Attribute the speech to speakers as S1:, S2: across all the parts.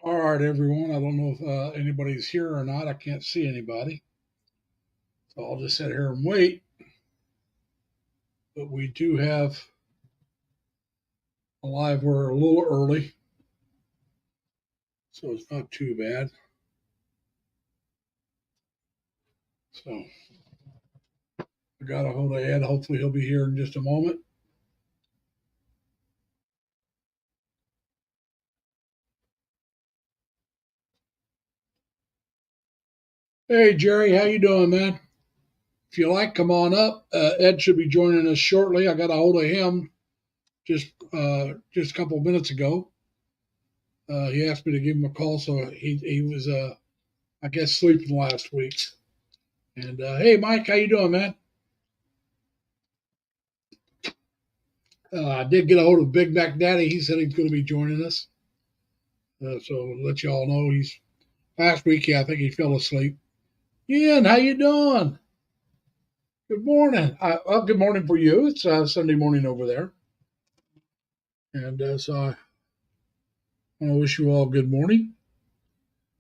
S1: All right, everyone. I don't know if anybody's here or not. I can't see anybody. So I'll just sit here and wait. But we do have a live. We're a little early, so it's not too bad. So I got a hold of Ed. Hopefully he'll be here in just a moment. Hey, Jerry, how you doing, man? If you like, come on up. Ed should be joining us shortly. I got a hold of him just a couple of minutes ago. He asked me to give him a call, so he was I guess sleeping last week. And hey, Mike, how you doing, man? I did get a hold of Big Mac Daddy. He said he's going to be joining us. So I'll let you all know he's last week. Yeah, I think he fell asleep. Ian, how you doing? Good morning. Well, good morning for you. It's Sunday morning over there, and so I want to wish you all good morning.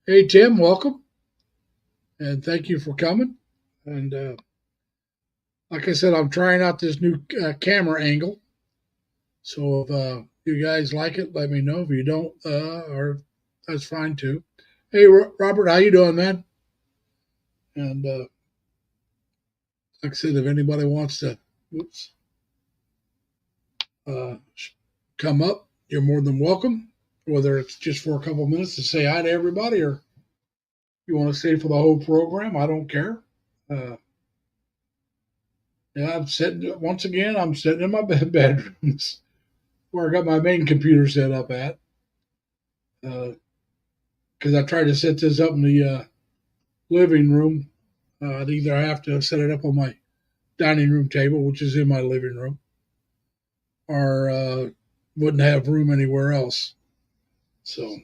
S1: Hey, Tim, welcome, and thank you for coming. And like I said, I'm trying out this new camera angle. So if you guys like it, let me know. If you don't, or that's fine too. Hey, Robert, how you doing, man? And like I said, if anybody wants to uh, come up, you're more than welcome. Whether it's just for a couple of minutes to say hi to everybody, or you want to stay for the whole program, I don't care. Yeah, I'm sitting once again. I'm sitting in my bedrooms where I got my main computer set up at. Because I tried to set this up in the living room. I'd either have to set it up on my dining room table, which is in my living room, or wouldn't have room anywhere else. So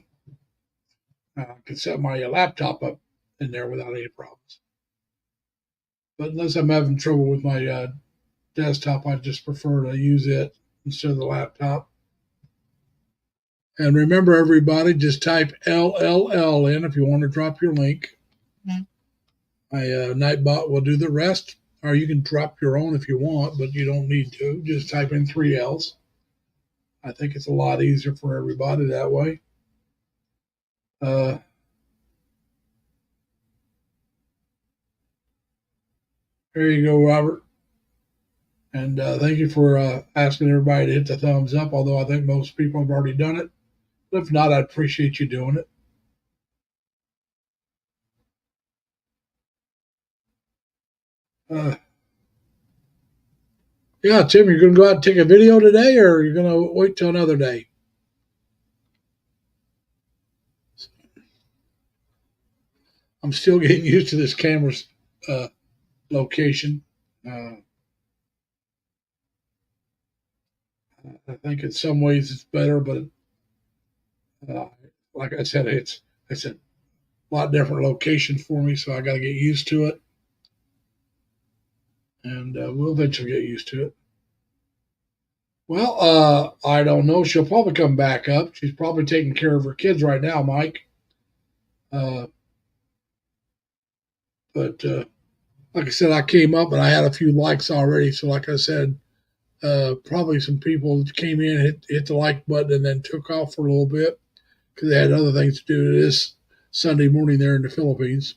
S1: I could set my laptop up in there without any problems. But unless I'm having trouble with my desktop, I just prefer to use it instead of the laptop. And remember, everybody, just type LLL in if you want to drop your link. Mm-hmm. My Nightbot will do the rest, or you can drop your own if you want, but you don't need to. Just type in 3 L's. I think it's a lot easier for everybody that way. There you go, Robert. And thank you for asking everybody to hit the thumbs up, although I think most people have already done it. But if not, I'd appreciate you doing it. Yeah, Tim, you're going to go out and take a video today, or you're going to wait till another day? I'm still getting used to this camera's location. I think in some ways it's better, but like I said, it's a lot different location for me, so I got to get used to it, and we'll eventually get used to it. Well, I don't know. She'll probably come back up. She's probably taking care of her kids right now, Mike. But like I said, I came up and I had a few likes already. So, like I said, probably some people came in, hit the like button, and then took off for a little bit because they had other things to do this Sunday morning there in the Philippines.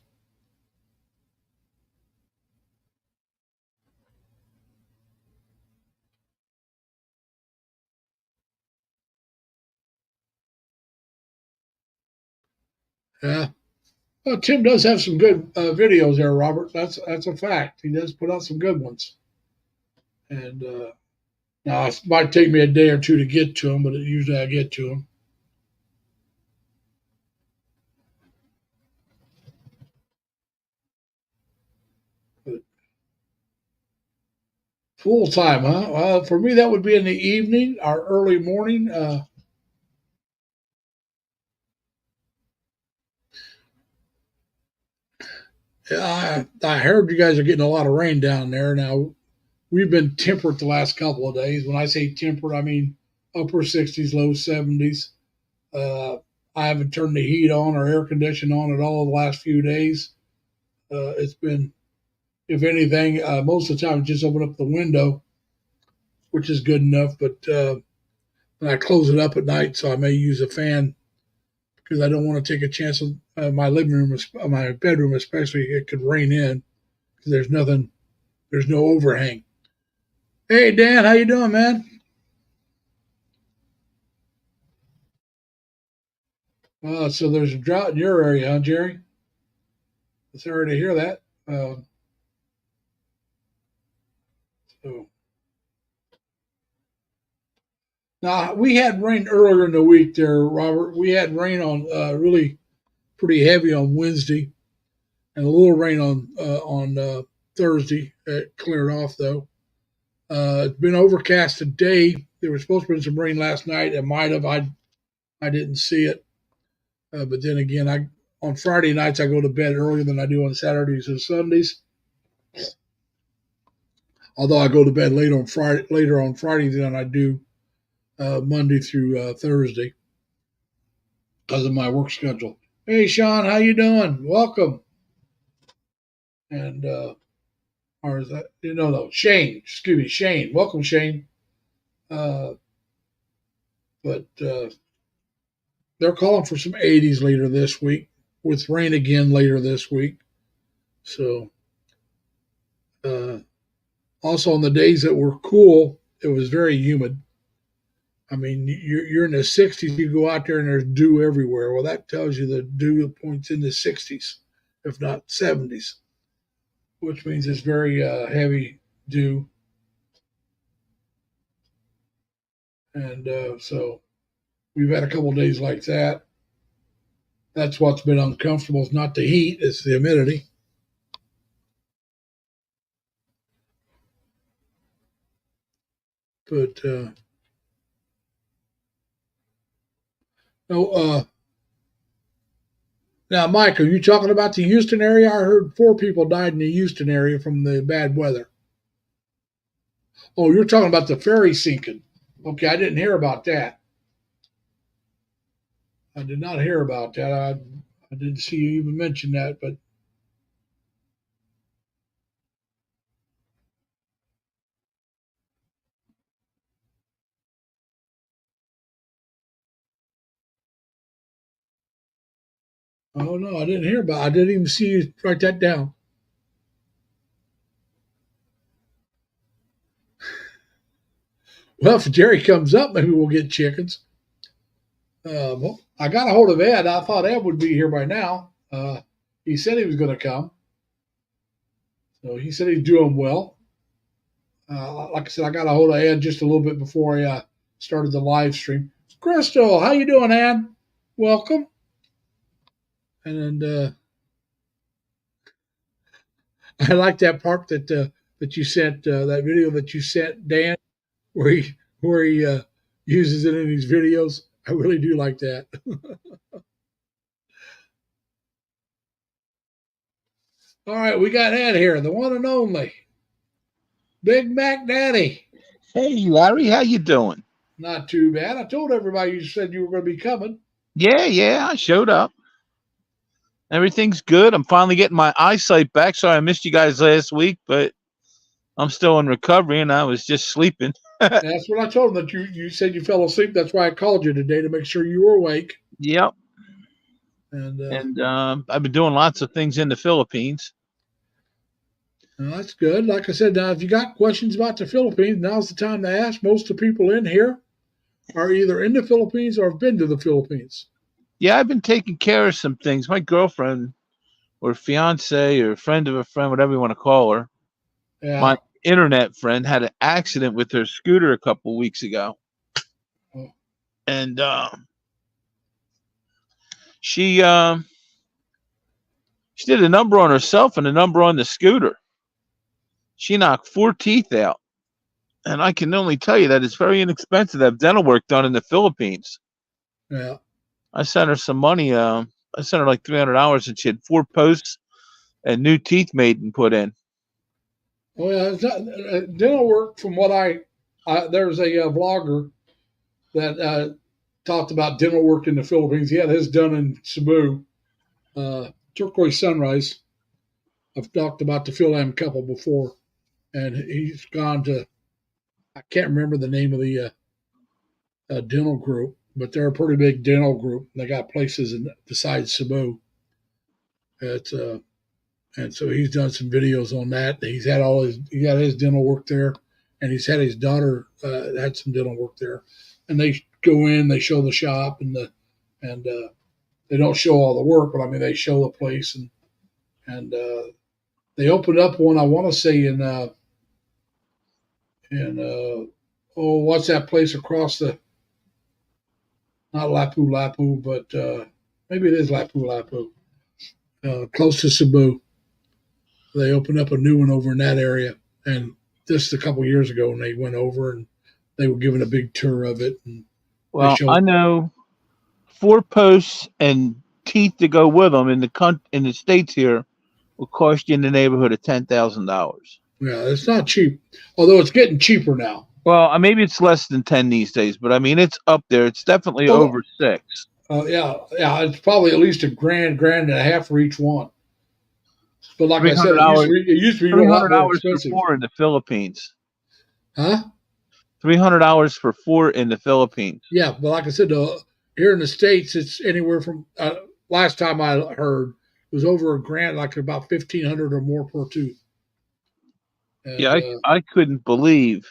S1: Yeah. Well, Tim does have some good videos there, Robert. That's a fact. He does put out some good ones. And now it might take me a day or two to get to them, but usually I get to them. But full time, huh? For me, that would be in the evening or early morning. I heard you guys are getting a lot of rain down there. Now, we've been temperate the last couple of days. When I say temperate, I mean upper 60s, low 70s. I haven't turned the heat on or air conditioning on at all the last few days. It's been, if anything, most of the time just open up the window, which is good enough. But and I close it up at night, so I may use a fan because I don't want to take a chance of my living room, my bedroom, especially. It could rain in because there's no overhang. Hey Dan, how you doing, man? So there's a drought in your area, huh, Jerry? Sorry to hear that. So now we had rain earlier in the week, there, Robert. We had rain on really pretty heavy on Wednesday, and a little rain on Thursday. It cleared off though. It's been overcast today. There was supposed to be some rain last night. It might have. I didn't see it. But then again, I on Friday nights I go to bed earlier than I do on Saturdays and Sundays. Although I go to bed later on Friday than I do Monday through Thursday because of my work schedule. Hey Sean, how you doing? Welcome. And or is that no Shane? Excuse me, Shane. Welcome, Shane. But they're calling for some 80s later this week, with rain again later this week. So, also on the days that were cool, it was very humid. I mean, you're in the 60s. You go out there and there's dew everywhere. Well, that tells you the dew point's in the 60s, if not 70s, which means it's very heavy dew. And so we've had a couple of days like that. That's what's been uncomfortable. It's not the heat, it's the humidity. But no, now, Mike, are you talking about the Houston area? I heard 4 people died in the Houston area from the bad weather. Oh, you're talking about the ferry sinking. Okay, I didn't hear about that. I did not hear about that. I didn't see you even mention that, but oh no, I didn't hear about. I didn't even see you write that down. Well, if Jerry comes up, maybe we'll get chickens. Well, I got a hold of Ed. I thought Ed would be here by now. He said he was going to come, so he said he's doing well. Like I said, I got a hold of Ed just a little bit before I started the live stream. Crystal, how you doing, Ed? Welcome. And I like that part that you sent, that video that you sent Dan, where he uses it in his videos. I really do like that. All right, we got Ed here, the one and only Big Mac Daddy.
S2: Hey, Larry, how you doing?
S1: Not too bad. I told everybody you said you were going to be coming.
S2: Yeah, I showed up. Everything's good. I'm finally getting my eyesight back. Sorry I missed you guys last week, but I'm still in recovery and I was just sleeping.
S1: That's what I told him, that you said you fell asleep. That's why I called you today, to make sure you were awake.
S2: Yep.
S1: And
S2: I've been doing lots of things in the Philippines.
S1: That's good. Like I said, now if you got questions about the Philippines, now's the time to ask. Most of the people in here are either in the Philippines or have been to the Philippines.
S2: Yeah, I've been taking care of some things. My girlfriend or fiance or friend of a friend, whatever you want to call her,
S1: Yeah.
S2: my internet friend had an accident with her scooter a couple weeks ago.
S1: Oh.
S2: And she did a number on herself and a number on the scooter. She knocked 4 teeth out. And I can only tell you that it's very inexpensive to have dental work done in the Philippines.
S1: Yeah.
S2: I sent her some money. I sent her like $300 and she had 4 posts and new teeth made and put in.
S1: Oh, yeah. It's not, dental work, from what there's a vlogger that talked about dental work in the Philippines. He had his done in Cebu, Turquoise Sunrise. I've talked about the Phil M couple before, and he's gone to, I can't remember the name of the dental group, but they're a pretty big dental group. They got places besides Cebu. It's and so he's done some videos on that. He got his dental work there, and he's had his daughter had some dental work there, and they go in, they show the shop and they don't show all the work, but I mean they show the place and they opened up one I want to say in what's that place across the, not Lapu Lapu, but maybe it is Lapu Lapu, close to Cebu. They opened up a new one over in that area, and just a couple years ago, when they went over and they were given a big tour of it. And
S2: Well, I know 4 posts and teeth to go with them in the states here will cost you in the neighborhood of $10,000.
S1: Yeah, it's not cheap, although it's getting cheaper now.
S2: Well, maybe it's less than 10 these days, but I mean it's up there. It's definitely over 6.
S1: Yeah, it's probably at least $1,000, $1,500 for each one. But like I said, it used to be a lot more expensive.
S2: For 4 in the Philippines.
S1: Huh?
S2: $300 for 4 in the Philippines.
S1: Yeah, but like I said, here in the States, it's anywhere from last time I heard it was over $1,000, like about $1,500 or more per tooth. And,
S2: yeah, I couldn't believe,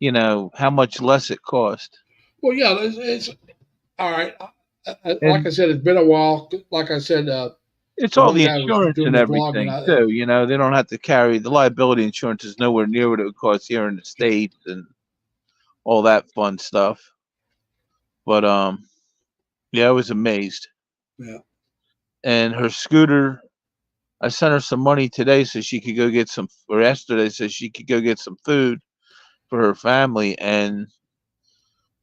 S2: how much less it cost.
S1: Well, yeah, it's all right. Like I said, it's been a while. Like I said,
S2: it's all the insurance and everything too. They don't have to carry the liability insurance is nowhere near what it would cost here in the States and all that fun stuff. But yeah, I was amazed.
S1: Yeah.
S2: And her scooter, I sent her some money today so she could go get or yesterday so she could go get some food for her family. And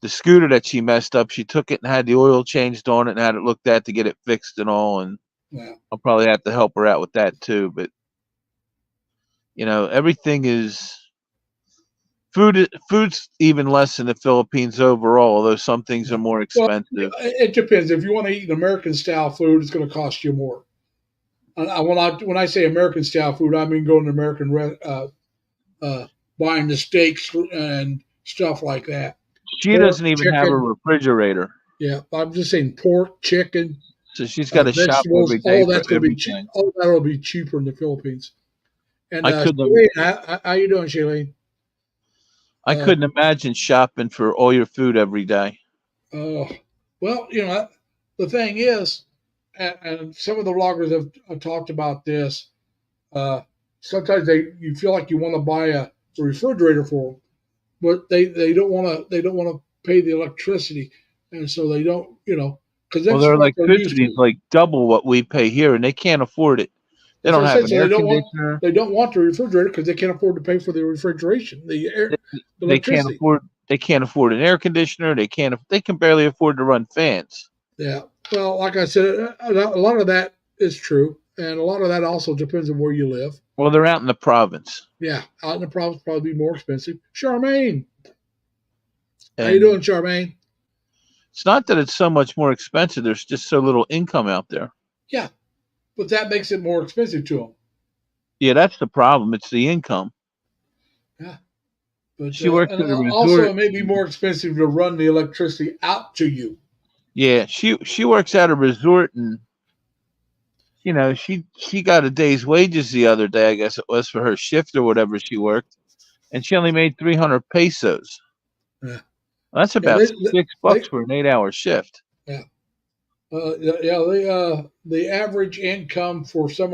S2: the scooter that she messed up, she took it and had the oil changed on it and had it looked at to get it fixed and all. And
S1: yeah.
S2: I'll probably have to help her out with that too. But everything is food's even less in the Philippines overall, although some things are more expensive.
S1: Well, it depends. If you want to eat an American style food, it's going to cost you more. When I say American style food, I mean going to American buying the steaks and stuff like that.
S2: She doesn't even have a refrigerator.
S1: Yeah, I'm just saying pork, chicken.
S2: So she's got to shop every day.
S1: All that's going to be cheap. All that will be cheaper in the Philippines. And
S2: Shailene,
S1: how you doing, Shailene?
S2: I couldn't imagine shopping for all your food every day.
S1: Well, the thing is, and some of the vloggers have talked about this. Sometimes you feel like you want to buy a refrigerator for them, but they don't want to pay the electricity, and so they don't, because
S2: their electricity is like double what we pay here, and they can't afford it. They don't have an air conditioner.
S1: They don't want the refrigerator because they can't afford to pay for the refrigeration. The electricity.
S2: They can't afford an air conditioner. They can barely afford to run fans.
S1: Yeah. Well, like I said, a lot of that is true, and a lot of that also depends on where you live.
S2: Well, they're out in the province.
S1: Yeah, out in the province probably be more expensive. Charmaine, how you doing, Charmaine?
S2: It's not that it's so much more expensive. There's just so little income out there.
S1: Yeah. But that makes it more expensive to them.
S2: Yeah, that's the problem. It's the income.
S1: Yeah. But
S2: she works at a resort.
S1: Also, it may be more expensive to run the electricity out to you.
S2: Yeah, she works at a resort, and she got a day's wages the other day. I guess it was for her shift or whatever she worked, and she only made 300 pesos.
S1: Yeah,
S2: well, that's about $6 for an 8-hour shift.
S1: Yeah. The average income for some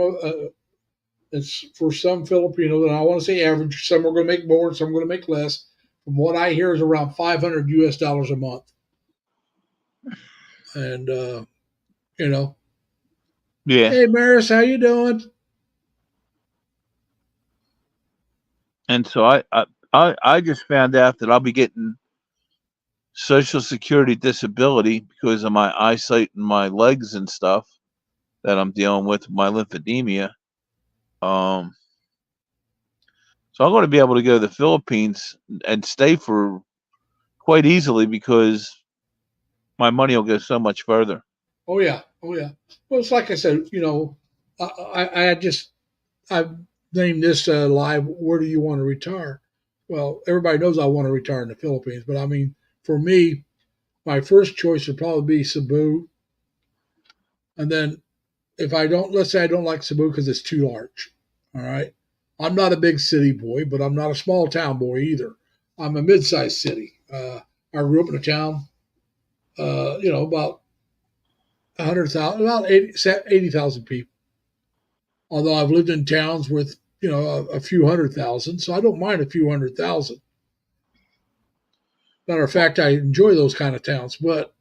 S1: Filipinos, and I want to say average, some are going to make more, some are going to make less. From what I hear, is around $500 US a month. And
S2: yeah.
S1: Hey, Maris, how you doing?
S2: And so I just found out that I'll be getting Social Security disability because of my eyesight and my legs and stuff that I'm dealing with my lymphedema. So I'm going to be able to go to the Philippines and stay for quite easily because my money will go so much further.
S1: Oh yeah, oh yeah. Well, it's like I said, I named this live. Where do you want to retire? Well, everybody knows I want to retire in the Philippines, but I mean, for me, my first choice would probably be Cebu, and then if I don't, let's say I don't like Cebu because it's too large. All right, I'm not a big city boy, but I'm not a small town boy either. I'm a mid-sized city. I grew up in a town, about 100,000, about 80,000 people. Although I've lived in towns with, a few 100,000, so I don't mind a few 100,000. Matter of fact, I enjoy those kind of towns. But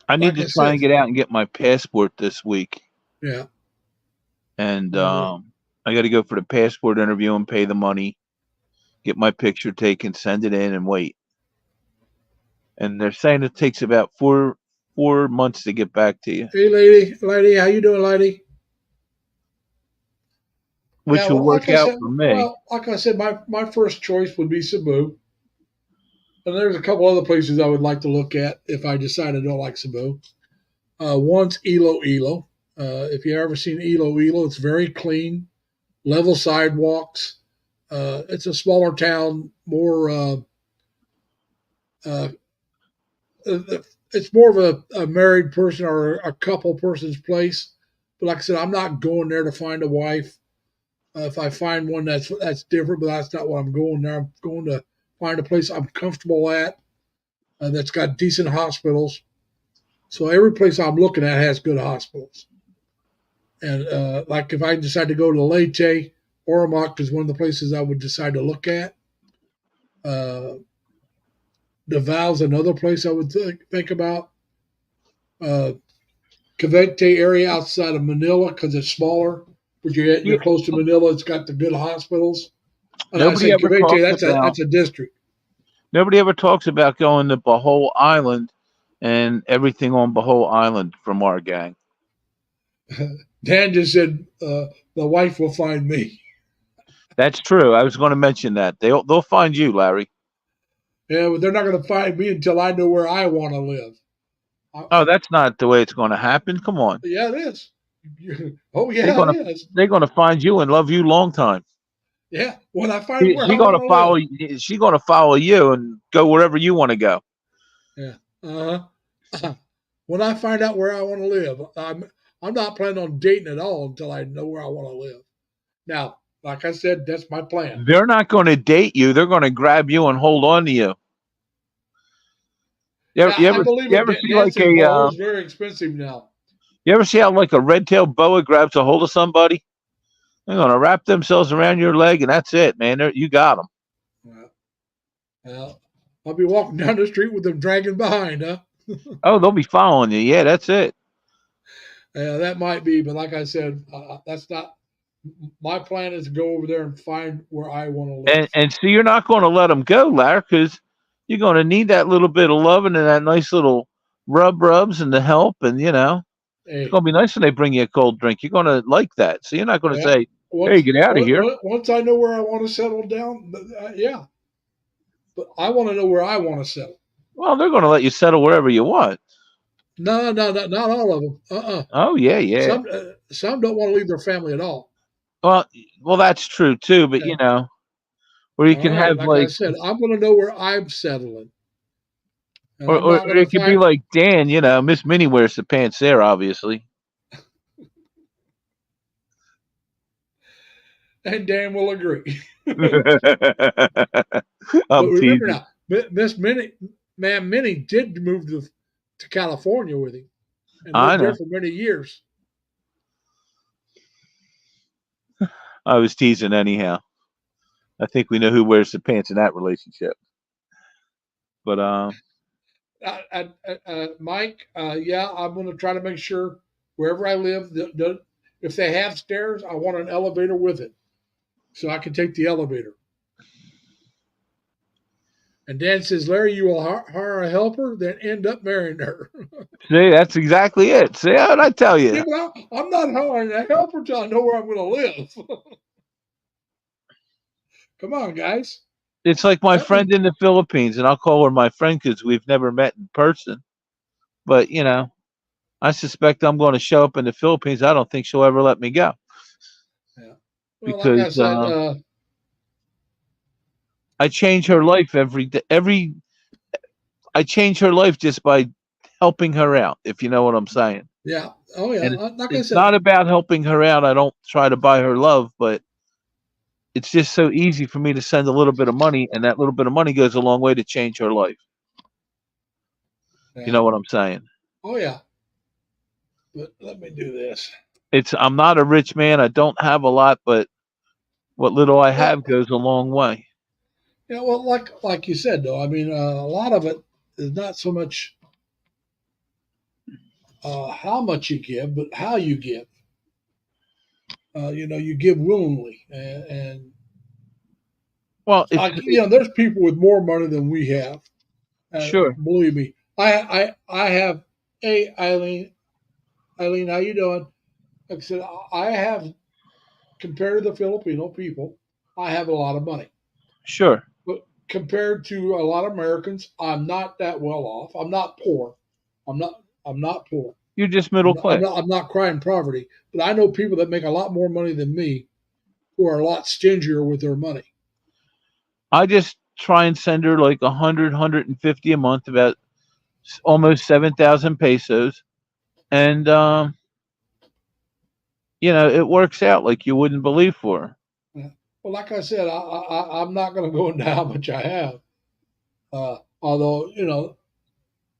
S2: I need
S1: like
S2: to
S1: I
S2: try and
S1: said,
S2: get out and get my passport this week.
S1: yeah,
S2: And
S1: uh,
S2: I got to go for the passport interview and pay the money, get my picture taken, send it in, and wait. And they're saying it takes about four months to get back to you,
S1: hey, lady, how you doing, lady? Yeah,
S2: which will work out for me.
S1: like I said, my first choice would be Cebu, and there's a couple other places I would like to look at if I decide I don't like Cebu. One's Iloilo. If you ever seen Iloilo, it's very clean, level sidewalks. It's a smaller town, more. Uh, it's more of a married person or a couple person's place. But like I said, I'm not going there to find a wife. If I find one that's different, but that's not what I'm going there. I'm going to find a place I'm comfortable at that's got decent hospitals. So every place I'm looking at has good hospitals. And like if I decide to go to Leyte, Oromocto is one of the places I would decide to look at. Daval's another place I would think about. Cavite area outside of Manila because it's smaller, but
S2: Yeah,
S1: you're close to Manila. It's got the good hospitals. And I
S2: nobody
S1: said
S2: ever
S1: Cavite,
S2: talks
S1: that's
S2: about
S1: a district.
S2: nobody ever talks about going to Bohol Island and everything on Bohol Island from our gang.
S1: Dan just said the wife will find me.
S2: That's true. I was going to mention that they'll find you, Larry.
S1: Yeah, but they're not going to find me until I know where I want to live.
S2: Oh, that's not the way it's going to happen. Come on,
S1: Yeah, it is. Oh,
S2: they're
S1: yeah,
S2: going
S1: it
S2: to
S1: is.
S2: they're going to find you and love you long time.
S1: Yeah, when I find where
S2: She
S1: I
S2: going
S1: want
S2: to
S1: to
S2: follow.
S1: live.
S2: She going to follow you and go wherever you want to go.
S1: Yeah. Uh-huh. When I find out where I want to live, I'm not planning on dating at all until I know where I want to live. Now, like I said, that's my plan.
S2: They're not going to date you. They're going to grab you and hold on to you. You ever,
S1: Yeah,
S2: you
S1: I
S2: ever,
S1: believe
S2: you
S1: it.
S2: ever see like
S1: Dancing
S2: a
S1: ball is very expensive now.
S2: you ever see how like a red-tailed boa grabs a hold of somebody? They're going to wrap themselves around your leg and that's it, man. You got them.
S1: Well, well, I'll be walking down the street with them dragging behind, huh?
S2: Oh, they'll be following you. Yeah, that's it.
S1: Yeah, that might be, but like I said, that's not my plan. Is to go over there and find where I want to
S2: And
S1: live.
S2: and so you're not going to let them go, Larry, because you're going to need that little bit of loving and that nice little rubs and the help, and it's
S1: Hey,
S2: going to be nice when they bring you a cold drink. You're going to like that, so you're not going to
S1: yeah.
S2: say, "Hey, get out of here."
S1: Once I know where I want to settle down, yeah. But I want to know where I want to settle.
S2: Well, they're going to let you settle wherever you want.
S1: No, no, no, not all of them.
S2: Oh yeah, yeah.
S1: Some don't want to leave their family at all.
S2: Well, well, that's true too. But
S1: Yeah.
S2: where you
S1: All
S2: can
S1: right,
S2: have
S1: like I
S2: like,
S1: said, I'm going to know where I'm settling, and I'm
S2: or
S1: not going to
S2: it could be
S1: find.
S2: like Dan. Miss Minnie wears the pants there, obviously.
S1: And Dan will agree. But
S2: I'm
S1: remember
S2: teasing.
S1: now, Miss Minnie, man, Minnie did move to California with him and
S2: I
S1: lived there
S2: know.
S1: for many years.
S2: I was teasing anyhow. I think we know who wears the pants in that relationship. But
S1: Mike, yeah, I'm going to try to make sure wherever I live, if they have stairs, I want an elevator with it, so I can take the elevator. And Dan says, Larry, you will hire a helper, then end up marrying her.
S2: see, that's exactly it. See, how did I tell you?
S1: Yeah, but I'm not hiring a helper until I know where I'm going to live. Come on, guys.
S2: It's like my
S1: That was,
S2: friend in the Philippines, and I'll call her my friend because we've never met in person. But I suspect I'm going to show up in the Philippines. I don't think she'll ever let me go
S1: yeah. Well, like
S2: because
S1: I said,
S2: I change her life every day. I change her life just by helping her out, if you know what I'm saying.
S1: yeah. Oh, yeah.
S2: And
S1: Like I
S2: it's
S1: said,
S2: not about helping her out. I don't try to buy her love, but it's just so easy for me to send a little bit of money, and that little bit of money goes a long way to change her life. You
S1: yeah.
S2: know what I'm saying?
S1: Oh, yeah. But let me do this.
S2: I'm not a rich man. I don't have a lot, but what little I
S1: Well,
S2: have goes a long way.
S1: yeah. Well, like you said, though, I mean, a lot of it is not so much how much you give, but how you give. You give willingly, and
S2: Well,
S1: there's people with more money than we have.
S2: sure,
S1: Believe me, I have. Hey, Eileen, how you doing? Like I said, I have compared to the Filipino people, I have a lot of money,
S2: sure.
S1: but compared to a lot of Americans, I'm not that well off. I'm not poor. I'm not. I'm not poor.
S2: You're just middle class.
S1: I'm not crying poverty, but I know people that make a lot more money than me who are a lot stingier with their money.
S2: I just try and send her like 150 a month, about almost 7,000 pesos, and it works out like you wouldn't believe for her.
S1: Yeah. Well, like I said, I'm not going to go into how much I have. Although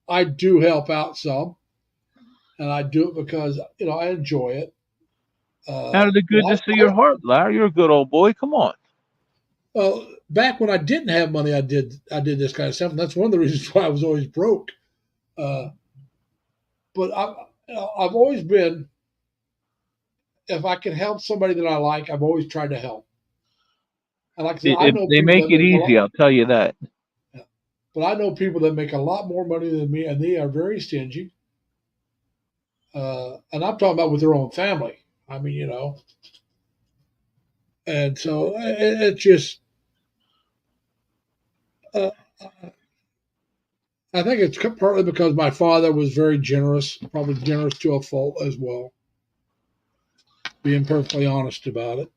S1: I do help out some, and I do it because I enjoy it.
S2: Out of the
S1: Well,
S2: goodness of your heart, Larry, you're a good old boy. Come on.
S1: back when I didn't have money, I did this kind of stuff, and that's one of the reasons why I was always broke. Uh, but I've always been, if I can help somebody that I like, I've always tried to help. And like I said, I
S2: If
S1: know
S2: they
S1: people
S2: make
S1: that
S2: it
S1: make a
S2: easy,
S1: lot,
S2: I'll tell you that.
S1: yeah, but I know people that make a lot more money than me, and they are very stingy. And I'm talking about with their own family. I mean, and so it's just, uh, I think it's partly because my father was very generous, probably generous to a fault as well, being perfectly honest about it.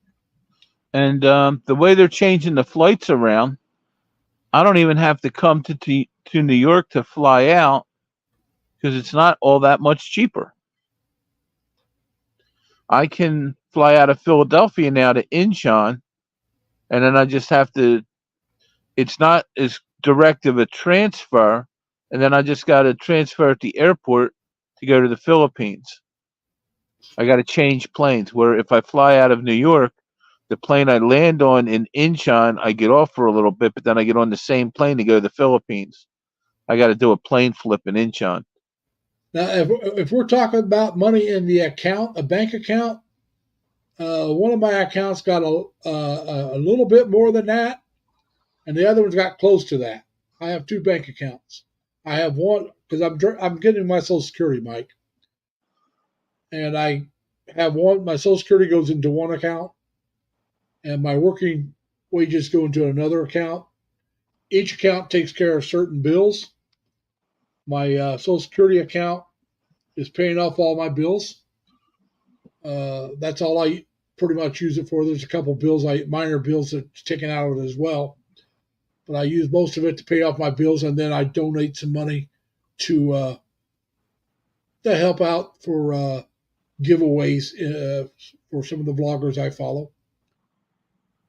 S2: And the way they're changing the flights around, I don't even have to come to New York to fly out because it's not all that much cheaper. I can fly out of Philadelphia now to Incheon, and then I just have to. It's not as direct of a transfer, and then I just got to transfer at the airport to go to the Philippines. I got to change planes. Where if I fly out of New York, the plane I land on in Incheon, I get off for a little bit, but then I get on the same plane to go to the Philippines. I got to do a plane flip in Incheon.
S1: Now, if we're talking about money in the account, a bank account, one of my accounts got a little bit more than that, and the other one's got close to that. I have two bank accounts. I have one because I'm getting my Social Security, Mike, and I have one. My Social Security goes into one account, and my working wages go into another account. Each account takes care of certain bills. My Social Security account is paying off all my bills. That's all I pretty much use it for. There's a couple bills, minor bills that's taken out of it as well, but I use most of it to pay off my bills, and then I donate some money to help out for giveaways for some of the vloggers I follow.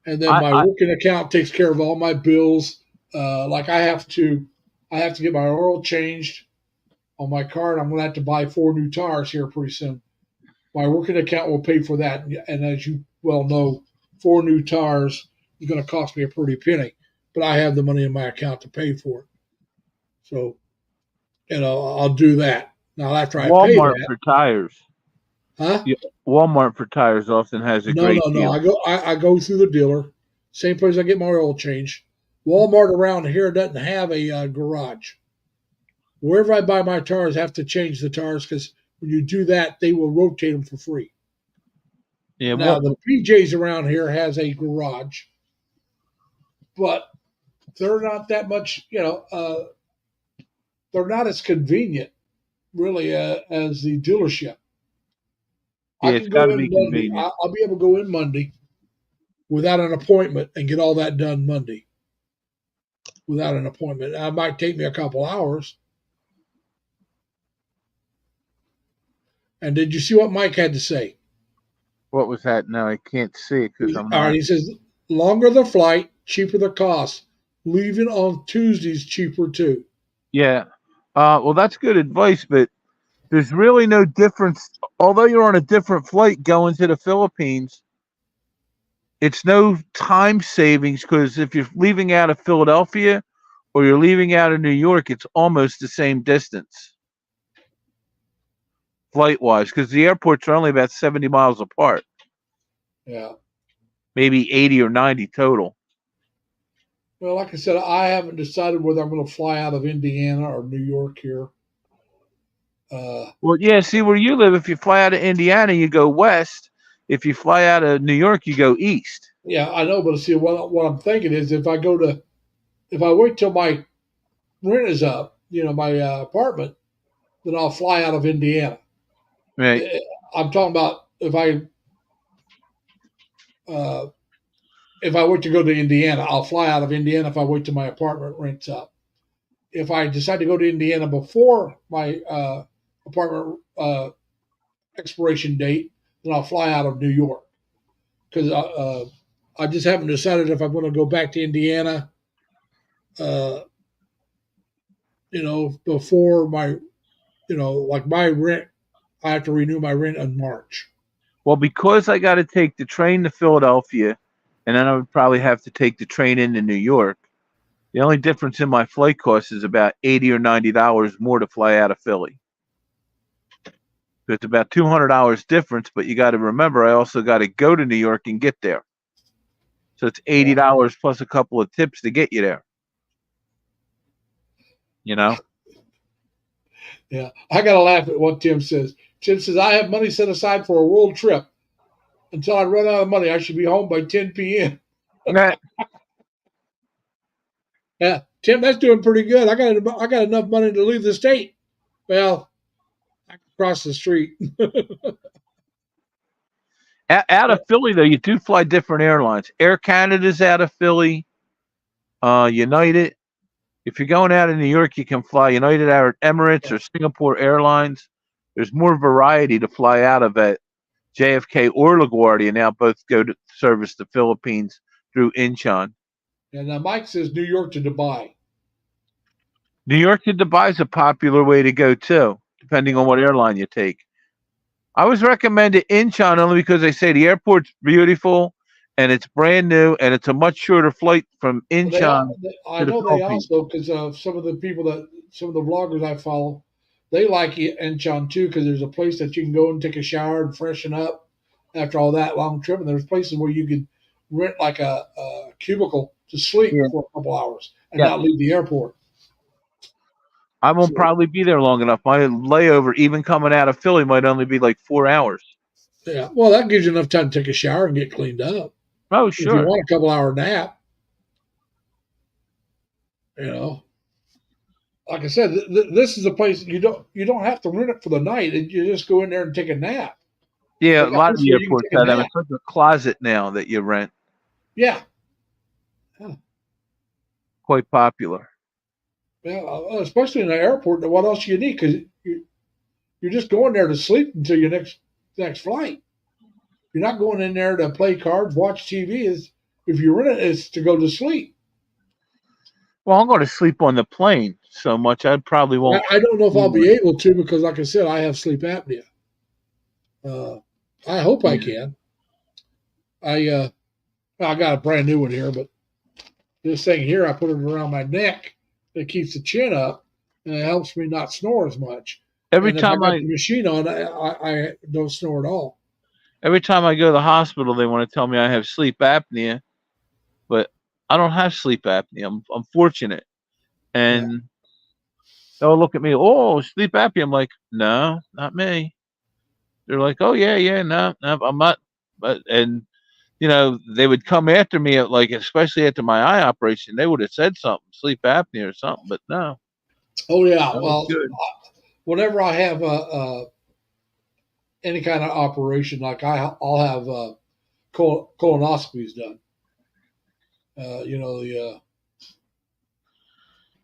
S1: And then
S2: I,
S1: my
S2: I
S1: working account takes care of all my bills. Like I have to get my oil changed on my car, and I'm going to have to buy 4 new tires here pretty soon. My working account will pay for that, and as you well know, 4 new tires is going to cost me a pretty penny, but I have the money in my account to pay for it. So, I'll do that. Now, after I pay
S2: Walmart
S1: that,
S2: for tires.
S1: huh?
S2: Yeah, Walmart for tires often has a
S1: No,
S2: great
S1: no, no.
S2: deal.
S1: I go through the dealer, same place I get my oil change. Walmart around here doesn't have a garage. Wherever I buy my tires, I have to change the tires because when you do that, they will rotate them for free.
S2: Yeah,
S1: Now, the PJs around here has a garage, but they're not that much, they're not as convenient really as the dealership. I
S2: Yeah, it's
S1: can
S2: got
S1: go
S2: to
S1: in
S2: be
S1: Monday.
S2: convenient.
S1: I'll be able to go in Monday without an appointment and get all that done Monday without an appointment. It might take me a couple hours. And did you see what Mike had to say?
S2: What was that? No, I can't see it because I'm
S1: All right,
S2: not.
S1: he says, longer the flight, cheaper the cost. Leaving on Tuesdays cheaper too.
S2: Yeah. Well, that's good advice, but there's really no difference. Although you're on a different flight going to the Philippines, it's no time savings because if you're leaving out of Philadelphia or you're leaving out of New York, it's almost the same distance flight wise because the airports are only about 70 miles apart,
S1: Yeah.
S2: maybe 80 or 90 total.
S1: Well, like I said, I haven't decided whether I'm going to fly out of Indiana or New York here.
S2: Well, yeah, see where you live, if you fly out of Indiana, you go west. If you fly out of New York, you go east.
S1: Yeah, I know, but see, what I'm thinking is if I wait till my rent is up, my apartment, then I'll fly out of Indiana.
S2: Right.
S1: Eh, I'm talking about uh, if I wait to go to Indiana, I'll fly out of Indiana if I wait till my apartment rents up. If I decide to go to Indiana before my apartment expiration date, then I'll fly out of New York because I just haven't decided if I'm going to go back to Indiana. Uh, before my, like my rent, I have to renew my rent in March.
S2: Well, because I got to take the train to Philadelphia, and then I would probably have to take the train into New York. The only difference in my flight cost is about $80 or $90 more to fly out of Philly. So it's about $200 difference, but you got to remember, I also got to go to New York and get there. So it's
S1: Yeah,
S2: $80 plus a couple of tips to get you there. You know?
S1: yeah. I got to laugh at what Tim says. Tim says I have money set aside for a world trip. Until I run out of money, I should be home by 10 p.m.
S2: Right.
S1: Yeah, Tim, that's doing pretty good. I got enough money to leave the state. Well, I can cross the street.
S2: Out of Philly, though, you do fly different airlines. Air Canada's out of Philly. United. If you're going out of New York, you can fly United Arab Emirates or Singapore Airlines. There's more variety to fly out of at JFK or LaGuardia. Now both go to service the Philippines through Incheon.
S1: And Mike says New York to Dubai.
S2: New York to Dubai is a popular way to go too, depending on what airline you take. I always recommend it Incheon only because they say the airport's beautiful and it's brand new and it's a much shorter flight from Incheon
S1: I
S2: to the
S1: know they
S2: Philippines.
S1: also because some of the vloggers I follow, they like Incheon too because there's a place that you can go and take a shower and freshen up after all that long trip, and there's places where you can rent like a cubicle to sleep
S2: Yeah.
S1: for a couple hours and
S2: Yeah.
S1: not leave the airport.
S2: I won't
S1: So
S2: probably be there long enough. My layover, even coming out of Philly, might only be like 4 hours.
S1: yeah, well, that gives you enough time to take a shower and get cleaned up.
S2: Oh,
S1: If you
S2: sure.
S1: want a couple hour nap, you know, like I said, this is a place you don't have to rent it for the night. You just go in there and take a nap.
S2: Yeah,
S1: They
S2: a
S1: got
S2: lot of
S1: places
S2: the
S1: where you can
S2: airports
S1: take a
S2: have them.
S1: nap.
S2: It's like a closet now that you rent.
S1: Yeah.
S2: Quite popular.
S1: Yeah, especially in the airport. What else you need? Because you're just going there to sleep until your next flight. You're not going in there to play cards, watch TV. If you rent it, it's to go to sleep.
S2: Well, I'm going to sleep on the plane so much I probably won't.
S1: I don't know if I'll be able to because, like I said, I have sleep apnea. I hope I can. I got a brand new one here, but this thing here, I put it around my neck. It keeps the chin up, and it helps me not snore as much.
S2: Every
S1: And if I
S2: time
S1: got the machine on, I don't snore at all.
S2: every time I go to the hospital, they want to tell me I have sleep apnea, but I don't have sleep apnea. I'm fortunate,
S1: Yeah.
S2: and they'll look at me. Oh, sleep apnea. I'm like, no, not me. They're like, oh yeah, no, I'm not. But and they would come after me at like, especially after my eye operation, they would have said something, sleep apnea or something, but no,
S1: Oh yeah.
S2: that was
S1: Well,
S2: good.
S1: whenever I have any kind of operation, like I'll have colonoscopies done.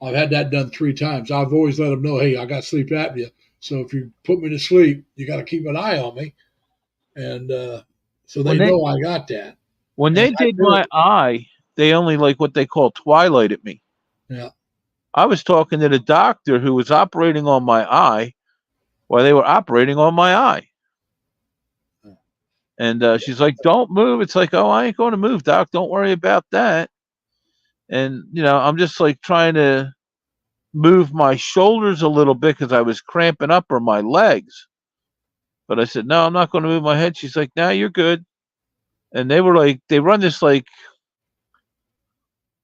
S1: I've had that done 3 times. I've always let them know, hey, I got sleep apnea. So if you put me to sleep, you got to keep an eye on me. And so
S2: When
S1: they
S2: they
S1: know I got that.
S2: when
S1: And
S2: they
S1: I
S2: did
S1: do
S2: my
S1: it.
S2: eye, they only like what they call twilighted me.
S1: Yeah.
S2: I was talking to the doctor who was operating on my eye while they were operating on my eye. And she's like, "Don't move." It's like, "Oh, I ain't going to move, doc. Don't worry about that." And I'm just like trying to move my shoulders a little bit because I was cramping up, or my legs. But I said, "No, I'm not going to move my head." She's like, "No, you're good." And they were like, they run this like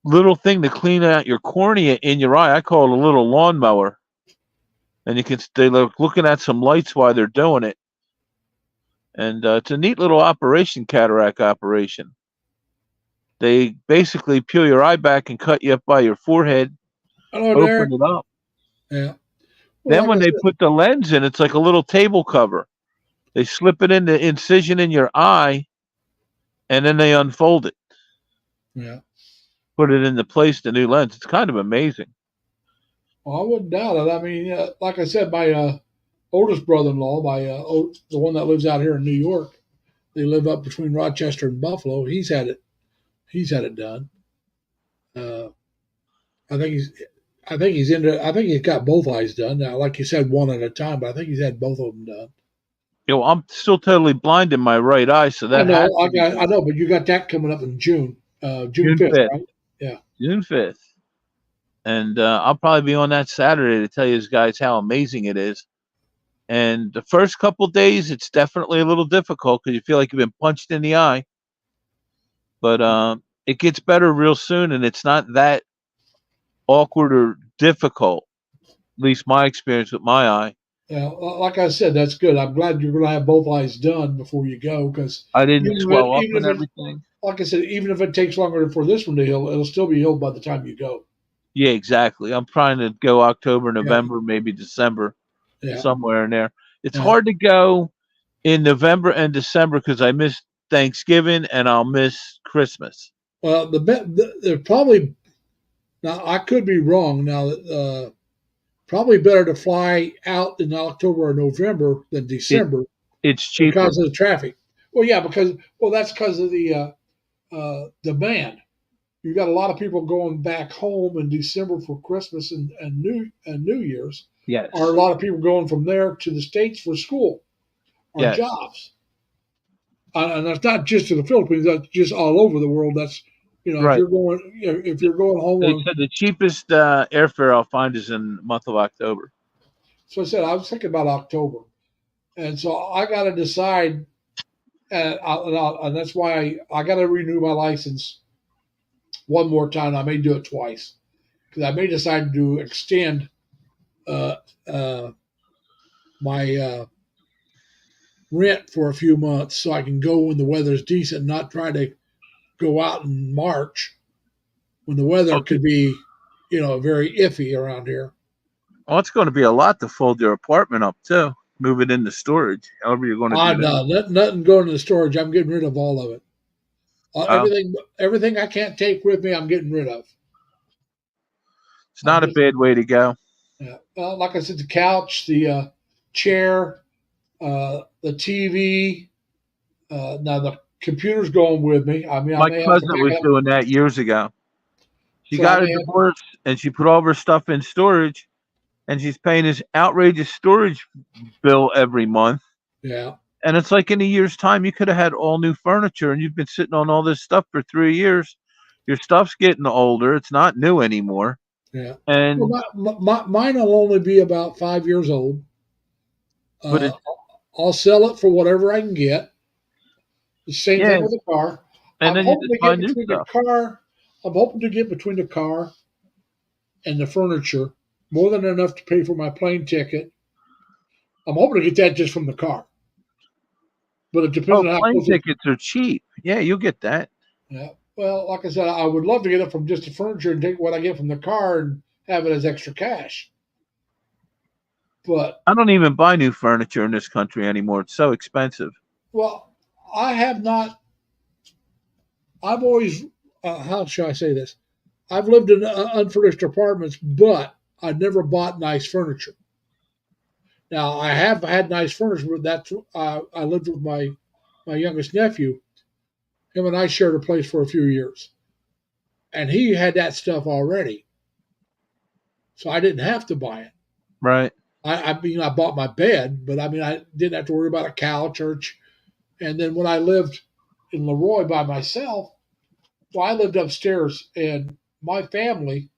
S2: little thing to clean out your cornea in your eye. I call it a little lawnmower. And they're looking at some lights while they're doing it. And it's a neat little operation, cataract operation. They basically peel your eye back and cut you up by your forehead,
S1: Hello,
S2: open
S1: Derek.
S2: it up.
S1: Yeah. Well,
S2: Then
S1: like I
S2: when they
S1: said,
S2: put the lens in, it's like a little table cover. They slip it in the incision in your eye, and then they unfold it,
S1: yeah.
S2: put it into place, the new lens. It's kind of amazing.
S1: Well, I wouldn't doubt it. I mean, like I said, my oldest brother-in-law, the one that lives out here in New York, they live up between Rochester and Buffalo. He's had it. He's had it done. Uh, I think he's. I think he's into. I think he's got both eyes done now. Like you said, one at a time, but I think he's had both of them done.
S2: I'm still totally blind in my right eye, so
S1: I
S2: that has
S1: know.
S2: to be
S1: I
S2: done.
S1: know, but you got that coming up in June. June
S2: June
S1: 5th,
S2: 5th.
S1: right? Yeah.
S2: June 5th. And I'll probably be on that Saturday to tell you guys how amazing it is. And the first couple days, it's definitely a little difficult because you feel like you've been punched in the eye. But it gets better real soon, and it's not that awkward or difficult. At least my experience with my eye.
S1: Yeah, like I said, that's good. I'm glad you're going to have both eyes done before you go, because
S2: I didn't swell up
S1: even
S2: and
S1: if it,
S2: everything.
S1: like I said, even if it takes longer for this one to heal, it'll still be healed by the time you go.
S2: Yeah, exactly. I'm trying to go October,
S1: Yeah,
S2: November, maybe December,
S1: yeah,
S2: somewhere in there. It's
S1: yeah.
S2: hard to go in November and December because I miss Thanksgiving and I'll miss Christmas.
S1: Well, they're probably now. I could be wrong. Now, probably better to fly out in October or November than
S2: It
S1: December
S2: it's cheaper.
S1: because of the traffic. Well, yeah, that's because of the demand. You got a lot of people going back home in December for Christmas and New Year's, or a
S2: Yes.
S1: lot of people going from there to the States for school or
S2: Yes.
S1: jobs. And that's not just to the Philippines; that's just all over the world. That's if
S2: Right.
S1: you're going home
S2: They
S1: on.
S2: said the cheapest airfare I'll find is in the month of October.
S1: So I said I was thinking about October, and so I got to decide, and that's why I got to renew my license one more time. I may do it twice because I may decide to extend uh, uh, my rent for a few months so I can go when the weather's decent, and not try to go out in March when the weather
S2: Okay.
S1: could be, very iffy around here.
S2: Well, it's going to be a lot to fold your apartment up too. Move it into storage. However you're going to
S1: I
S2: do that.
S1: know nothing going to the storage. I'm getting rid of all of it.
S2: Uh,
S1: Everything I can't take with me, I'm getting rid of.
S2: it's
S1: I'm
S2: not a
S1: just,
S2: bad way to go.
S1: like I said, the couch, the chair, the TV. Now the computer's going with me. I mean, I
S2: My
S1: may have to
S2: cousin was
S1: pack up.
S2: doing that years ago. She
S1: So I
S2: got a
S1: may have,
S2: divorce and she put all of her stuff in storage, and she's paying this outrageous storage bill every month.
S1: yeah,
S2: And it's like in a year's time, you could have had all new furniture, and you've been sitting on all this stuff for 3 years. Your stuff's getting older. It's not new anymore.
S1: yeah. Well,
S2: And
S1: mine will only be about 5 years old.
S2: but
S1: Uh,
S2: it's
S1: I'll sell it for whatever I can get. The same
S2: yeah,
S1: thing with the car.
S2: and
S1: I'm
S2: then you
S1: hoping
S2: just
S1: to
S2: buy
S1: get
S2: new
S1: between the
S2: stuff.
S1: car. I'm hoping to get between the car and the furniture more than enough to pay for my plane ticket. I'm hoping to get that just from the car. but it depends
S2: Oh,
S1: on how
S2: plane
S1: close.
S2: tickets are cheap. Yeah, you'll get that.
S1: Yeah. Well, like I said, I would love to get it from just the furniture and take what I get from the car and have it as extra cash. But
S2: I don't even buy new furniture in this country anymore. It's so expensive.
S1: well, I have not. I've always. How should I say this? I've lived in unfurnished apartments, but I never bought nice furniture. Now I have had nice furniture, but that's I lived with my youngest nephew. Him and I shared a place for a few years, and he had that stuff already, so I didn't have to buy it.
S2: Right.
S1: I mean, I bought my bed, but I mean, I didn't have to worry about a couch. And then when I lived in Leroy by myself, well, I lived upstairs, and my family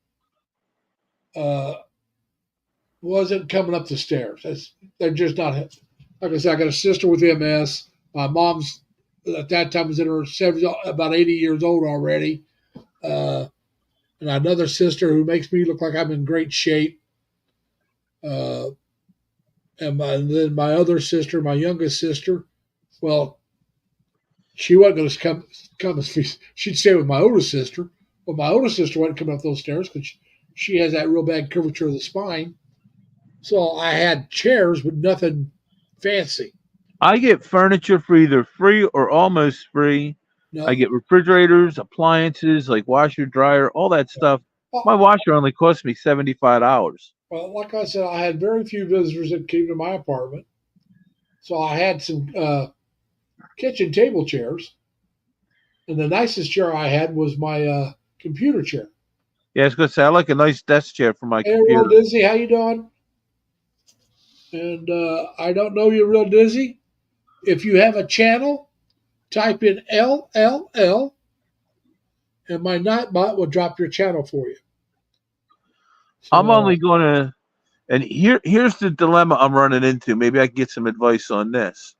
S1: uh, wasn't coming up the stairs. They're just not. Like I said, I got a sister with MS. My mom's at that time was in her 70s, about 80 years old already. Uh, and another sister who makes me look like I'm in great shape. Uh, and then my other sister, my youngest sister, well, she wasn't going to come. She'd stay with my oldest sister. Well, my oldest sister wasn't coming up those stairs because she has that real bad curvature of the spine. So I had chairs, but nothing fancy.
S2: I get furniture for either free or almost free. I
S1: No,
S2: get refrigerators, appliances like washer, dryer, all that stuff. My
S1: well,
S2: washer only cost me $75.
S1: like I said, I had very few visitors that came to my apartment, so I had some kitchen table chairs, and the nicest chair I had was my computer chair.
S2: Yeah, I was gonna say I like a nice desk chair for my
S1: Hey, real
S2: computer.
S1: Dizzy, how you doing? And I don't know you, real Dizzy. If you have a channel, type in LLL, and my Nightbot will drop your channel for you.
S2: I'm
S1: So
S2: only gonna and here's the dilemma I'm running into. Maybe I can get some advice on this.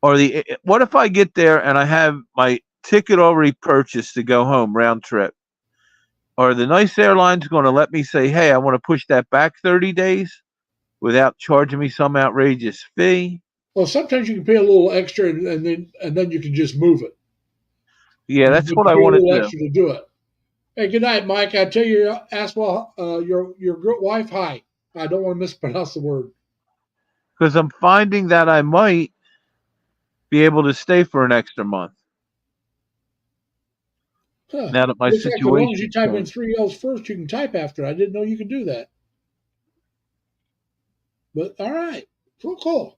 S2: Or the what if I get there and I have my ticket already purchased to go home round trip? Are the nice airlines going to let me say, "Hey, I want to push that back 30 days without charging me some outrageous fee?"
S1: well, sometimes you can pay a little extra, and then you can just move it.
S2: Yeah,
S1: You
S2: that's
S1: can
S2: what I
S1: pay a
S2: want to
S1: little
S2: do.
S1: extra to do it. Hey, good night, Mike. I tell you, ask your wife hi. I don't want to mispronounce the word.
S2: Because I'm finding that I might be able to stay for an extra month
S1: Huh.
S2: now that my
S1: Looks like as long as you
S2: situation's
S1: type in
S2: changed.
S1: three L's first, you can type after. I didn't know you could do that. But all right, cool.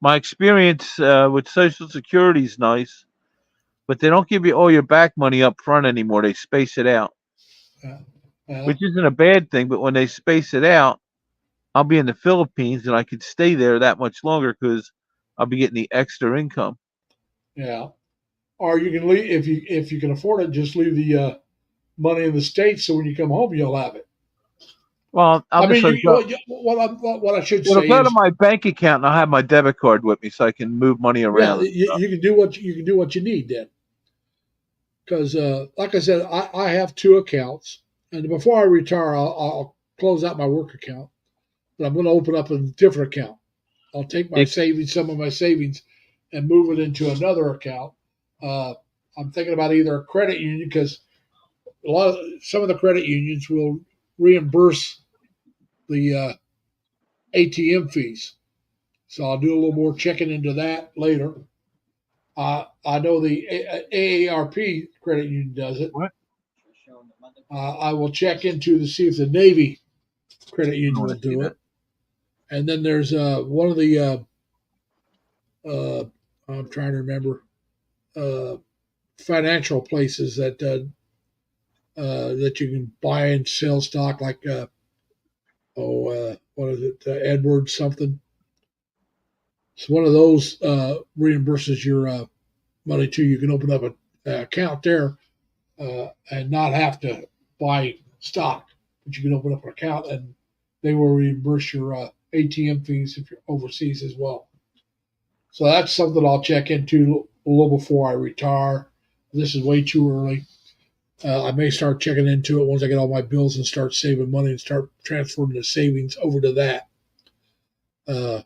S2: My experience with Social Security is nice, but they don't give you all your back money up front anymore. They space it out,
S1: Uh, well,
S2: which isn't a bad thing. But when they space it out, I'll be in the Philippines and I could stay there that much longer because I'll be getting the extra income.
S1: yeah. Or you can leave if you can afford it. Just leave the money in the states, so when you come home, you'll have it.
S2: Well, I'll
S1: I
S2: just
S1: mean,
S2: like go.
S1: what I should
S2: It'll
S1: say
S2: go to
S1: is,
S2: my bank account and I'll have my debit card with me so I can move money
S1: yeah,
S2: around and stuff.
S1: you can do what you need then. Because, like I said, I have two accounts, and before I retire, I'll close out my work account, but I'm going to open up a different account. I'll take my
S2: It,
S1: savings, some of my savings, and move it into another account. Uh, I'm thinking about either a credit union because some of the credit unions will reimburse the ATM fees. So I'll do a little more checking into that later. I know the AARP credit union does it.
S2: what?
S1: I will check into to see if the Navy credit
S2: I don't
S1: union
S2: want
S1: will
S2: to see
S1: do
S2: that.
S1: it. And then there's one of the I'm trying to remember uh, financial places that you can buy and sell stock, like what is it, Edwards something. So one of those reimburses your money too. You can open up an account there and not have to buy stock, but you can open up an account and they will reimburse your ATM fees if you're overseas as well. So that's something I'll check into a little before I retire. This is way too early. I may start checking into it once I get all my bills and start saving money and start transferring the savings over to that. Uh,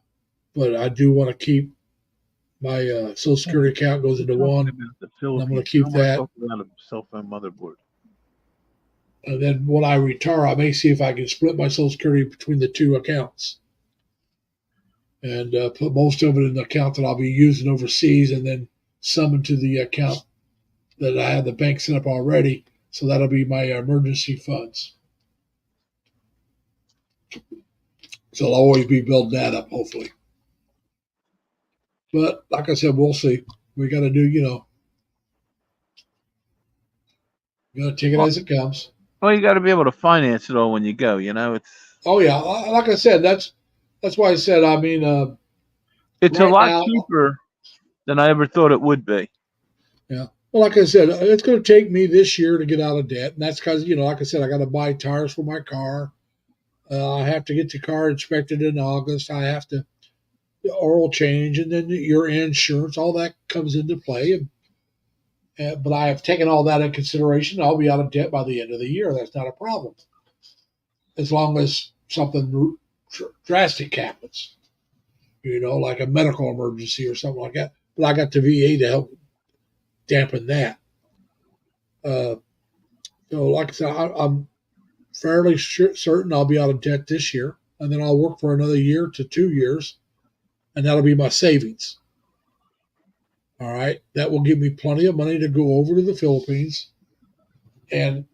S1: but I do want to keep my Social Security account goes into
S2: Talking
S1: one,
S2: about the
S1: and I'm going
S2: Philippines.
S1: to
S2: I
S1: keep
S2: don't want to
S1: that.
S2: talk about a cell phone motherboard.
S1: And then when I retire, I may see if I can split my Social Security between the two accounts and put most of it in the account that I'll be using overseas, and then some into the account that I have the bank set up already. So that'll be my emergency funds. So I'll always be building that up, hopefully. But like I said, we'll see. We got to do, we got to take it
S2: Well,
S1: as it comes.
S2: you got to be able to finance it all when you go. It's
S1: Oh yeah, like I said, that's why I said. I mean,
S2: it's a
S1: right
S2: lot
S1: now,
S2: cheaper than I ever thought it would be.
S1: yeah. Well, like I said, it's going to take me this year to get out of debt, and that's because like I said, I got to buy tires for my car. I have to get the car inspected in August. I have to oil change, and then your insurance, all that comes into play. But I have taken all that in consideration. I'll be out of debt by the end of the year. That's not a problem, as long as something drastic happens, like a medical emergency or something like that. But I got the VA to help dampen that. Uh, so, like I said, I'm fairly certain I'll be out of debt this year, and then I'll work for another year to 2 years, and that'll be my savings. All right, that will give me plenty of money to go over to the Philippines and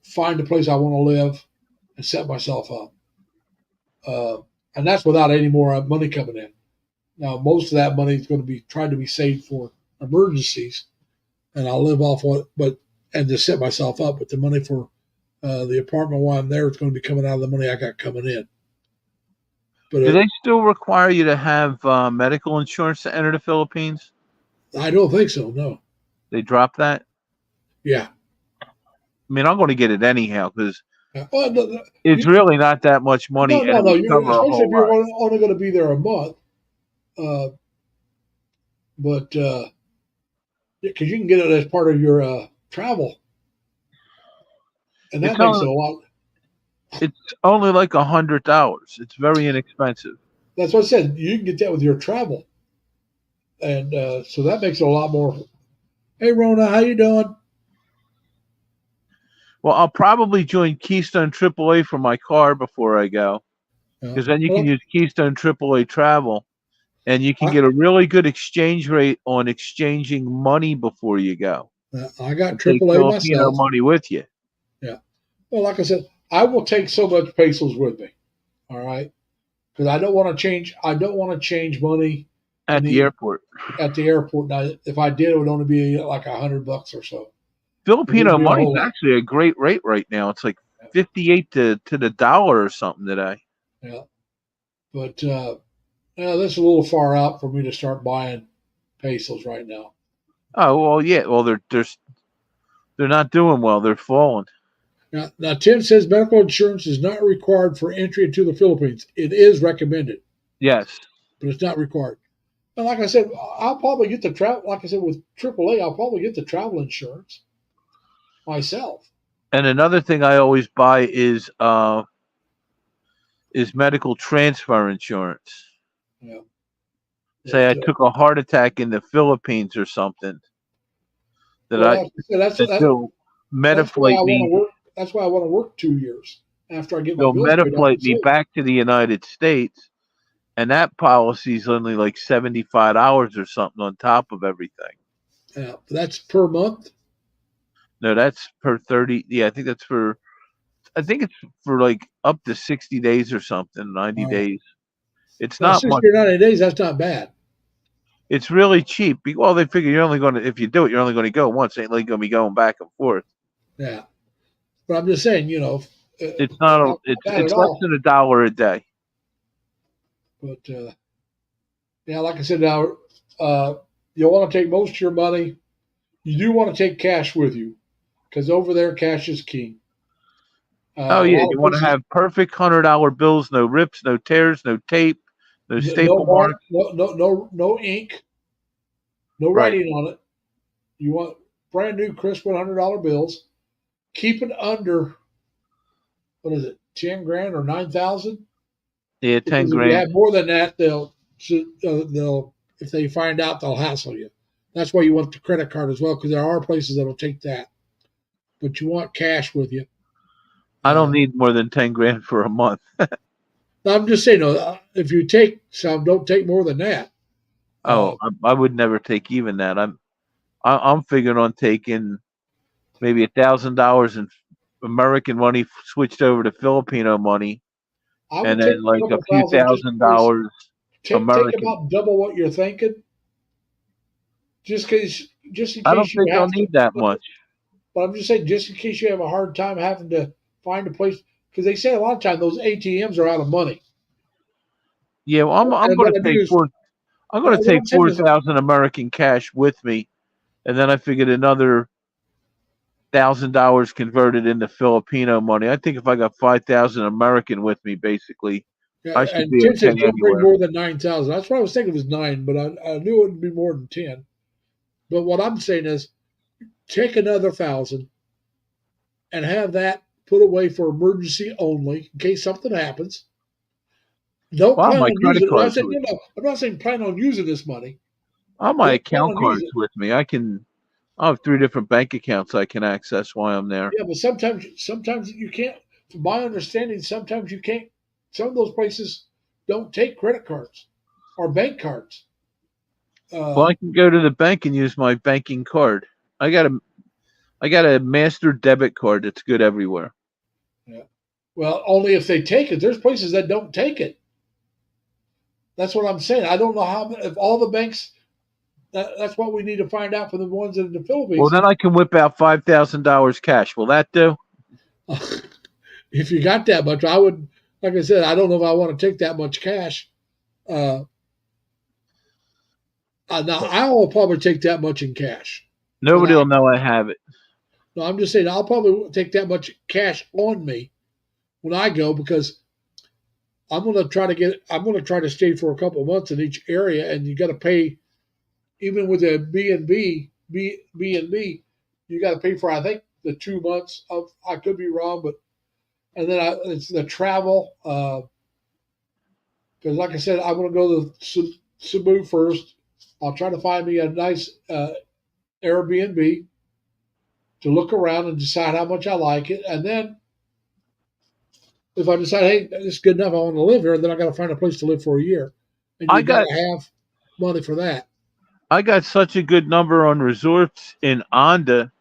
S1: find a place I want to live and set myself up. And that's without any more money coming in. Now, most of that money is going to be trying to be saved for emergencies, and I'll live off what, and to set myself up. But the money for the apartment while I'm there is going to be coming out of the money I got coming in. But
S2: Do they still require you to have medical insurance to enter the Philippines?
S1: I don't think so. No.
S2: They drop that?
S1: Yeah.
S2: I mean, I'm going to get it anyhow because
S1: Well,
S2: it's really not that much money, and it
S1: no.
S2: would cover a
S1: Especially
S2: whole
S1: if you're
S2: lot.
S1: only going to be there a month. But because you can get it as part of your travel, and that
S2: It's
S1: makes it
S2: only
S1: a lot.
S2: it's only like $100. It's very inexpensive.
S1: That's what I said. You can get that with your travel, and so that makes it a lot more. Hey, Rona, how you doing?
S2: Well, I'll probably join Keystone AAA for my car before I go,
S1: Yeah.
S2: because then you can
S1: Well,
S2: use Keystone AAA Travel, and you can
S1: I,
S2: get a really good exchange rate on exchanging money before you go,
S1: I got
S2: and take
S1: AAA
S2: Filipino
S1: myself.
S2: money with you
S1: Yeah. Well, like I said, I will take so much pesos with me. All right, because I don't want to change. I don't want to change money in
S2: at the
S1: the
S2: airport.
S1: at the airport. Now, if I did, it would only be like $100 or so. It wouldn't
S2: Filipino
S1: be a
S2: money is
S1: whole lot.
S2: actually a great rate right now. It's like 58 to the dollar or something today.
S1: Yeah, but this is a little far out for me to start buying pesos right now.
S2: Oh well, yeah. Well, they're not doing well. They're falling.
S1: Now, Tim says medical insurance is not required for entry into the Philippines. It is recommended,
S2: Yes.
S1: but it's not required. And like I said, I'll probably get the travel. Like I said, with AAA, I'll probably get the travel insurance myself.
S2: And another thing I always buy is medical transfer insurance.
S1: Yeah.
S2: Say I
S1: But,
S2: took a heart attack in the Philippines or something, that
S1: well,
S2: I
S1: like I said,
S2: that they'll
S1: that's why
S2: metaflight
S1: I want
S2: me.
S1: to work. That's why I want to work 2 years after I get my
S2: They'll
S1: bills paid off
S2: metaflight
S1: and
S2: me
S1: saved.
S2: back to the United States, and that policy is only like $75 or something on top of everything.
S1: That's per month.
S2: No, that's per 30. Yeah, I think that's for. I think it's for like up to 60 days or something, 90
S1: All right.
S2: days. It's
S1: Now,
S2: not
S1: 60
S2: much.
S1: or 90 days, that's not bad.
S2: It's really cheap. Well, they figure you're only going to, if you do it, you're only going to go once. Ain't like going to be going back and forth.
S1: Yeah. But I'm just saying,
S2: It's not.
S1: not bad at
S2: It's less
S1: all.
S2: than $1 a day.
S1: But yeah, like I said, now you'll want to take most of your money. You do want to take cash with you because over there, cash is king.
S2: Oh
S1: A
S2: yeah,
S1: lot
S2: you
S1: of
S2: want to
S1: places,
S2: have perfect $100 bills, no rips, no tears, no tape, no
S1: no
S2: staple
S1: mark,
S2: marks.
S1: no ink, no
S2: Right.
S1: writing on it. You want brand new, crisp $100 bills. Keep it under, what is it, 10 grand or 9,000?
S2: Yeah, 10
S1: Because if you
S2: grand.
S1: have more than that, So they'll, if they find out, they'll hassle you. That's why you want the credit card as well, because there are places that'll take that. But you want cash with you.
S2: I don't need more than 10 grand for a month.
S1: I'm just saying, if you take some, don't take more than that.
S2: Oh, I would never take even that. I'm figuring on taking maybe $1,000 in American money switched over to Filipino money,
S1: I
S2: and
S1: would take
S2: then
S1: a
S2: like a
S1: couple
S2: few
S1: thousand just in case.
S2: $1,000
S1: Take
S2: American.
S1: about double what you're thinking, just in
S2: I don't
S1: case you
S2: think I'll
S1: have to.
S2: need that much.
S1: But I'm just saying, just in case you have a hard time having to find a place, because they say a lot of times those ATMs are out of money.
S2: Yeah, well, I'm
S1: And
S2: going
S1: what
S2: to
S1: I do
S2: take
S1: is,
S2: four. I'm going to
S1: what
S2: take
S1: I'm saying is,
S2: 4,000 American cash with me, and then I figured another $1,000 converted into Filipino money. I think if I got 5,000 American with me, basically, I should
S1: and
S2: be
S1: Tim
S2: okay
S1: said don't bring
S2: anywhere.
S1: more than 9,000. That's what I was thinking was 9, but I knew it would be more than 10. But what I'm saying is, take another 1,000 and have that put away for emergency only in case something happens. Don't
S2: Well,
S1: plan
S2: my
S1: on
S2: credit
S1: using it. I
S2: cards
S1: said,
S2: with me.
S1: I'm not saying plan on using this money.
S2: All my
S1: Don't plan
S2: account
S1: on using
S2: cards
S1: it.
S2: with me. I have 3 different bank accounts I can access while I'm there.
S1: Yeah, but sometimes you can't. From my understanding, sometimes you can't. Some of those places don't take credit cards or bank cards.
S2: Well,
S1: Uh,
S2: I can go to the bank and use my banking card. I got a I got a master debit card that's good everywhere.
S1: yeah. Well, only if they take it. There's places that don't take it. That's what I'm saying. I don't know how if all the banks. That's what we need to find out for the ones in the
S2: Well,
S1: Philippines.
S2: then I can whip out $5,000 cash. Will that do?
S1: If you got that much, I would. Like I said, I don't know if I want to take that much cash. Uh, now I will probably take that much in cash when
S2: Nobody
S1: I
S2: will know I have it.
S1: No, I'm just saying I'll probably take that much cash on me when I go because I'm gonna try to stay for a couple of months in each area and you gotta pay even with a B and B, you gotta pay for I think the 2 months of I could be wrong, but and then it's the travel, because like I said, I'm gonna go to Cebu first. I'll try to find me a nice Airbnb to look around and decide how much I like it, and then if I decide, hey, it's good enough, I want to live here, then I got to find a place to live for a year, and
S2: I
S1: you got
S2: got
S1: to have money for that.
S2: I got such a good number on resorts in Onda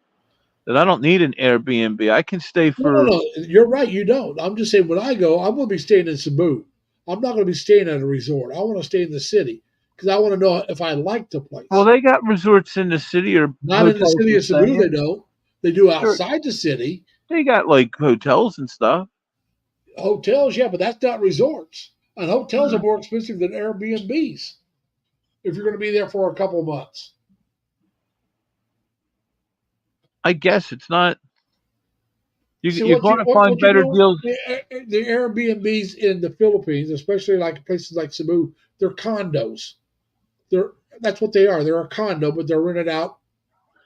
S2: that I don't need an Airbnb. I can stay
S1: No, no,
S2: for
S1: no, you're right. You don't. I'm just saying when I go, I'm going to be staying in Cebu. I'm not going to be staying at a resort. I want to stay in the city because I want to know if I like the
S2: well,
S1: place.
S2: they got resorts in the city or
S1: Not in the
S2: hotels
S1: city
S2: you're
S1: of Cebu,
S2: staying
S1: they
S2: in.
S1: don't. They do
S2: Sure,
S1: outside the city.
S2: they got like hotels and stuff.
S1: Hotels, yeah, but that's not resorts. And hotels are
S2: Hmm.
S1: more expensive than Airbnbs if you're going to be there for a couple months.
S2: I guess it's not.
S1: See
S2: You're going to find
S1: what you
S2: better
S1: do.
S2: deals.
S1: The Airbnbs in the Philippines, especially like places like Cebu, they're condos. They're That's what they are. They're a condo, but they're rented out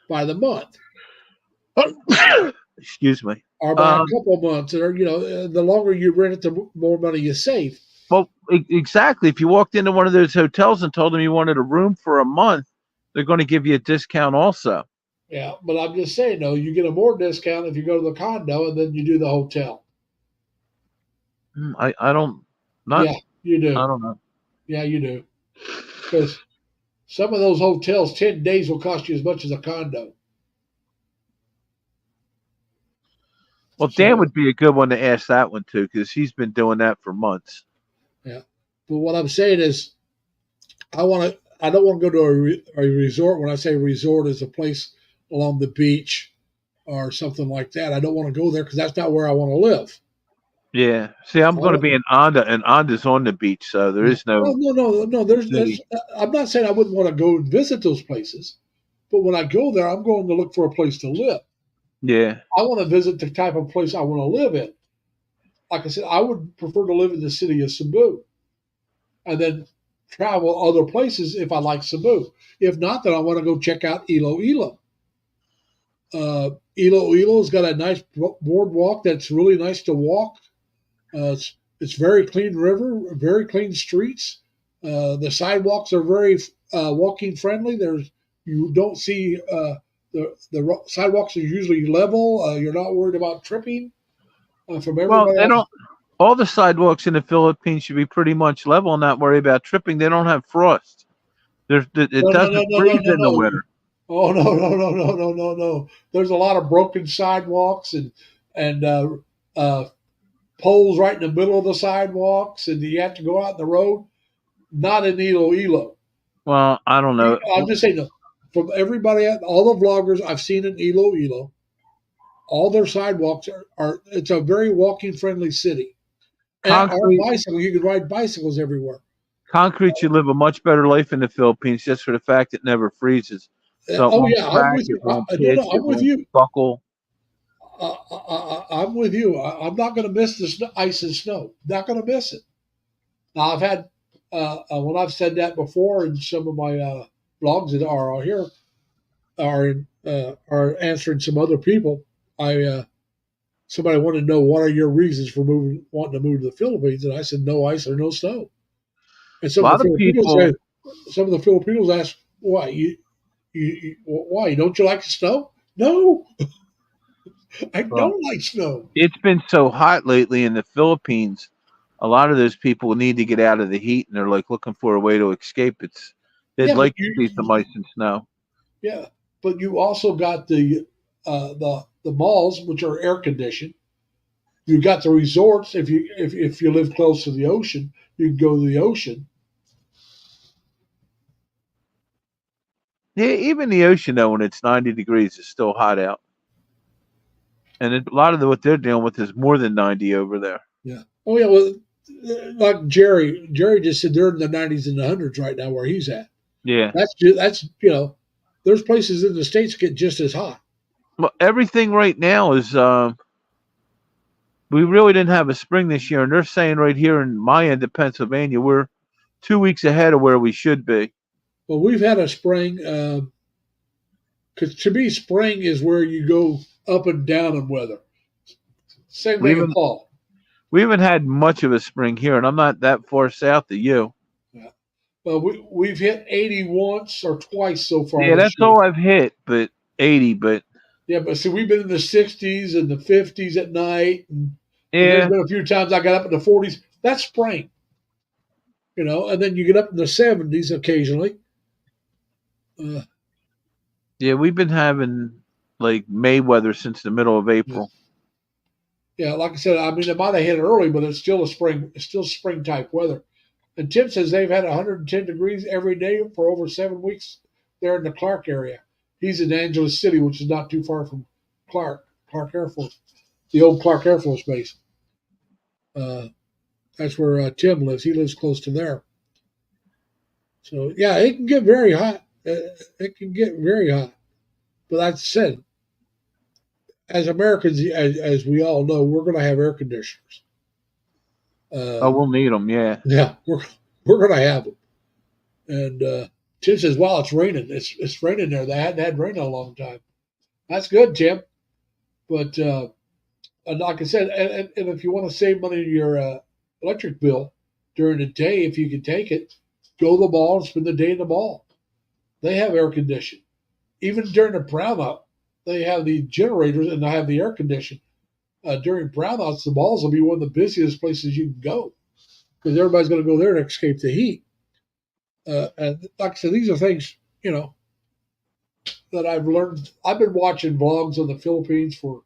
S1: by the month
S2: Excuse me.
S1: or by a
S2: Um,
S1: couple of months. Or the longer you rent it, the more money you save.
S2: well, exactly. If you walked into one of those hotels and told them you wanted a room for a month, they're going to give you a discount also.
S1: Yeah, but I'm just saying though, you get a more discount if you go to the condo and then you do the hotel.
S2: I don't not
S1: Yeah, you
S2: I
S1: do.
S2: don't know.
S1: Yeah, you do. Because some of those hotels, 10 days will cost you as much as a condo.
S2: Well, Dan
S1: So
S2: would be a good one to ask that one too because he's been doing that for months.
S1: yeah. But what I'm saying is, I don't want to go to a resort. When I say resort, is a place along the beach or something like that. I don't want to go there because that's not where I want to live.
S2: Yeah. See, I'm
S1: I
S2: going to
S1: want,
S2: be in Onda, and Onda's on the beach, so there
S1: yeah.
S2: is no
S1: No. There's.
S2: city.
S1: I'm not saying I wouldn't want to go and visit those places, but when I go there, I'm going to look for a place to live.
S2: Yeah.
S1: I want to visit the type of place I want to live in. Like I said, I would prefer to live in the city of Cebu and then travel other places if I like Cebu. If not, then I want to go check out Iloilo. Iloilo's got a nice boardwalk that's really nice to walk. It's very clean river, very clean streets. The sidewalks are very walking friendly. You don't see the sidewalks are usually level. You're not worried about tripping from
S2: Well,
S1: everybody
S2: they
S1: else.
S2: don't. All the sidewalks in the Philippines should be pretty much level and not worry about tripping. They don't have frost. It
S1: No, no, no,
S2: doesn't
S1: no, no,
S2: freeze
S1: no,
S2: in the
S1: no.
S2: winter.
S1: Oh no, no, no, no, no, no, no. There's a lot of broken sidewalks and uh, poles right in the middle of the sidewalks, and you have to go out in the road. Not in Iloilo.
S2: Well, I don't know.
S1: I'm just saying, from everybody, all the vloggers I've seen in Iloilo, all their sidewalks are it's a very walking friendly city. And our
S2: Concrete
S1: bicycle, you can ride bicycles everywhere.
S2: concrete should live a much better life in the Philippines just for the fact it never freezes. So it
S1: Oh
S2: won't
S1: yeah, I'm
S2: crack,
S1: with you.
S2: it won't
S1: No,
S2: pitch,
S1: no, I'm
S2: it
S1: with
S2: won't
S1: you.
S2: buckle.
S1: I'm with you. I'm not going to miss the ice and snow. Not going to miss it. Now I've had when I've said that before in some of my blogs that are here are answering some other people. I somebody wanted to know what are your reasons for wanting to move to the Philippines, and I said no ice or no snow. And
S2: A lot of people,
S1: some of the Filipinos ask why why don't you like the snow? No, I
S2: well,
S1: don't like snow.
S2: it's been so hot lately in the Philippines. A lot of those people need to get out of the heat, and they're like looking for a way to escape. They'd
S1: Yeah, but
S2: like to see some ice and snow.
S1: yeah, but you also got the malls which are air conditioned. You got the resorts. If you live close to the ocean, you can go to the ocean.
S2: Yeah, even the ocean though, when it's 90 degrees, is still hot out. And a lot of what they're dealing with is more than 90 over there.
S1: Yeah. Oh yeah. Well, like Jerry. Jerry just said they're in the 90s and the hundreds right now where he's at.
S2: Yeah.
S1: That's there's places in the states get just as hot.
S2: Well, everything right now is. We really didn't have a spring this year, and they're saying right here in my end of Pennsylvania, we're 2 weeks ahead of where we should be.
S1: Well, we've had a spring. Because to me, spring is where you go up and down in weather. Same
S2: We
S1: thing in
S2: haven't
S1: fall.
S2: we haven't had much of a spring here, and I'm not that far south of you.
S1: Yeah. Well, we've hit 80 once or twice so far
S2: Yeah,
S1: this
S2: that's
S1: year.
S2: all I've hit, but 80. But
S1: Yeah, but see, we've been in the 60s and the 50s at night, and there's
S2: yeah,
S1: been a few times I got up in the 40s. That's spring, and then you get up in the 70s occasionally. Uh,
S2: yeah, we've been having like May weather since the middle of
S1: yeah,
S2: April.
S1: yeah, like I said, I mean, it might have hit early, but it's still it's still spring type weather. And Tim says they've had 110 degrees every day for over 7 weeks there in the Clark area. He's in Angeles City, which is not too far from Clark Air Force, the old Clark Air Force Base. Uh, that's where Tim lives. He lives close to there. So yeah, it can get very hot. It can get very hot. But like I said, as Americans, as we all know, we're going to have air conditioners.
S2: Oh,
S1: Uh,
S2: we'll need them. Yeah.
S1: yeah, we're going to have them. And Tim says, "Wow, it's raining. It's raining there. They hadn't had rain in a long time. That's good, Tim. But and like I said, and if you want to save money on your electric bill during the day, if you can take it, go to the mall and spend the day in the mall. They have air conditioning. Even during the brownout, they have the generators and they have the air conditioning. During brownouts, the malls will be one of the busiest places you can go because everybody's going to go there to escape the heat. And like I said, these are things that I've learned. I've been watching vlogs on the Philippines for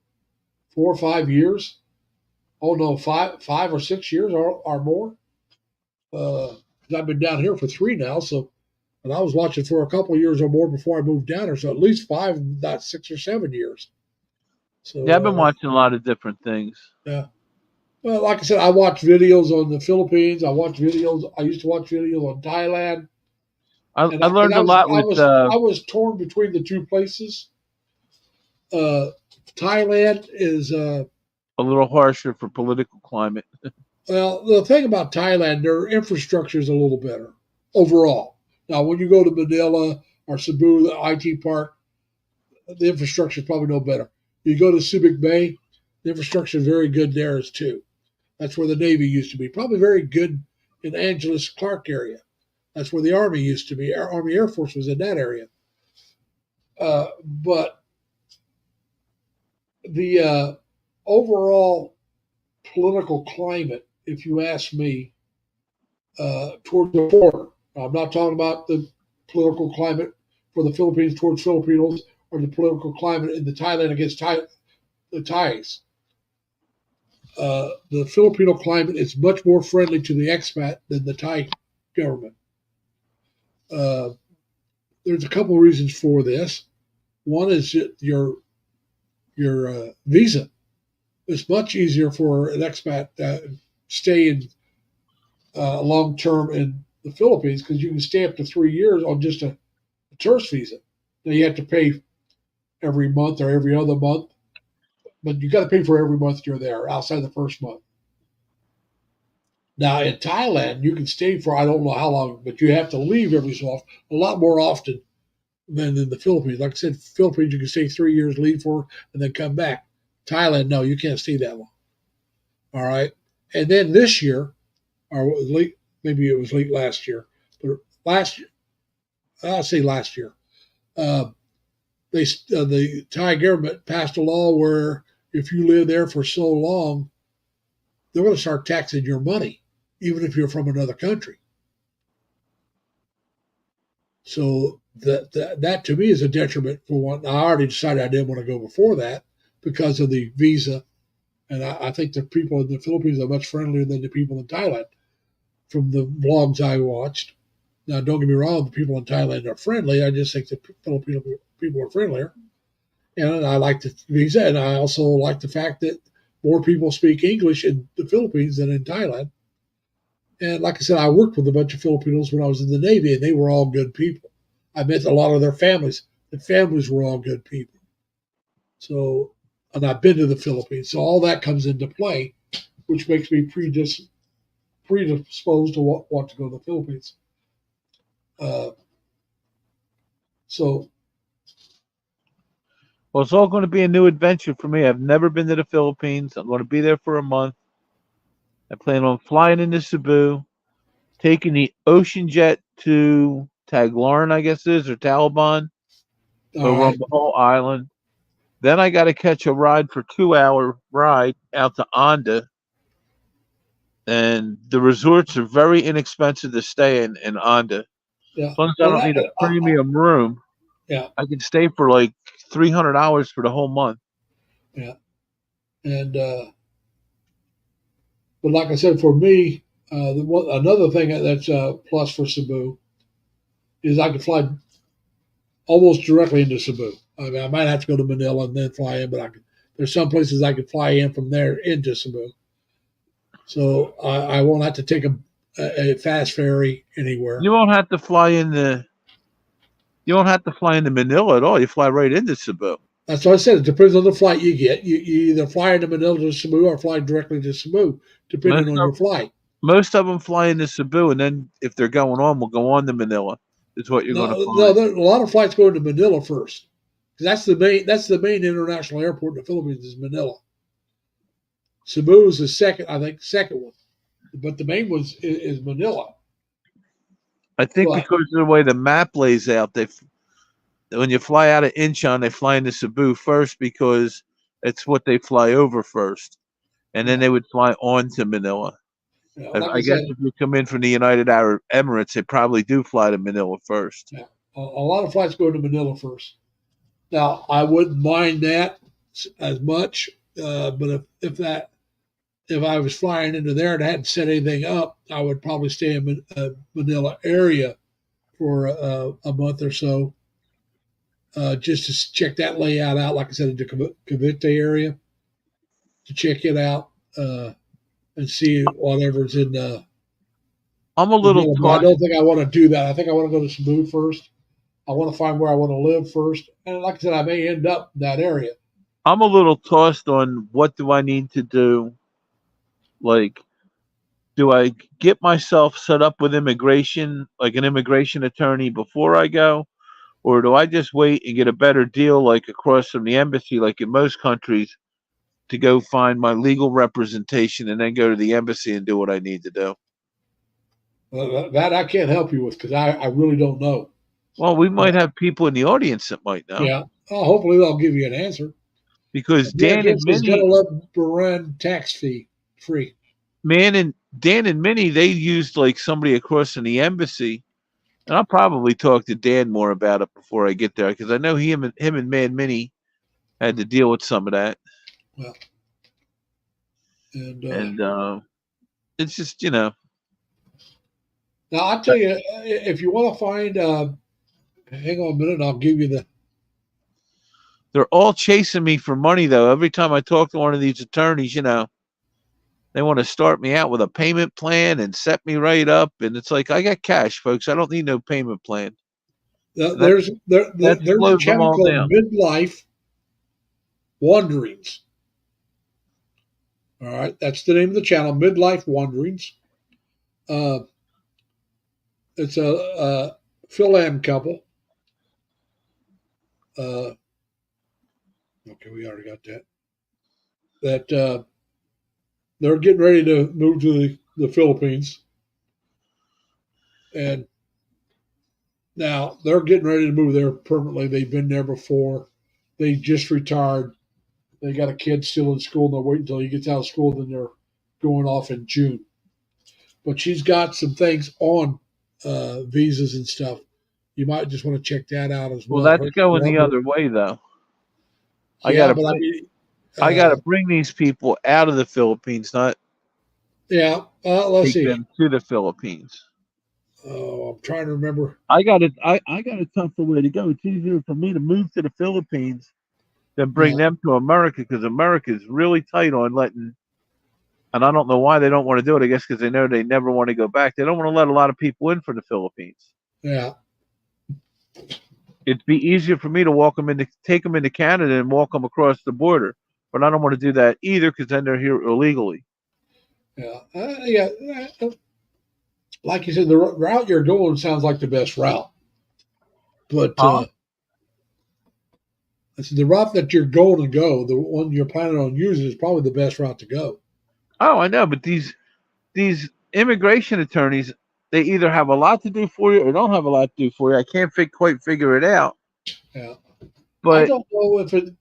S1: 4 or 5 years. Oh no, 5 or 6 years or more. I've been down here for 3 now, so and I was watching for a couple of years or more before I moved down here. So at least 5, not 6 or 7 years.
S2: Yeah, I've been
S1: So
S2: watching a lot of different things.
S1: yeah. Well, like I said, I watch videos on the Philippines. I watch videos. I used to watch videos on Thailand, and
S2: I learned a lot with
S1: I was torn between the two places. Uh, Thailand is
S2: a little harsher for political climate.
S1: well. The thing about Thailand, their infrastructure is a little better overall. Now, when you go to Manila or Cebu, the IT park, the infrastructure is probably no better. You go to Subic Bay, the infrastructure is very good there as too. That's where the Navy used to be. Probably very good in Angeles Clark area. That's where the Army used to be. Our Army Air Force was in that area. But the overall political climate, if you ask me, towards the border, I'm not talking about the political climate for the Philippines towards Filipinos or the political climate in the Thailand against the Thais. The Filipino climate is much more friendly to the expat than the Thai government. Uh, there's a couple of reasons for this. One is your visa. It's much easier for an expat to stay in long term in the Philippines because you can stay up to 3 years on just a tourist visa. Now you have to pay every month or every other month, but you got to pay for every month you're there outside the first month. Now in Thailand, you can stay for I don't know how long, but you have to leave every so often, a lot more often than in the Philippines. Like I said, Philippines you can stay 3 years, leave for, and then come back. Thailand, no, you can't stay that long. All right, and then this year, or late, maybe it was late last year, but last year, I'll say last year, the Thai government passed a law where if you live there for so long, they're going to start taxing your money, even if you're from another country. So that to me is a detriment for one. I already decided I didn't want to go before that because of the visa, and I think the people in the Philippines are much friendlier than the people in Thailand. From the vlogs I watched, now don't get me wrong, the people in Thailand are friendly. I just think the Filipino people are friendlier, and I like the visa, and I also like the fact that more people speak English in the Philippines than in Thailand. And like I said, I worked with a bunch of Filipinos when I was in the Navy, and they were all good people. I met a lot of their families. The families were all good people. So, and I've been to the Philippines. So all that comes into play, which makes me predisposed to want to go to the Philippines. So,
S2: Well, it's all going to be a new adventure for me. I've never been to the Philippines. I'm going to be there for a month. I plan on flying into Cebu, taking the ocean jet to Tagloran, I guess it is, or Taliban, over on
S1: right.
S2: the whole island. Then I got to catch a ride for 2 hour ride out to Onda. And the resorts are very inexpensive to stay in Onda.
S1: Yeah.
S2: As long as I
S1: Well,
S2: don't need a premium room,
S1: yeah.
S2: I can stay for like $300 for the whole month.
S1: Yeah. And, but like I said, for me, another thing that's a plus for Cebu is I can fly almost directly into Cebu. I mean, I might have to go to Manila and then fly in, but there's some places I could fly in from there into Cebu. So I won't have to take a fast ferry anywhere.
S2: You won't have to fly into Manila at all. You fly right into Cebu.
S1: That's what I said. It depends on the flight you get. You either fly into Manila to Cebu or fly directly to Cebu, depending on your flight.
S2: Most of them fly into Cebu, and then if they're going on, we'll go on to Manila. Is what you're going to
S1: No,
S2: find.
S1: there a lot of flights go into Manila first, because that's the main international airport in the Philippines is Manila. Cebu is the second one, but the main one is Manila.
S2: I think
S1: But
S2: because of the way the map lays out, when you fly out of Incheon, they fly into Cebu first because it's what they fly over first, and then
S1: yeah,
S2: they would fly on to Manila.
S1: like I
S2: I guess
S1: said,
S2: if you come in from the United Arab Emirates, they probably do fly to Manila first.
S1: yeah, a lot of flights go to Manila first. Now I wouldn't mind that as much, but if I was flying into there and I hadn't set anything up, I would probably stay in Manila area for a month or so, just to check that layout out. Like I said, the Cavite area, to check it out and see whatever's in
S2: I'm a little
S1: Manila. But I
S2: tossed.
S1: don't think I want to do that. I think I want to go to Cebu first. I want to find where I want to live first, and like I said, I may end up in that area.
S2: I'm a little tossed on what do I need to do. Like, do I get myself set up with immigration, like an immigration attorney, before I go, or do I just wait and get a better deal, like across from the embassy, like in most countries, to go find my legal representation and then go to the embassy and do what I need to do?
S1: That I can't help you with because I really don't know.
S2: Well, we might have people in the audience that might know
S1: Yeah. Hopefully they'll give you an answer.
S2: because
S1: Dan says gotta love Buran tax fee free.
S2: Dan and Minnie, they used like somebody across in the embassy, and I'll probably talk to Dan more about it before I get there because I know him and Man Minnie had to deal with some of that,
S1: Well, and
S2: and it's just you know
S1: now I'll tell you if you want to find. Hang on a minute, I'll give you the.
S2: they're all chasing me for money though. Every time I talk to one of these attorneys, they want to start me out with a payment plan and set me right up, and it's like I got cash, folks. I don't need no payment plan. And that
S1: There's a
S2: slows them
S1: channel
S2: all
S1: called
S2: down.
S1: Midlife Wanderings. All right, that's the name of the channel, Midlife Wanderings. Uh, it's a Phil Am couple. Okay, we already got that. That they're getting ready to move to the Philippines, and now they're getting ready to move there permanently. They've been there before. They just retired. They got a kid still in school, and they're waiting until he gets out of school. Then they're going off in June. But she's got some things on visas and stuff. You might just want to check that out as
S2: Well,
S1: well.
S2: that's going the other way though. I
S1: Yeah,
S2: gotta
S1: but I mean,
S2: I gotta bring these people out of the Philippines, not
S1: yeah. Let's
S2: take
S1: see.
S2: them to the Philippines.
S1: Oh, I'm trying to remember.
S2: I got a tougher way to go. It's easier for me to move to the Philippines than bring
S1: Yeah,
S2: them to America because America is really tight on letting. And I don't know why they don't want to do it. I guess because they know they never want to go back. They don't want to let a lot of people in for the Philippines.
S1: yeah.
S2: It'd be easier for me to take them into Canada and walk them across the border. But I don't want to do that either because then they're here illegally.
S1: Yeah, yeah. Like you said, the route you're going sounds like the best route. But
S2: Huh?
S1: I said the route that you're going to go, the one you're planning on using, is probably the best route to go.
S2: Oh, I know, but these immigration attorneys, they either have a lot to do for you or don't have a lot to do for you. I can't quite figure it out.
S1: Yeah, I
S2: But
S1: don't know if it.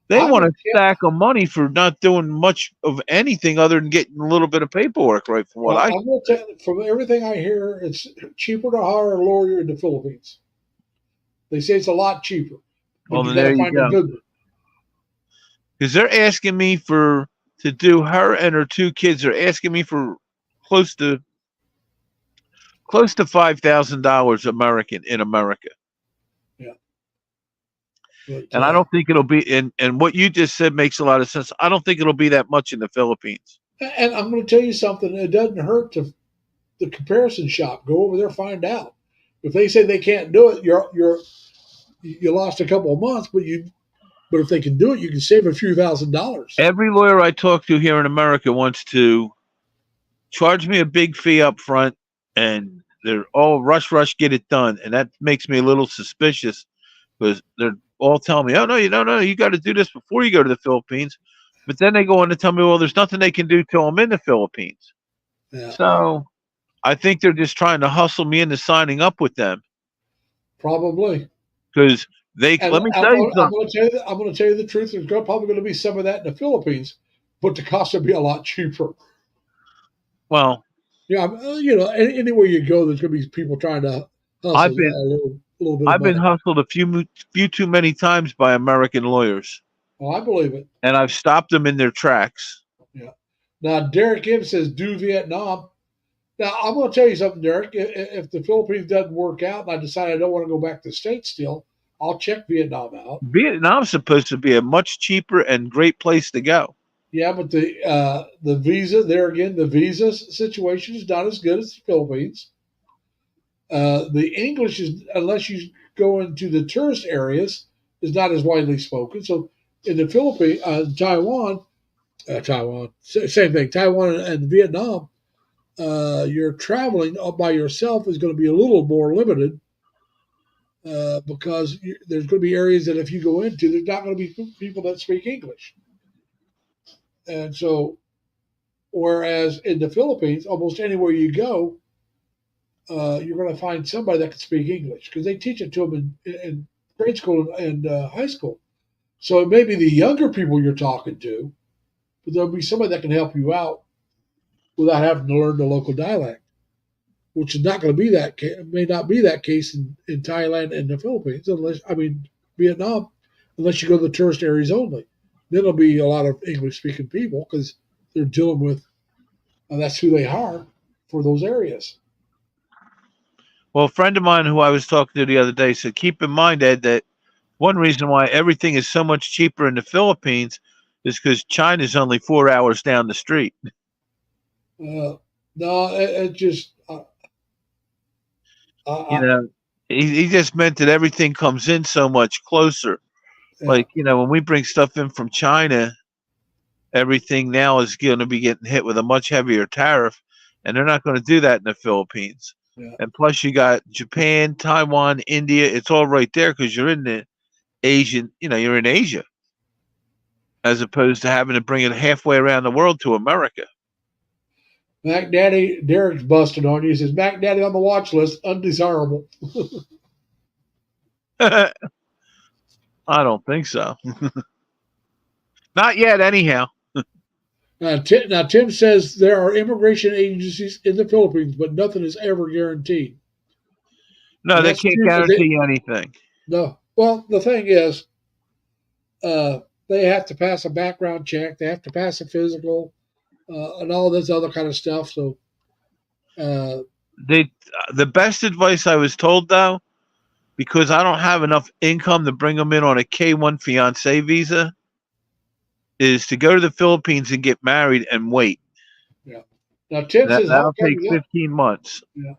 S2: they
S1: I
S2: want
S1: would.
S2: a stack of money for not doing much of anything other than getting a little bit of paperwork right from what
S1: Well,
S2: I.
S1: I'm going to tell you, from everything I hear, it's cheaper to hire a lawyer in the Philippines. They say it's a lot cheaper, but
S2: Well,
S1: you
S2: then
S1: got
S2: there
S1: to
S2: you
S1: find a
S2: go.
S1: good one.
S2: Because they're asking me to do her and her two kids. They're asking me for close to $5,000 American in America.
S1: Yeah, but
S2: And I don't think it'll be and what you just said makes a lot of sense. I don't think it'll be that much in the Philippines.
S1: and I'm going to tell you something. It doesn't hurt to the comparison shop. Go over there, find out. If they say they can't do it, you lost a couple of months, but if they can do it, you can save a few $1,000s.
S2: Every lawyer I talk to here in America wants to charge me a big fee up front and they're all rush, get it done. And that makes me a little suspicious because they're all telling me, oh, no, you don't know. You got to do this before you go to the Philippines. But then they go on to tell me, well, there's nothing they can do till I'm in the Philippines.
S1: Yeah,
S2: So I think they're just trying to hustle me into signing up with them
S1: probably.
S2: because
S1: And
S2: let me tell you something.
S1: I'm going to tell you the truth. There's probably going to be some of that in the Philippines, but the cost will be a lot cheaper.
S2: Well,
S1: Yeah, anywhere you go, there's going to be people trying to hustle
S2: I've
S1: a
S2: been
S1: little bit of
S2: I've been
S1: money.
S2: hustled a few too many times by American lawyers,
S1: Oh, I believe it.
S2: and I've stopped them in their tracks.
S1: Yeah. Now, Derek M says, do Vietnam. Now, I'm going to tell you something, Derek. If the Philippines doesn't work out and I decide I don't want to go back to the States still, I'll check Vietnam out.
S2: Vietnam's supposed to be a much cheaper and great place to go.
S1: Yeah, but the visa, there again, the visa situation is not as good as the Philippines. The English is, unless you go into the tourist areas, is not as widely spoken. So in the Philippines, Taiwan, same thing. Taiwan and Vietnam, your traveling by yourself is going to be a little more limited because there's going to be areas that if you go into, there's not going to be people that speak English. And so, whereas in the Philippines, almost anywhere you go, you're going to find somebody that can speak English because they teach it to them in grade school and high school. So it may be the younger people you're talking to, but there'll be somebody that can help you out without having to learn the local dialect, which is not going to be may not be that case in Thailand and the Philippines, Vietnam, unless you go to the tourist areas only. Then there'll be a lot of English speaking people because they're dealing with, that's who they hire for those areas.
S2: Well, a friend of mine who I was talking to the other day said, keep in mind, Ed, that one reason why everything is so much cheaper in the Philippines is because China's only 4 hours down the street.
S1: No, it just,
S2: You know, he just meant that everything comes in so much closer.
S1: yeah.
S2: Like, when we bring stuff in from China, everything now is going to be getting hit with a much heavier tariff, and they're not going to do that in the Philippines.
S1: Yeah.
S2: And plus, you got Japan, Taiwan, India. It's all right there because you're in the Asian. You're in Asia, as opposed to having to bring it halfway around the world to America.
S1: Mac Daddy, Derek's busting on you. He says, Mac Daddy on the watch list, undesirable.
S2: I don't think so. Not yet, anyhow.
S1: Now, Tim says there are immigration agencies in the Philippines, but nothing is ever guaranteed.
S2: No,
S1: And
S2: they
S1: that's
S2: can't
S1: true, 'cause
S2: guarantee anything.
S1: No. Well, the thing is, they have to pass a background check. They have to pass a physical, and all this other kind of stuff. So,
S2: The best advice I was told, though, because I don't have enough income to bring them in on a K-1 fiancé visa, is to go to the Philippines and get married and wait.
S1: yeah. Now, Tim says
S2: That'll take 15 months.
S1: Yeah.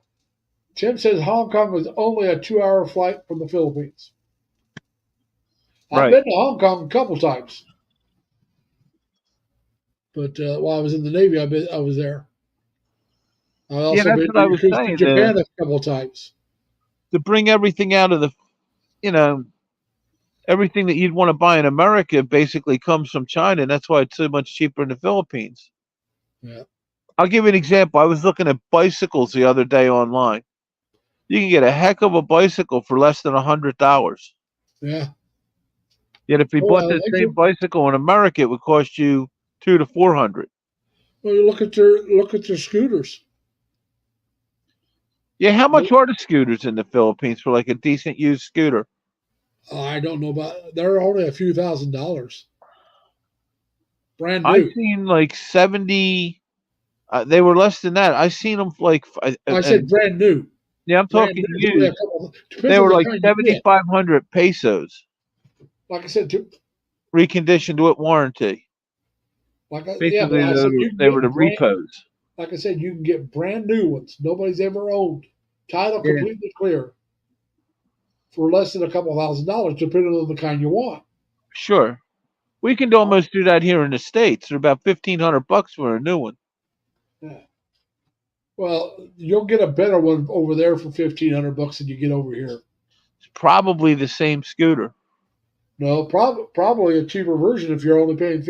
S1: Tim says Hong Kong is only a 2-hour flight from the Philippines. I've been to Hong Kong a couple times, but while I was in the Navy, I was there. I also
S2: that's
S1: been
S2: what I was
S1: to
S2: saying.
S1: Japan a couple times.
S2: To bring everything out of the, everything that you'd want to buy in America basically comes from China, and that's why it's so much cheaper in the Philippines.
S1: Yeah.
S2: I'll give you an example. I was looking at bicycles the other day online. You can get a heck of a bicycle for less than $100.
S1: Yeah.
S2: Yet if you bought the same bicycle in America, it would cost you $200 to $400.
S1: Well, you look at their scooters.
S2: Yeah, how much are the scooters in the Philippines for like a decent used scooter?
S1: I don't know about. They're only a few $1,000s. Brand new.
S2: I've seen like 70. They were less than that. I've seen them like.
S1: I said brand new.
S2: Yeah, I'm talking used. They were like 7,500 pesos.
S1: Like I said,
S2: reconditioned with warranty.
S1: Basically,
S2: they were the repos.
S1: Like I said, you can get brand new ones nobody's ever owned, title completely clear, for less than a couple $1,000, depending on the kind you want.
S2: Sure, we can almost do that here in the States. They're about $1,500 for a new one.
S1: Yeah. Well, you'll get a better one over there for $1,500 than you get over here.
S2: It's probably the same scooter.
S1: No, probably a cheaper version if you're only paying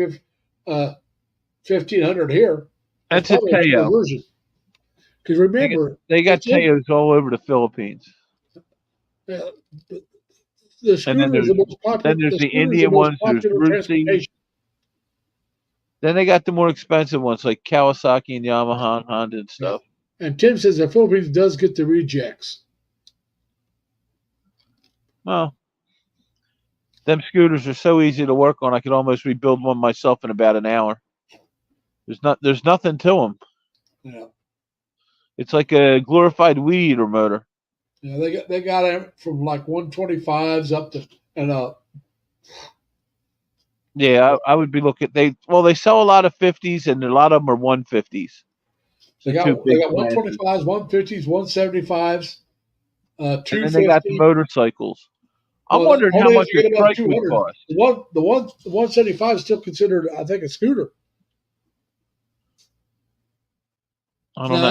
S1: $1,500 here.
S2: That's a Teo
S1: version. Because remember,
S2: they got Teos all over the Philippines.
S1: Yeah, the scooter is the most popular.
S2: Then there's the Indian ones. There's Rusi. Then they got the more expensive ones like Kawasaki and Yamaha and Honda and stuff.
S1: Yeah. And Tim says the Philippines does get the rejects.
S2: Well, them scooters are so easy to work on. I could almost rebuild one myself in about an hour. There's nothing to them.
S1: Yeah.
S2: It's like a glorified weed eater motor.
S1: Yeah, they got it from like 125s up to and up.
S2: Yeah, I would be looking. They sell a lot of 50s and a lot of them are 150s.
S1: They got 125s, 150s, 175s, 250s.
S2: And they got the motorcycles. I'm wondering how much a trike would cost.
S1: The 175 is still considered, I think, a scooter.
S2: I don't know.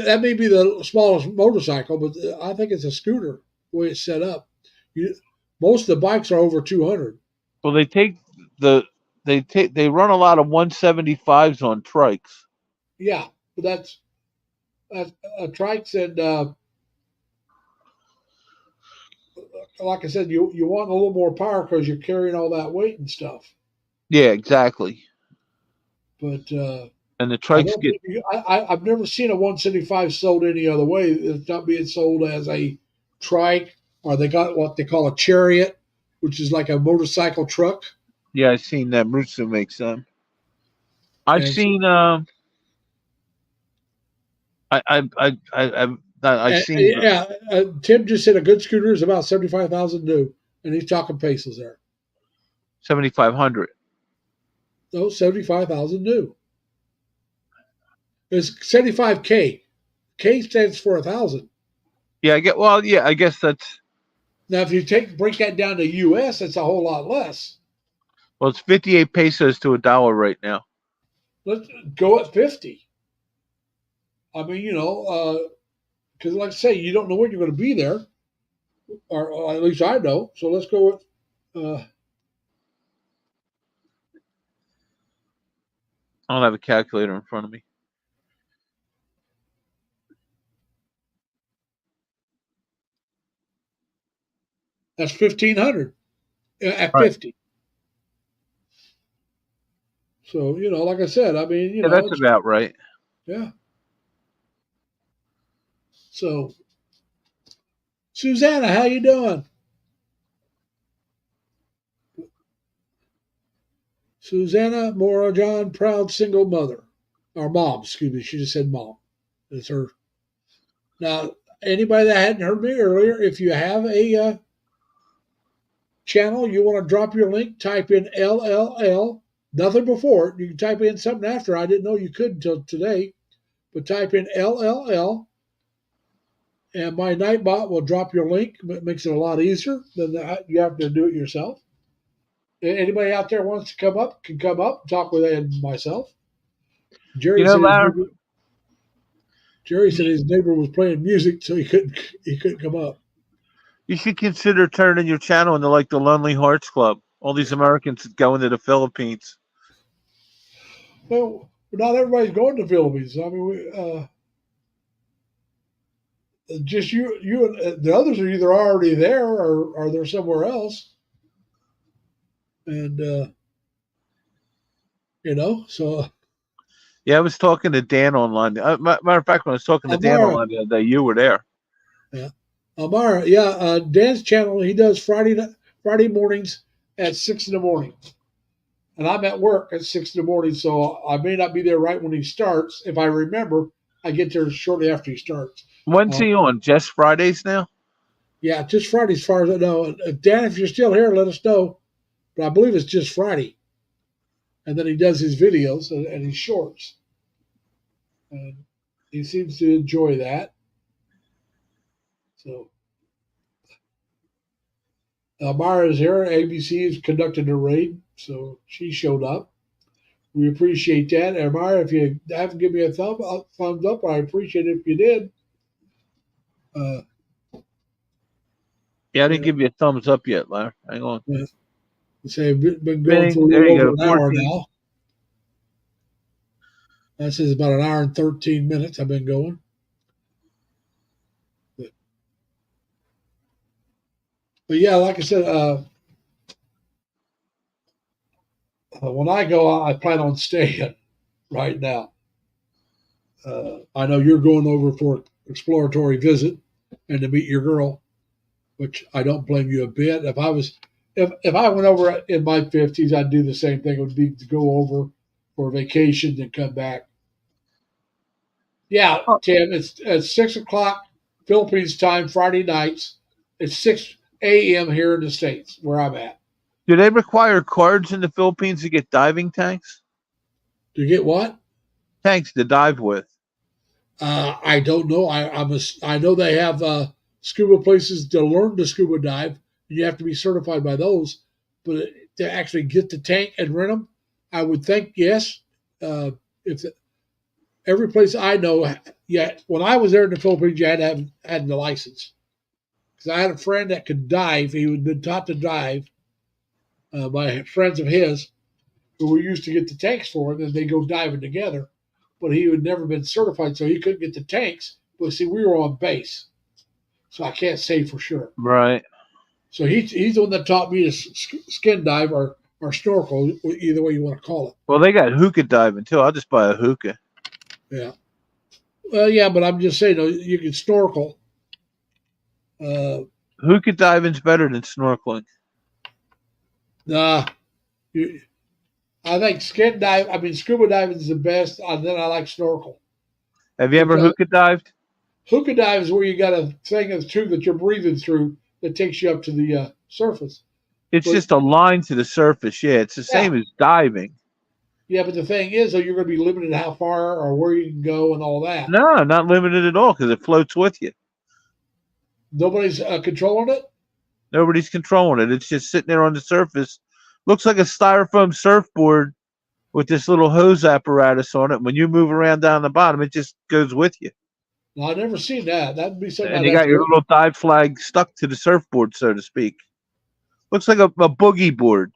S1: That may be the smallest motorcycle, but I think it's a scooter the way it's set up. Most of the bikes are over 200.
S2: Well, they run a lot of 175s on trikes.
S1: Yeah, but that's trikes and like I said, you want a little more power because you're carrying all that weight and stuff.
S2: Yeah, exactly.
S1: But
S2: And the
S1: I
S2: trikes
S1: don't
S2: get,
S1: think I've never seen a 175 sold any other way. It's not being sold as a trike, or they got what they call a chariot, which is like a motorcycle truck.
S2: yeah, I've seen that. Mutsu makes them. I've
S1: And so,
S2: seen, I've seen
S1: yeah, Tim just said a good scooter is about 75,000 new, and he's talking pesos there.
S2: 7,500.
S1: No, 75,000 new. It's 75K. K stands for 1,000.
S2: Yeah, I guess that's,
S1: Now, if you break that down to US, it's a whole lot less.
S2: well, it's 58 pesos to $1 right now.
S1: Let's go at 50. I mean, because like I say, you don't know when you're going to be there, or at least I know. So let's go with
S2: I don't have a calculator in front of me.
S1: that's 1,500 at
S2: Right.
S1: 50. So like I said, I mean,
S2: Yeah, that's about right.
S1: yeah. So Susanna, how you doing? Susanna Morajan, proud single mother, or mom. Excuse me, she just said mom. It's her. Now, anybody that hadn't heard me earlier, if you have a channel, you want to drop your link, type in LLL, nothing before it. You can type in something after. I didn't know you could until today, but type in LLL, and my Nightbot will drop your link. It makes it a lot easier than you have to do it yourself. Anybody out there wants to come up can come up, talk with Ed and myself.
S2: You
S1: Jerry
S2: know,
S1: said his
S2: Larry,
S1: neighbor, Jerry said his neighbor was playing music, so he couldn't come up.
S2: you should consider turning your channel into like the Lonely Hearts Club. All these Americans going to the Philippines.
S1: Well, not everybody's going to the Philippines. I mean, just you and the others are either already there or they're somewhere else, and so
S2: Yeah, I was talking to Dan online. Matter of fact, when I was talking to Dan
S1: Amara,
S2: online the other day, you were there.
S1: yeah, Amara, yeah, Dan's channel, he does Friday mornings at 6 in the morning, and I'm at work at 6 in the morning, so I may not be there right when he starts. If I remember, I get there shortly after he starts.
S2: When's
S1: Uh,
S2: he on? Just Fridays now?
S1: yeah, just Friday, as far as I know. Dan, if you're still here, let us know. But I believe it's just Friday, and then he does his videos and his shorts, and he seems to enjoy that. So Mara is here. ABC is conducting a raid, so she showed up. We appreciate that. And Mara, if you haven't given me a thumbs up, I appreciate it if you did. Uh,
S2: Yeah, I didn't
S1: yeah,
S2: give you a thumbs up yet, Larry. Hang on.
S1: yeah. Say been going for
S2: Bing.
S1: a
S2: There
S1: little
S2: you
S1: over
S2: go.
S1: an hour
S2: 14.
S1: now. That says about an hour and 13 minutes I've been going. But yeah, like I said, when I go, I plan on staying right now. I know you're going over for exploratory visit and to meet your girl, which I don't blame you a bit. If I went over in my 50s, I'd do the same thing. It would be to go over for vacation and come back. Yeah,
S2: Oh,
S1: Tim, it's 6 o'clock Philippines time Friday nights. It's 6 a.m. here in the States where I'm at.
S2: do they require cards in the Philippines to get diving tanks?
S1: To get what?
S2: Tanks to dive with.
S1: I don't know. I know they have scuba places to learn to scuba dive. You have to be certified by those, but to actually get the tank and rent them, I would think yes. If every place I know, yeah, when I was there in the Philippines, you had to have had the license because I had a friend that could dive. He had been taught to dive by friends of his who we used to get the tanks for, and then they go diving together. But he had never been certified, so he couldn't get the tanks. But see, we were on base, so I can't say for sure.
S2: Right.
S1: So he's the one that taught me to skin dive or snorkel, either way you want to call it.
S2: Well, they got hookah diving too. I'll just buy a hookah.
S1: Yeah. Well, yeah, but I'm just saying, you can snorkel.
S2: Hookah diving's better than snorkeling.
S1: Nah, I think skin dive. I mean, scuba diving is the best, and then I like snorkel.
S2: Have you ever
S1: Because
S2: hookah dived?
S1: hookah dive is where you got a thing of tube that you're breathing through that takes you up to the surface.
S2: It's
S1: But
S2: just a line to the surface. Yeah, it's the
S1: yeah,
S2: same as diving.
S1: yeah, but the thing is, though, you're going to be limited how far or where you can go and all that.
S2: No, not limited at all because it floats with you.
S1: Nobody's controlling it.
S2: Nobody's controlling it. It's just sitting there on the surface. Looks like a styrofoam surfboard with this little hose apparatus on it. When you move around down the bottom, it just goes with you.
S1: No, I've never seen that. That'd be something
S2: And
S1: I'd
S2: you
S1: have
S2: got your
S1: to.
S2: little dive flag stuck to the surfboard, so to speak. Looks like a boogie board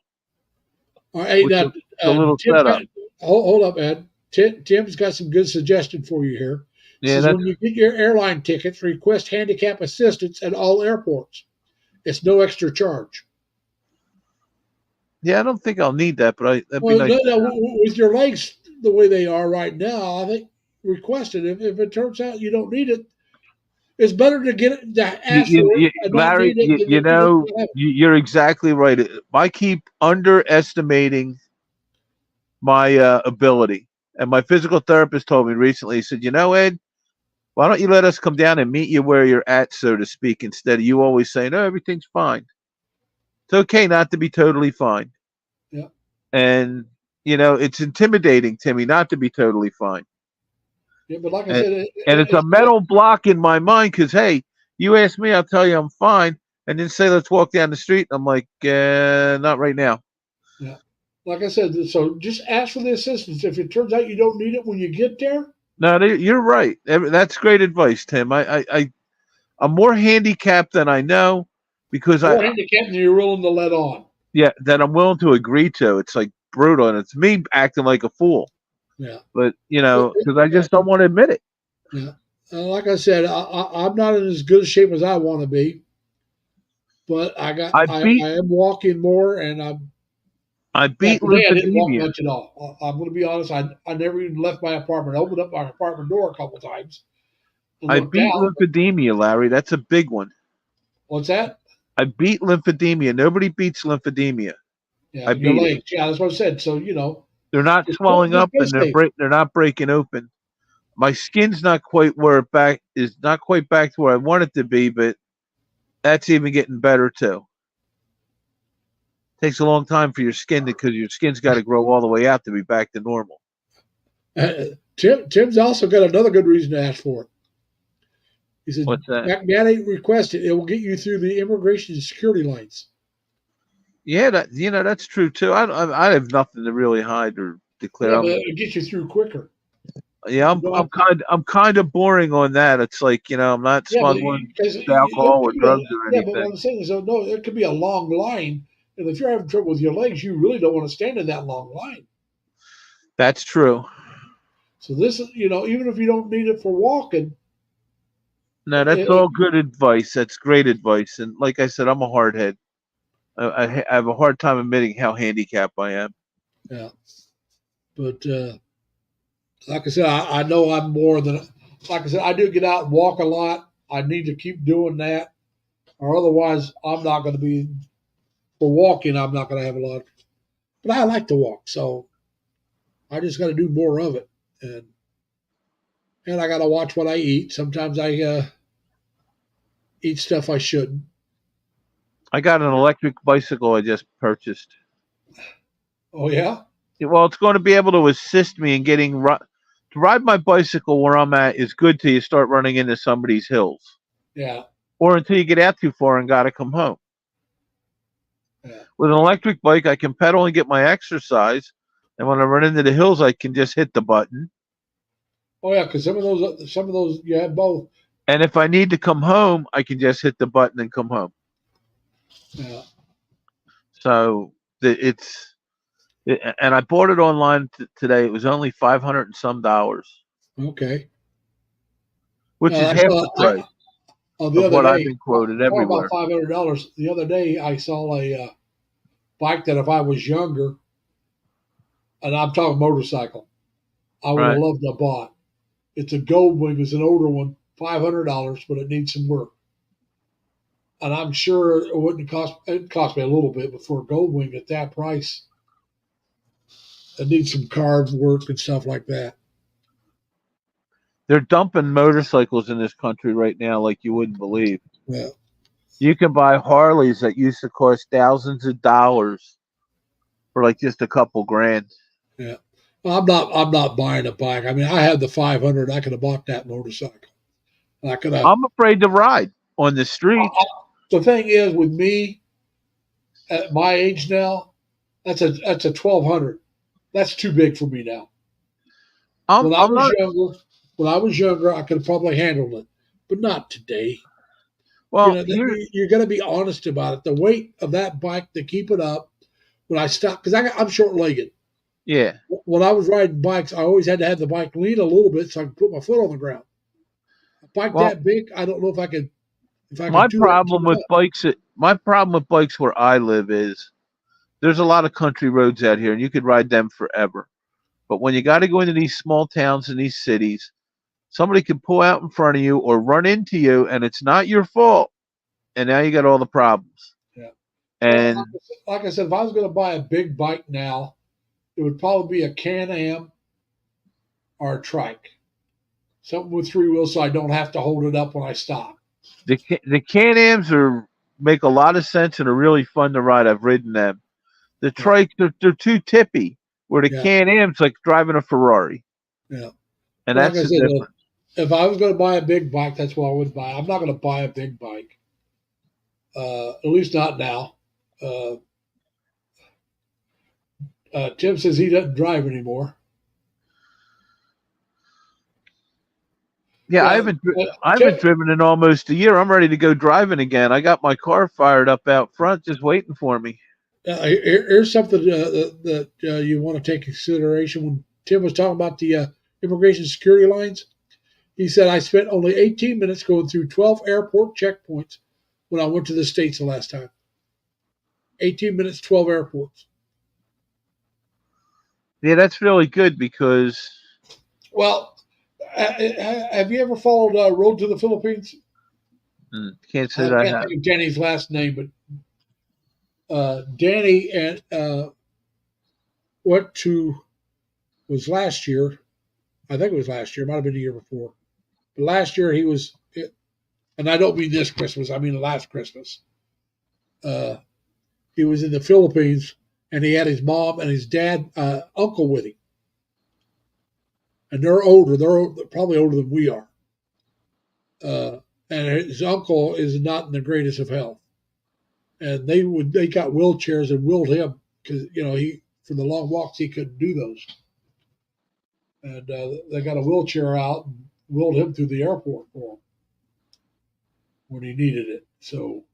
S1: All right,
S2: with
S1: now,
S2: the little
S1: Tim,
S2: setup.
S1: hold up, Ed. Tim's got some good suggestion for you here.
S2: Yeah,
S1: Says when you get your airline tickets, request handicap assistance at all airports. It's no extra charge.
S2: I don't think I'll need that, but that'd be
S1: Well,
S2: nice.
S1: with your legs the way they are right now, I think request it. If it turns out you don't need it, it's better to get it, to ask for it and not
S2: Larry,
S1: need it than
S2: you
S1: to not
S2: know,
S1: have it.
S2: you're exactly right. I keep underestimating my ability. And my physical therapist told me recently, he said, Ed, why don't you let us come down and meet you where you're at, so to speak, instead of you always saying, oh, everything's fine. It's okay not to be totally fine.
S1: Yeah.
S2: And, it's intimidating, Timmy, not to be totally fine.
S1: Yeah, but like I said,
S2: And it's a mental block in my mind because, hey, you ask me, I'll tell you I'm fine. And then say, let's walk down the street. I'm like, not right now.
S1: Yeah. Like I said, so just ask for the assistance. If it turns out you don't need it when you get there.
S2: No, you're right. That's great advice, Tim. I'm more handicapped than I know because
S1: More handicapped than you're willing to let on.
S2: Yeah, that I'm willing to agree to. It's like brutal, and it's me acting like a fool.
S1: Yeah.
S2: But because I just don't want to admit it.
S1: Yeah. Like I said, I'm not in as good a shape as I want to be, but I am walking more, and
S2: I beat
S1: today I didn't walk
S2: lymphedemia.
S1: much at all. I'm going to be honest. I never even left my apartment. I opened up my apartment door a couple times.
S2: I beat lymphedemia, Larry. That's a big one.
S1: What's that?
S2: I beat lymphedemia. Nobody beats lymphedemia.
S1: Yeah, your legs. Yeah, that's what I said. So
S2: they're not swelling up and they're not breaking open. My skin's not quite back to where I want it to be, but that's even getting better too. Takes a long time for your skin because your skin's got to grow all the way out to be back to normal.
S1: Tim's also got another good reason to ask for it. He said,
S2: "What's that?"
S1: Magnetic requested. It will get you through the immigration and security lines.
S2: Yeah, that's true too. I have nothing to really hide or declare.
S1: Yeah, but it gets you through quicker.
S2: Yeah, I'm kind of boring on that. It's like I'm not smuggling alcohol or drugs or anything.
S1: Yeah, but what I'm saying is, no, it could be a long line, and if you're having trouble with your legs, you really don't want to stand in that long line.
S2: That's true.
S1: So this is, even if you don't need it for walking.
S2: No, that's all good advice. That's great advice. And like I said, I'm a hardhead. I have a hard time admitting how handicapped I am.
S1: Yeah, but like I said, I know I'm more than. Like I said, I do get out and walk a lot. I need to keep doing that, or otherwise, I'm not going to be. For walking, I'm not going to have a lot. But I like to walk, so I just got to do more of it, and I got to watch what I eat. Sometimes I eat stuff I shouldn't.
S2: I got an electric bicycle I just purchased.
S1: Oh yeah.
S2: Well, it's going to be able to assist me in getting to ride my bicycle where I'm at is good till you start running into somebody's hills.
S1: Yeah.
S2: Or until you get out too far and got to come home. Yeah. With an electric bike, I can pedal and get my exercise, and when I run into the hills, I can just hit the button.
S1: Oh yeah, because some of those you have both.
S2: And if I need to come home, I can just hit the button and come home.
S1: Yeah.
S2: So and I bought it online today. It was only $500 and some.
S1: Okay.
S2: Which is half the price.
S1: The
S2: of
S1: other
S2: what I've
S1: day,
S2: been quoted
S1: talking about
S2: everywhere.
S1: $500. The other day, I saw a bike that if I was younger, and I'm talking motorcycle, I would have
S2: Right.
S1: loved to have bought. It's a Goldwing. It's an older one, $500, but it needs some work. And I'm sure it wouldn't cost. It cost me a little bit, but for a Goldwing at that price, it needs some carved work and stuff like that.
S2: They're dumping motorcycles in this country right now like you wouldn't believe.
S1: Yeah,
S2: You can buy Harleys that used to cost thousands of dollars for like just a couple grand.
S1: yeah. Well, I'm not buying a bike. I mean, I had the 500. I could have bought that motorcycle. And I could have.
S2: I'm afraid to ride on the streets.
S1: The thing is, with me at my age now, that's a 1200. That's too big for me now. When I
S2: I'm
S1: was
S2: not.
S1: younger, I could have probably handled it, but not today.
S2: Well, here,
S1: You're going to be honest about it. The weight of that bike to keep it up. When I stopped, because I'm short-legged.
S2: yeah.
S1: When I was riding bikes, I always had to have the bike lean a little bit so I could put my foot on the ground. A bike
S2: Well,
S1: that big, I don't know if I could
S2: my
S1: do that and keep
S2: problem
S1: it
S2: with
S1: up.
S2: bikes where I live is there's a lot of country roads out here, and you could ride them forever. But when you got to go into these small towns and these cities, somebody can pull out in front of you or run into you, and it's not your fault. And now you got all the problems.
S1: Yeah. Well,
S2: And
S1: like I said, if I was going to buy a big bike now, it would probably be a Can-Am or a trike. Something with three wheels so I don't have to hold it up when I stop.
S2: the Can-Ams make a lot of sense and are really fun to ride. I've ridden them. The
S1: Yeah.
S2: trikes, they're too tippy. Where the
S1: Yeah.
S2: Can-Am's like driving a Ferrari,
S1: Yeah.
S2: and
S1: Like
S2: that's
S1: I
S2: the
S1: said,
S2: difference.
S1: if I was going to buy a big bike, that's what I would buy. I'm not going to buy a big bike, at least not now. Uh, Tim says he doesn't drive anymore.
S2: Yeah,
S1: Yeah,
S2: I haven't
S1: Tim,
S2: driven in almost a year. I'm ready to go driving again. I got my car fired up out front, just waiting for me.
S1: here's something that you want to take consideration. When Tim was talking about the immigration security lines, he said, I spent only 18 minutes going through 12 airport checkpoints when I went to the States the last time. 18 minutes, 12 airports.
S2: Yeah, that's really good because
S1: Well, have you ever followed Road to the Philippines?
S2: can't say
S1: I
S2: that I
S1: can't
S2: have.
S1: think of Danny's last name, but Danny and went to, was last year. I think it was last year. It might have been the year before. But last year he was, and I don't mean this Christmas. I mean last Christmas. Uh, he was in the Philippines, and he had his mom and his dad, uncle with him, and they're older. They're probably older than we are. And his uncle is not in the greatest of health, and they got wheelchairs and wheeled him because he for the long walks he couldn't do those, and they got a wheelchair out and wheeled him through the airport for him when he needed it. So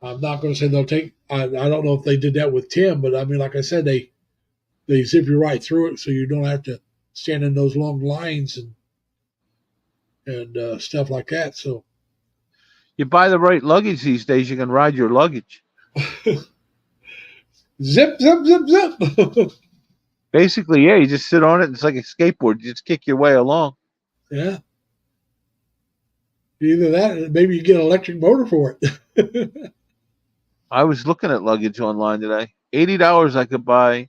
S1: I'm not going to say they'll take. I don't know if they did that with Tim, but I mean, like I said, they zip you right through it, so you don't have to stand in those long lines and stuff like that. So
S2: You buy the right luggage these days, you can ride your luggage.
S1: zip, zip, zip, zip.
S2: Basically, yeah, you just sit on it. It's like a skateboard. You just kick your way along.
S1: Yeah. Either that, or maybe you get an electric motor for it.
S2: I was looking at luggage online today. $80, I could buy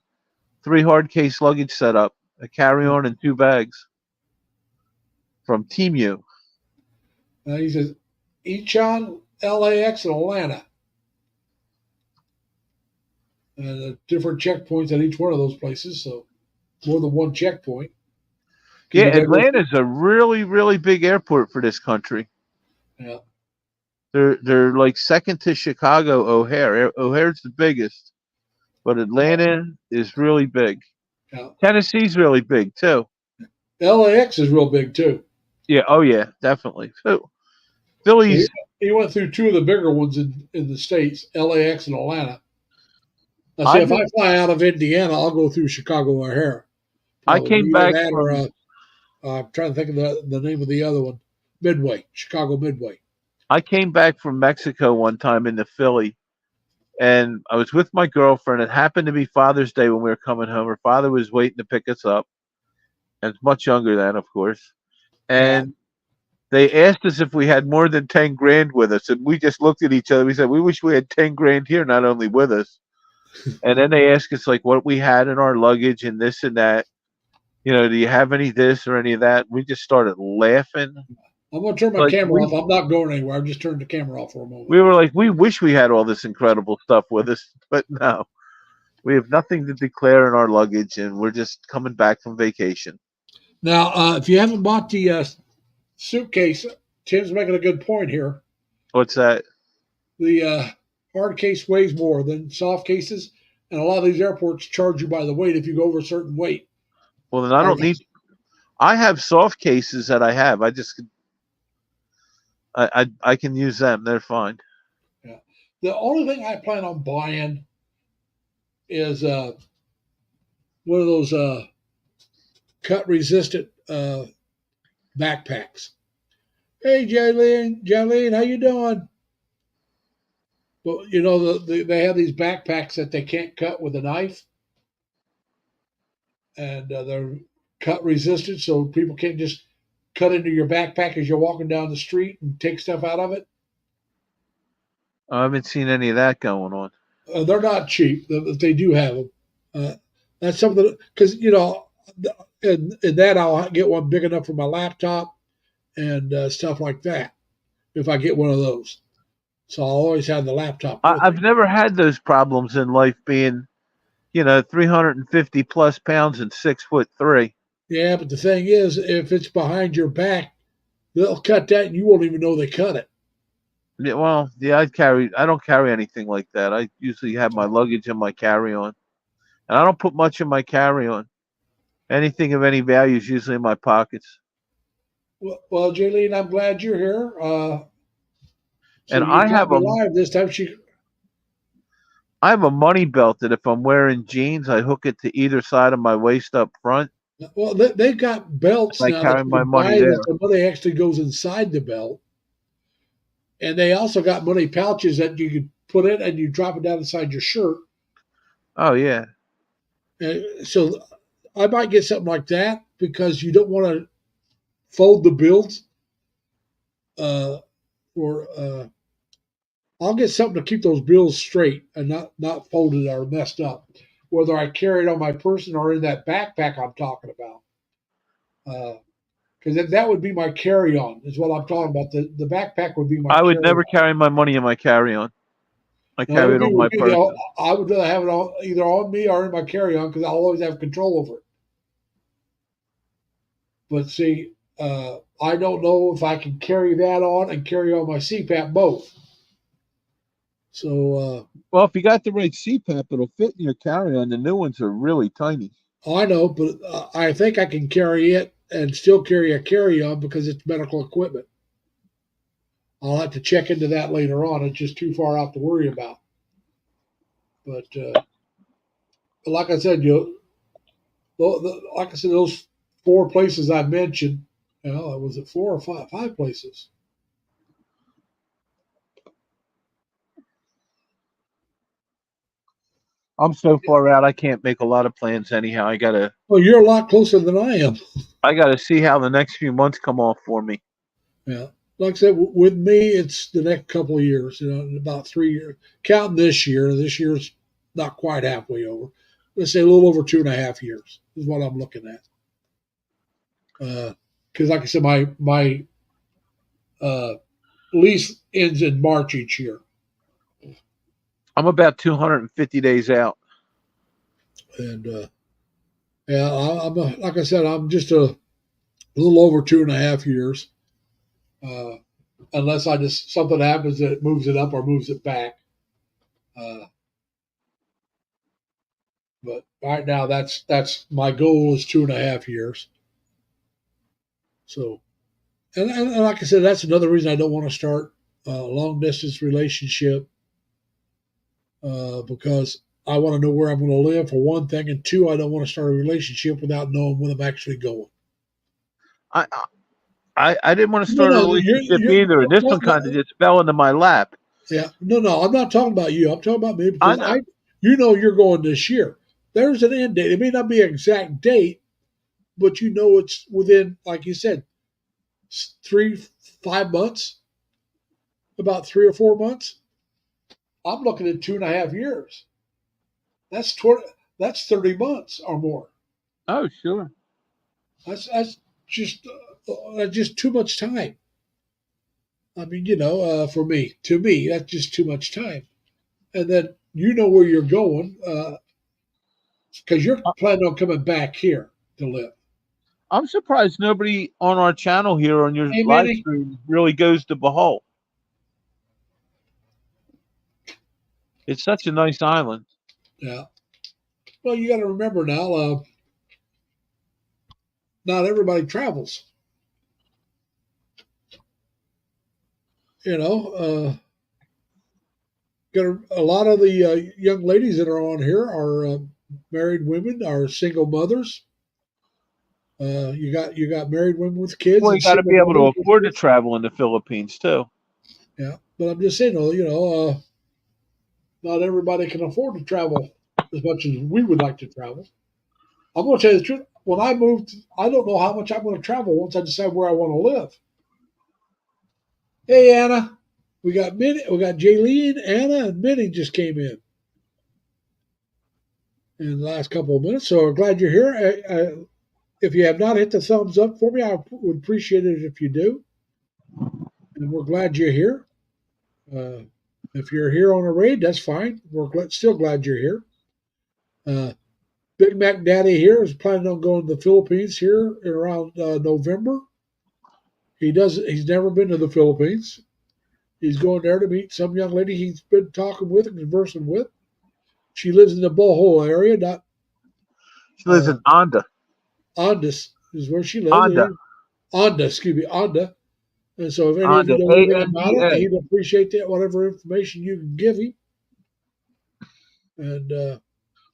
S2: 3 hard case luggage setup, a carry-on, and 2 bags from Temu.
S1: He says, Echon, LAX, and Atlanta. And different checkpoints at each one of those places, so more than one checkpoint.
S2: Yeah, Atlanta's a really, really big airport for this country.
S1: Yeah.
S2: They're like second to Chicago O'Hare. O'Hare's the biggest, but Atlanta is really big.
S1: Yeah.
S2: Tennessee's really big too.
S1: LAX is real big too.
S2: Yeah, oh yeah, definitely. So Philly's.
S1: He went through two of the bigger ones in the States, LAX and Atlanta. Now, see, if I fly out of Indiana, I'll go through Chicago O'Hare.
S2: I came back from.
S1: I'm trying to think of the name of the other one. Midway, Chicago Midway.
S2: I came back from Mexico one time into Philly, and I was with my girlfriend. It happened to be Father's Day when we were coming home. Her father was waiting to pick us up, and much younger then, of course.
S1: Yeah.
S2: And they asked us if we had more than 10 grand with us, and we just looked at each other. We said, "We wish we had 10 grand here, not only with us." And then they asked us like what we had in our luggage and this and that. Do you have any this or any of that? We just started laughing.
S1: I'm going to turn my
S2: Like
S1: camera
S2: we
S1: off. I'm not going anywhere. I've just turned the camera off for a moment.
S2: we were like, we wish we had all this incredible stuff with us, but no, we have nothing to declare in our luggage, and we're just coming back from vacation.
S1: Now, if you haven't bought the suitcase, Tim's making a good point here.
S2: What's that?
S1: The hard case weighs more than soft cases, and a lot of these airports charge you by the weight if you go over a certain weight.
S2: Well, then I don't need. I have soft cases that I have. I can use them. They're fine.
S1: Yeah. The only thing I plan on buying is one of those cut resistant backpacks. Hey, Jaylene, how you doing? Well, they have these backpacks that they can't cut with a knife, and they're cut resistant, so people can't just cut into your backpack as you're walking down the street and take stuff out of it.
S2: I haven't seen any of that going on.
S1: They're not cheap, but they do have them. That's something because in that I'll get one big enough for my laptop and stuff like that. If I get one of those, so I'll always have the laptop.
S2: I've never had those problems in life being, 350 plus pounds and 6'3".
S1: Yeah, but the thing is, if it's behind your back, they'll cut that and you won't even know they cut it.
S2: Yeah, well, yeah, I don't carry anything like that. I usually have my luggage in my carry-on, and I don't put much in my carry-on. Anything of any value is usually in my pockets.
S1: Well, Jaylene, I'm glad you're here.
S2: And I have
S1: live this time.
S2: I have a money belt that if I'm wearing jeans, I hook it to either side of my waist up front.
S1: Well, they've got belts
S2: I
S1: now
S2: carry
S1: that
S2: my money there.
S1: the money actually goes inside the belt. And they also got money pouches that you could put in and you drop it down inside your shirt.
S2: Oh, yeah.
S1: So I might get something like that because you don't want to fold the bills. I'll get something to keep those bills straight and not folded or messed up, whether I carry it on my person or in that backpack I'm talking about. Because that would be my carry-on is what I'm talking about. The backpack would be my
S2: I would
S1: carry-on.
S2: never carry my money in my carry-on. I carry it on my person.
S1: I would rather have it either on me or in my carry-on because I'll always have control over it. But see, I don't know if I can carry that on and carry on my CPAP both. So,
S2: well, if you got the right CPAP, it'll fit in your carry-on. The new ones are really tiny.
S1: I know, but I think I can carry it and still carry a carry-on because it's medical equipment. I'll have to check into that later on. It's just too far out to worry about. But like I said, those 4 places I mentioned, was it 4 or 5? 5 places.
S2: I'm so far out, I can't make a lot of plans anyhow.
S1: Well, you're a lot closer than I am.
S2: I gotta see how the next few months come off for me.
S1: Yeah. Like I said, with me, it's the next couple of years, about 3 years. Counting this year. This year's not quite halfway over. Let's say a little over 2.5 years is what I'm looking at. Because like I said, my lease ends in March each year.
S2: I'm about 250 days out.
S1: And I'm like I said, I'm just a little over 2.5 years. Unless something happens that moves it up or moves it back. But right now, that's my goal is 2.5 years. So, and like I said, that's another reason I don't want to start a long distance relationship because I want to know where I'm going to live for one thing, and two, I don't want to start a relationship without knowing when I'm actually going.
S2: I didn't want to
S1: No,
S2: start a
S1: no,
S2: relationship
S1: you're
S2: either, and this one kind of just fell into my lap.
S1: yeah. No, no, I'm not talking about you. I'm talking about me
S2: I
S1: because
S2: know.
S1: you're going this year. There's an end date. It may not be an exact date, but it's within, like you said, 5 months, about 3 or 4 months. I'm looking at 2.5 years. That's 20. That's 30 months or more.
S2: Oh, sure.
S1: That's just too much time. I mean, for me, to me, that's just too much time. And then where you're going because you're
S2: I-
S1: planning on coming back here to live.
S2: I'm surprised nobody on our channel here on your
S1: Hey,
S2: live
S1: Minnie.
S2: stream really goes to Bohol. It's such a nice island.
S1: Yeah. Well, you got to remember now. Not everybody travels. You know, got a lot of the young ladies that are on here are married women, are single mothers. You got married women with kids
S2: Well,
S1: and
S2: you got to
S1: single
S2: be able to
S1: mothers with
S2: afford to
S1: kids.
S2: travel in the Philippines too.
S1: Yeah, but I'm just saying, not everybody can afford to travel as much as we would like to travel. I'm going to tell you the truth. When I moved, I don't know how much I'm going to travel once I decide where I want to live. Hey, Anna, we got Minnie, we got Jaylene, Anna, and Minnie just came in the last couple of minutes. So I'm glad you're here. If you have not hit the thumbs up for me, I would appreciate it if you do. And we're glad you're here. Uh, if you're here on a raid, that's fine. Still glad you're here. Uh, Big Mac Daddy here is planning on going to the Philippines here in around November. He's never been to the Philippines. He's going there to meet some young lady he's been talking with and conversing with. She lives in the Bohol area, not
S2: She lives
S1: uh,
S2: in Onda.
S1: Ondas is where she lives.
S2: Onda.
S1: Onda, excuse me, Onda. And so if any of you
S2: Onda.
S1: know anything about it,
S2: ANDA.
S1: he'd appreciate that, whatever information you can give him. And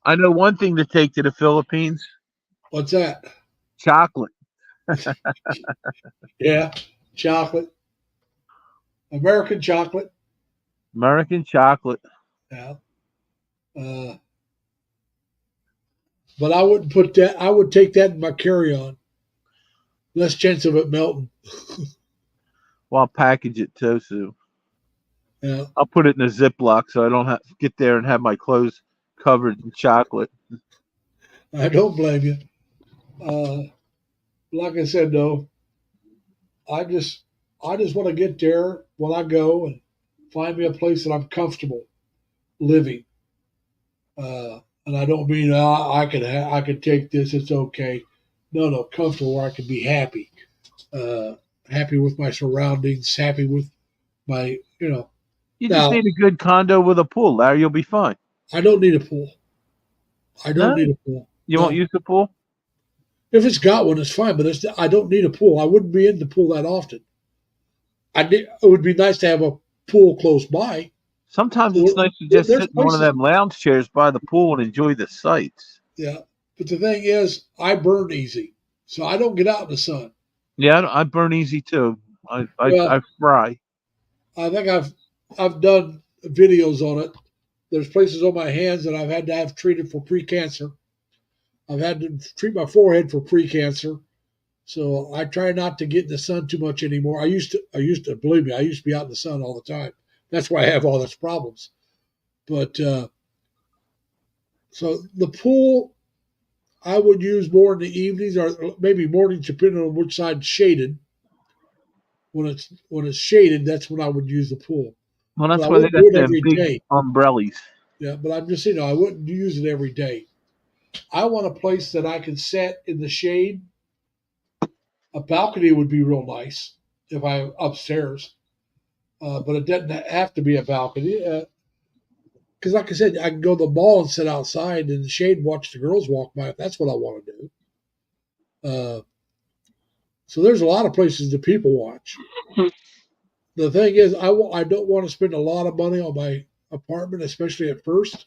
S2: I know one thing to take to the Philippines:
S1: what's that?
S2: chocolate.
S1: Yeah, chocolate, American chocolate.
S2: American chocolate.
S1: Yeah. Uh, but I wouldn't put that. I would take that in my carry-on. Less chance of it melting.
S2: Well, I'll package it too, so
S1: Yeah,
S2: I'll put it in a Ziploc so I don't have to get there and have my clothes covered in chocolate.
S1: I don't blame you. Like I said, though, I just I just want to get there when I go and find me a place that I'm comfortable living. And I don't mean I could take this. It's okay. No, no, comfortable where I can be happy. Uh, Happy with my surroundings. Happy with my
S2: You just
S1: Now
S2: need a good condo with a pool, Larry. You'll be fine.
S1: I don't need a pool. I don't
S2: No,
S1: need a pool.
S2: you won't
S1: No,
S2: use the pool.
S1: if it's got one, it's fine. But I don't need a pool. I wouldn't be in the pool that often. It would be nice to have a pool close by.
S2: Sometimes it's nice to just
S1: There's
S2: sit in one of
S1: places.
S2: them lounge chairs by the pool and enjoy the sights.
S1: Yeah, but the thing is, I burn easy, so I don't get out in the sun.
S2: Yeah, I burn easy too. I
S1: Well,
S2: fry.
S1: I think I've done videos on it. There's places on my hands that I've had to have treated for pre-cancer. I've had to treat my forehead for pre-cancer. So I try not to get in the sun too much anymore. I used to believe me, I used to be out in the sun all the time. That's why I have all these problems. But so the pool I would use more in the evenings or maybe mornings, depending on which side's shaded. When it's shaded, that's when I would use the pool.
S2: Well,
S1: But
S2: that's
S1: I
S2: why they
S1: wouldn't
S2: got
S1: do it
S2: them
S1: every
S2: big
S1: day.
S2: umbrellas.
S1: Yeah, but I'm just saying, I wouldn't use it every day. I want a place that I can sit in the shade. A balcony would be real nice if I'm upstairs, but it doesn't have to be a balcony. Because, like I said, I can go to the mall and sit outside in the shade and watch the girls walk by if that's what I want to do. So there's a lot of places that people watch. The thing is, I don't want to spend a lot of money on my apartment, especially at first.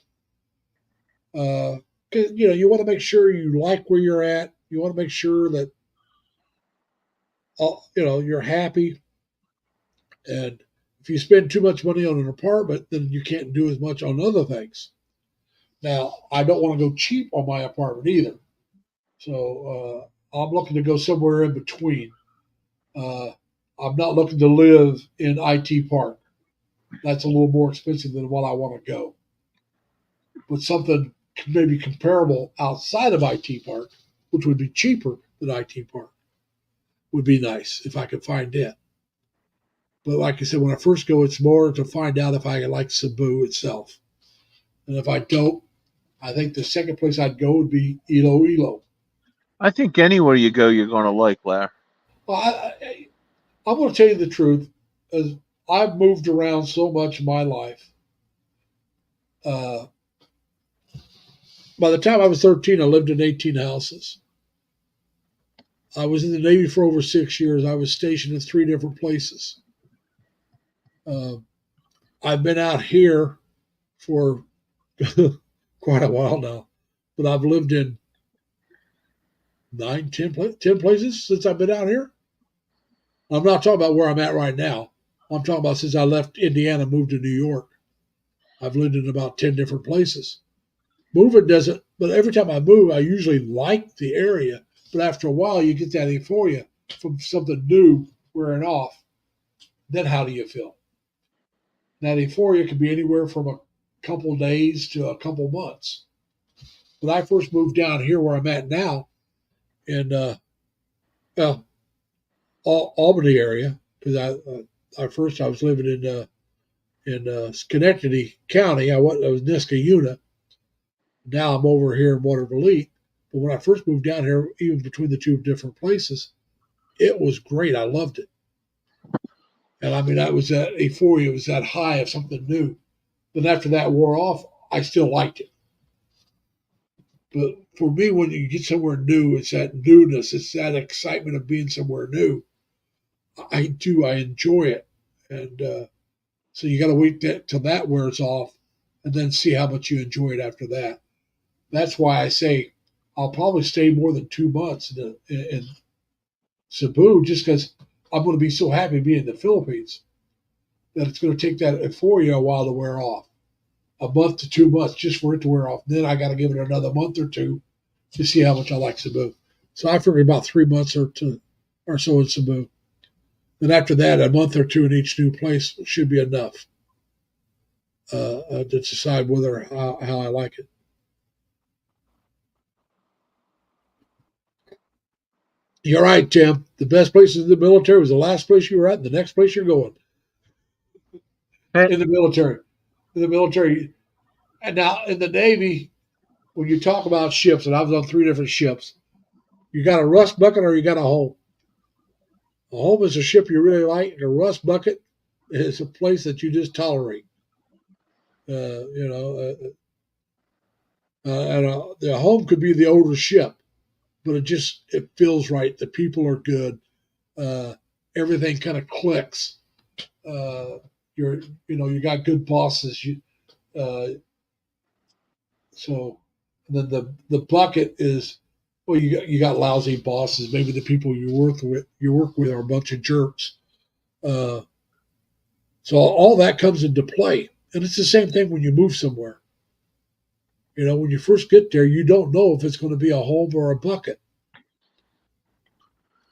S1: Because you want to make sure you like where you're at. You want to make sure that you're happy. And if you spend too much money on an apartment, then you can't do as much on other things. Now, I don't want to go cheap on my apartment either. So I'm looking to go somewhere in between. Uh, I'm not looking to live in IT Park. That's a little more expensive than what I want to go. But something maybe comparable outside of IT Park, which would be cheaper than IT Park, would be nice if I could find it. But like I said, when I first go, it's more to find out if I like Cebu itself. And if I don't, I think the second place I'd go would be Iloilo.
S2: I think anywhere you go, you're going to like, Larry.
S1: Well, I'm going to tell you the truth. As I've moved around so much in my life. Uh, by the time I was 13, I lived in 18 houses. I was in the Navy for over 6 years. I was stationed in 3 different places. Uh, I've been out here for quite a while now, but I've lived in 10 places since I've been out here. I'm not talking about where I'm at right now. I'm talking about since I left Indiana and moved to New York. I've lived in about 10 different places. Moving doesn't, but every time I move, I usually like the area. But after a while, you get that euphoria from something new wearing off. Then how do you feel? That euphoria can be anywhere from a couple days to a couple months. When I first moved down here where I'm at now, in well, Albany area, because I was living in Schenectady County. I was Niskayuna. Now I'm over here in Waterville. But when I first moved down here, even between the two different places, it was great. I loved it. And I mean, that was that euphoria, it was that high of something new. Then after that wore off, I still liked it. But for me, when you get somewhere new, it's that newness, it's that excitement of being somewhere new. I enjoy it. And so you got to wait till that wears off and then see how much you enjoy it after that. That's why I say I'll probably stay more than 2 months in Cebu just because I'm going to be so happy being in the Philippines that it's going to take that euphoria a while to wear off. A month to 2 months just for it to wear off. Then I got to give it another month or two to see how much I like Cebu. So I figure about 3 months or so in Cebu. Then after that, a month or two in each new place should be enough to decide whether how I like it. You're right, Tim. The best places in the military was the last place you were at, and the next place you're going.
S2: Hey.
S1: In the military, and now in the Navy, when you talk about ships, and I was on 3 different ships, you got a rust bucket or you got a home. A home is a ship you really like, and a rust bucket is a place that you just tolerate. Uh, you know, and the home could be the older ship, but it feels right. The people are good. Uh, Everything kind of clicks. Uh, you got good bosses. Uh, so then the bucket is, well, you got lousy bosses. Maybe the people you work with are a bunch of jerks. Uh, so all that comes into play, and it's the same thing when you move somewhere. When you first get there, you don't know if it's going to be a home or a bucket.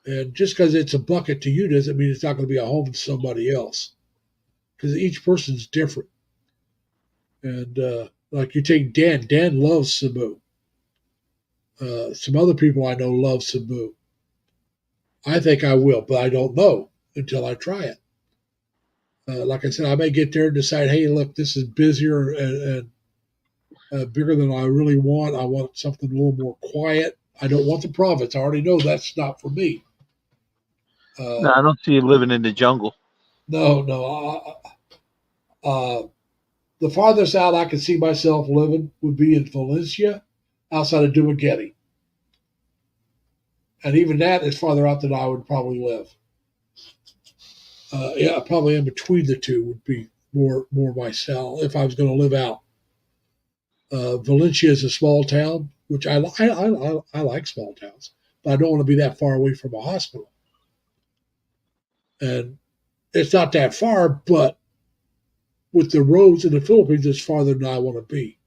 S1: And just because it's a bucket to you doesn't mean it's not going to be a home to somebody else. Because each person's different. And like you take Dan. Dan loves Cebu. Some other people I know love Cebu. I think I will, but I don't know until I try it. Like I said, I may get there and decide, hey, look, this is busier and bigger than I really want. I want something a little more quiet. I don't want the province. I already know that's not for me.
S2: No, I don't see you living in the jungle.
S1: No. The farthest out I could see myself living would be in Valencia, outside of Dumaguete. And even that is farther out than I would probably live. Yeah, probably in between the two would be more myself if I was going to live out. Valencia is a small town, which I like small towns, but I don't want to be that far away from a hospital. And it's not that far, but with the roads in the Philippines, it's farther than I want to be.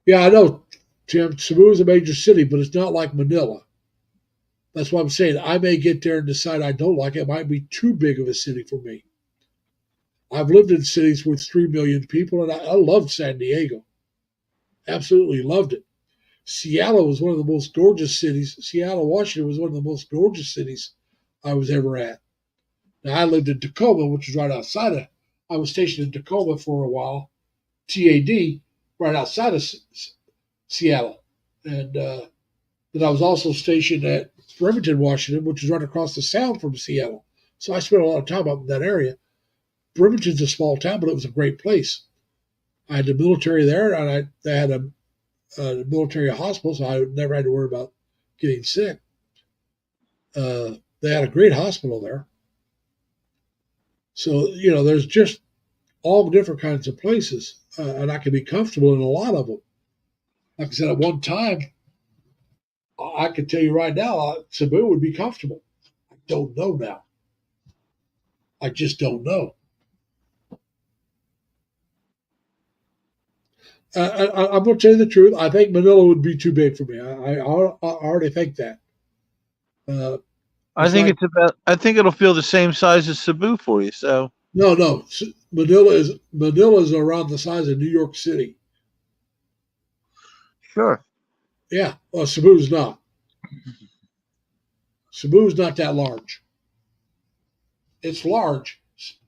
S1: Yeah, I know, Tim. Cebu is a major city, but it's not like Manila. That's what I'm saying. I may get there and decide I don't like it. It might be too big of a city for me. I've lived in cities with 3 million people, and I loved San Diego. Absolutely loved it. Seattle was one of the most gorgeous cities. Seattle, Washington was one of the most gorgeous cities I was ever at. Now, I lived in Tacoma, which is right outside of, I was stationed in Tacoma for a while, TAD, right outside of Seattle. And then I was also stationed at Bremerton, Washington, which is right across the sound from Seattle. So I spent a lot of time up in that area. Bremerton's a small town, but it was a great place. I had the military there, and they had a military hospital, so I never had to worry about getting sick. They had a great hospital there. So, there's just all different kinds of places, and I can be comfortable in a lot of them. Like I said, at one time, I could tell you right now, Cebu would be comfortable. I don't know now. I just don't know. I'm going to tell you the truth. I think Manila would be too big for me. I already think that.
S2: I think I think it'll feel the same size as Cebu for you. So
S1: no. Manila is around the size of New York City.
S2: sure.
S1: Yeah, well, Cebu's not. Cebu's not that large. It's large.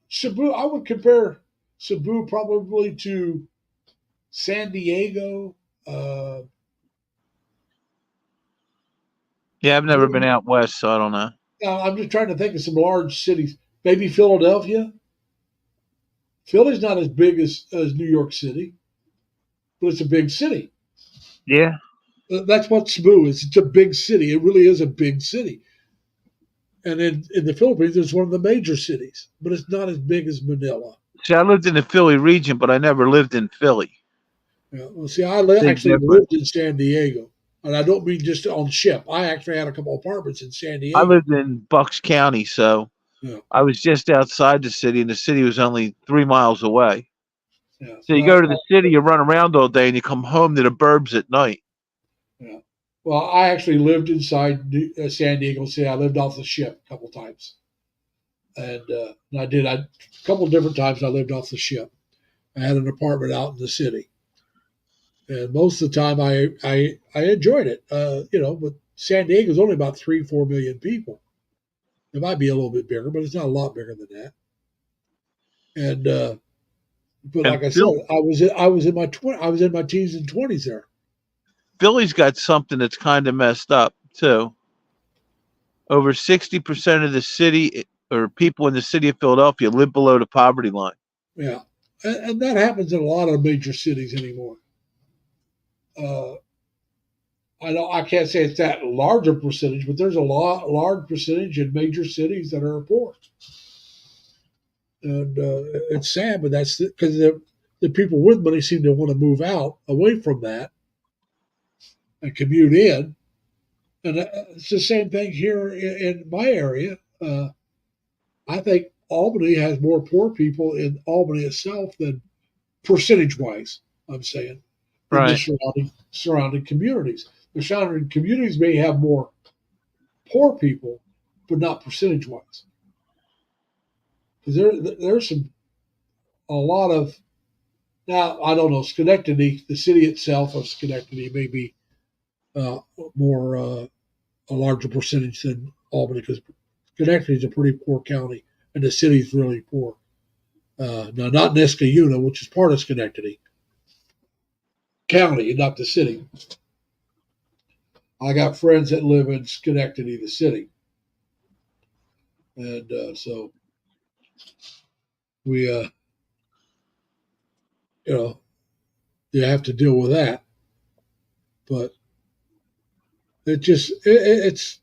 S1: Cebu, I would compare Cebu probably to San Diego. Uh,
S2: Yeah, I've never been out west, so I don't know.
S1: I'm just trying to think of some large cities. Maybe Philadelphia. Philly's not as big as New York City, but it's a big city.
S2: Yeah.
S1: That's what Cebu is. It's a big city. It really is a big city. And in the Philippines, it's one of the major cities, but it's not as big as Manila.
S2: See, I lived in the Philly region, but I never lived in Philly.
S1: Yeah. Well, see,
S2: Big
S1: actually
S2: difference.
S1: lived in San Diego. And I don't mean just on ship. I actually had a couple apartments in San
S2: I
S1: Diego.
S2: lived in Bucks County, so
S1: Yeah.
S2: I was just outside the city, and the city was only 3 miles away.
S1: Yeah.
S2: So you go to the city, you run around all day, and you come home to the burbs at night.
S1: Yeah. Well, I actually lived inside San Diego City. I lived off the ship a couple times. And a couple different times I lived off the ship. I had an apartment out in the city. And most of the time I enjoyed it. But San Diego's only about 3-4 million people. It might be a little bit bigger, but it's not a lot bigger than that. And but
S2: And
S1: like I said, I was in my teens and 20s there.
S2: Philly's got something that's kind of messed up too. Over 60% of the city or people in the city of Philadelphia live below the poverty line.
S1: Yeah, and that happens in a lot of major cities anymore. Uh, I can't say it's that large a percentage, but there's a large percentage in major cities that are poor, and it's sad. But that's because the people with money seem to want to move out away from that and commute in, and it's the same thing here in my area. I think Albany has more poor people in Albany itself than percentage wise. I'm saying than the
S2: Right.
S1: surrounding communities. The surrounding communities may have more poor people, but not percentage wise. Because there's a lot of now I don't know Schenectady, the city itself of Schenectady may be more a larger percentage than Albany because Schenectady is a pretty poor county and the city is really poor. Now, not Niskayuna, which is part of Schenectady County, not the city. I got friends that live in Schenectady, the city, and so we, you have to deal with that. But it's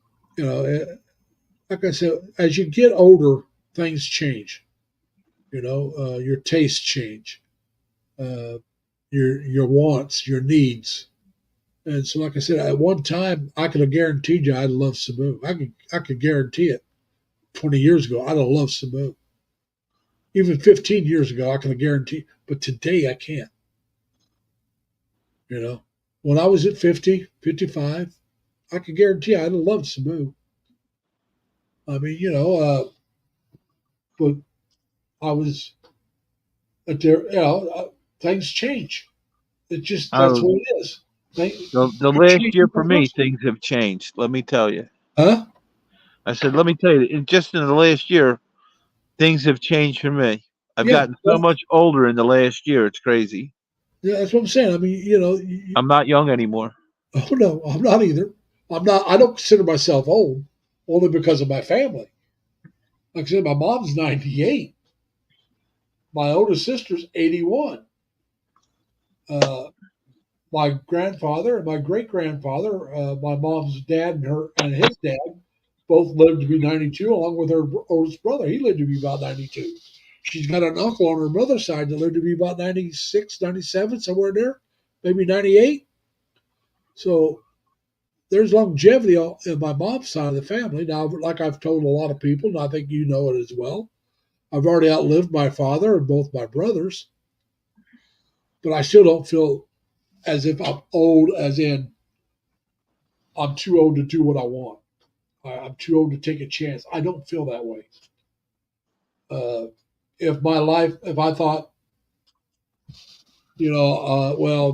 S1: like I said, as you get older, things change. Your tastes change, uh, your wants, your needs. And so, like I said, at one time, I could have guaranteed you I'd love Cebu. I could guarantee it. 20 years ago, I'd have loved Sabu. Even 15 years ago, I can guarantee. But today, I can't. You know, when I was at 50, 55, I can guarantee I'd have loved Sabu. I mean, but I was at there. Things change. It just that's
S2: Oh,
S1: what it is.
S2: the
S1: You
S2: last
S1: change
S2: year
S1: your
S2: for me,
S1: person.
S2: things have changed. Let me tell you.
S1: Huh?
S2: I said, let me tell you, just in the last year, things have changed for me. I've
S1: Yeah.
S2: gotten so much older in the last year. It's crazy.
S1: Yeah, that's what I'm saying. I mean,
S2: I'm not young anymore.
S1: oh no, I'm not either. I'm not. I don't consider myself old, only because of my family. Like I said, my mom's 98. My oldest sister's 81. Uh, my grandfather and my great grandfather, my mom's dad and his dad, both lived to be 92, along with her oldest brother. He lived to be about 92. She's got an uncle on her mother's side that lived to be about 96, 97, somewhere there, maybe 98. So there's longevity in my mom's side of the family. Now, like I've told a lot of people, and I think you know it as well, I've already outlived my father and both my brothers, but I still don't feel as if I'm old, as in I'm too old to do what I want. I'm too old to take a chance. I don't feel that way. Uh, if I thought, well,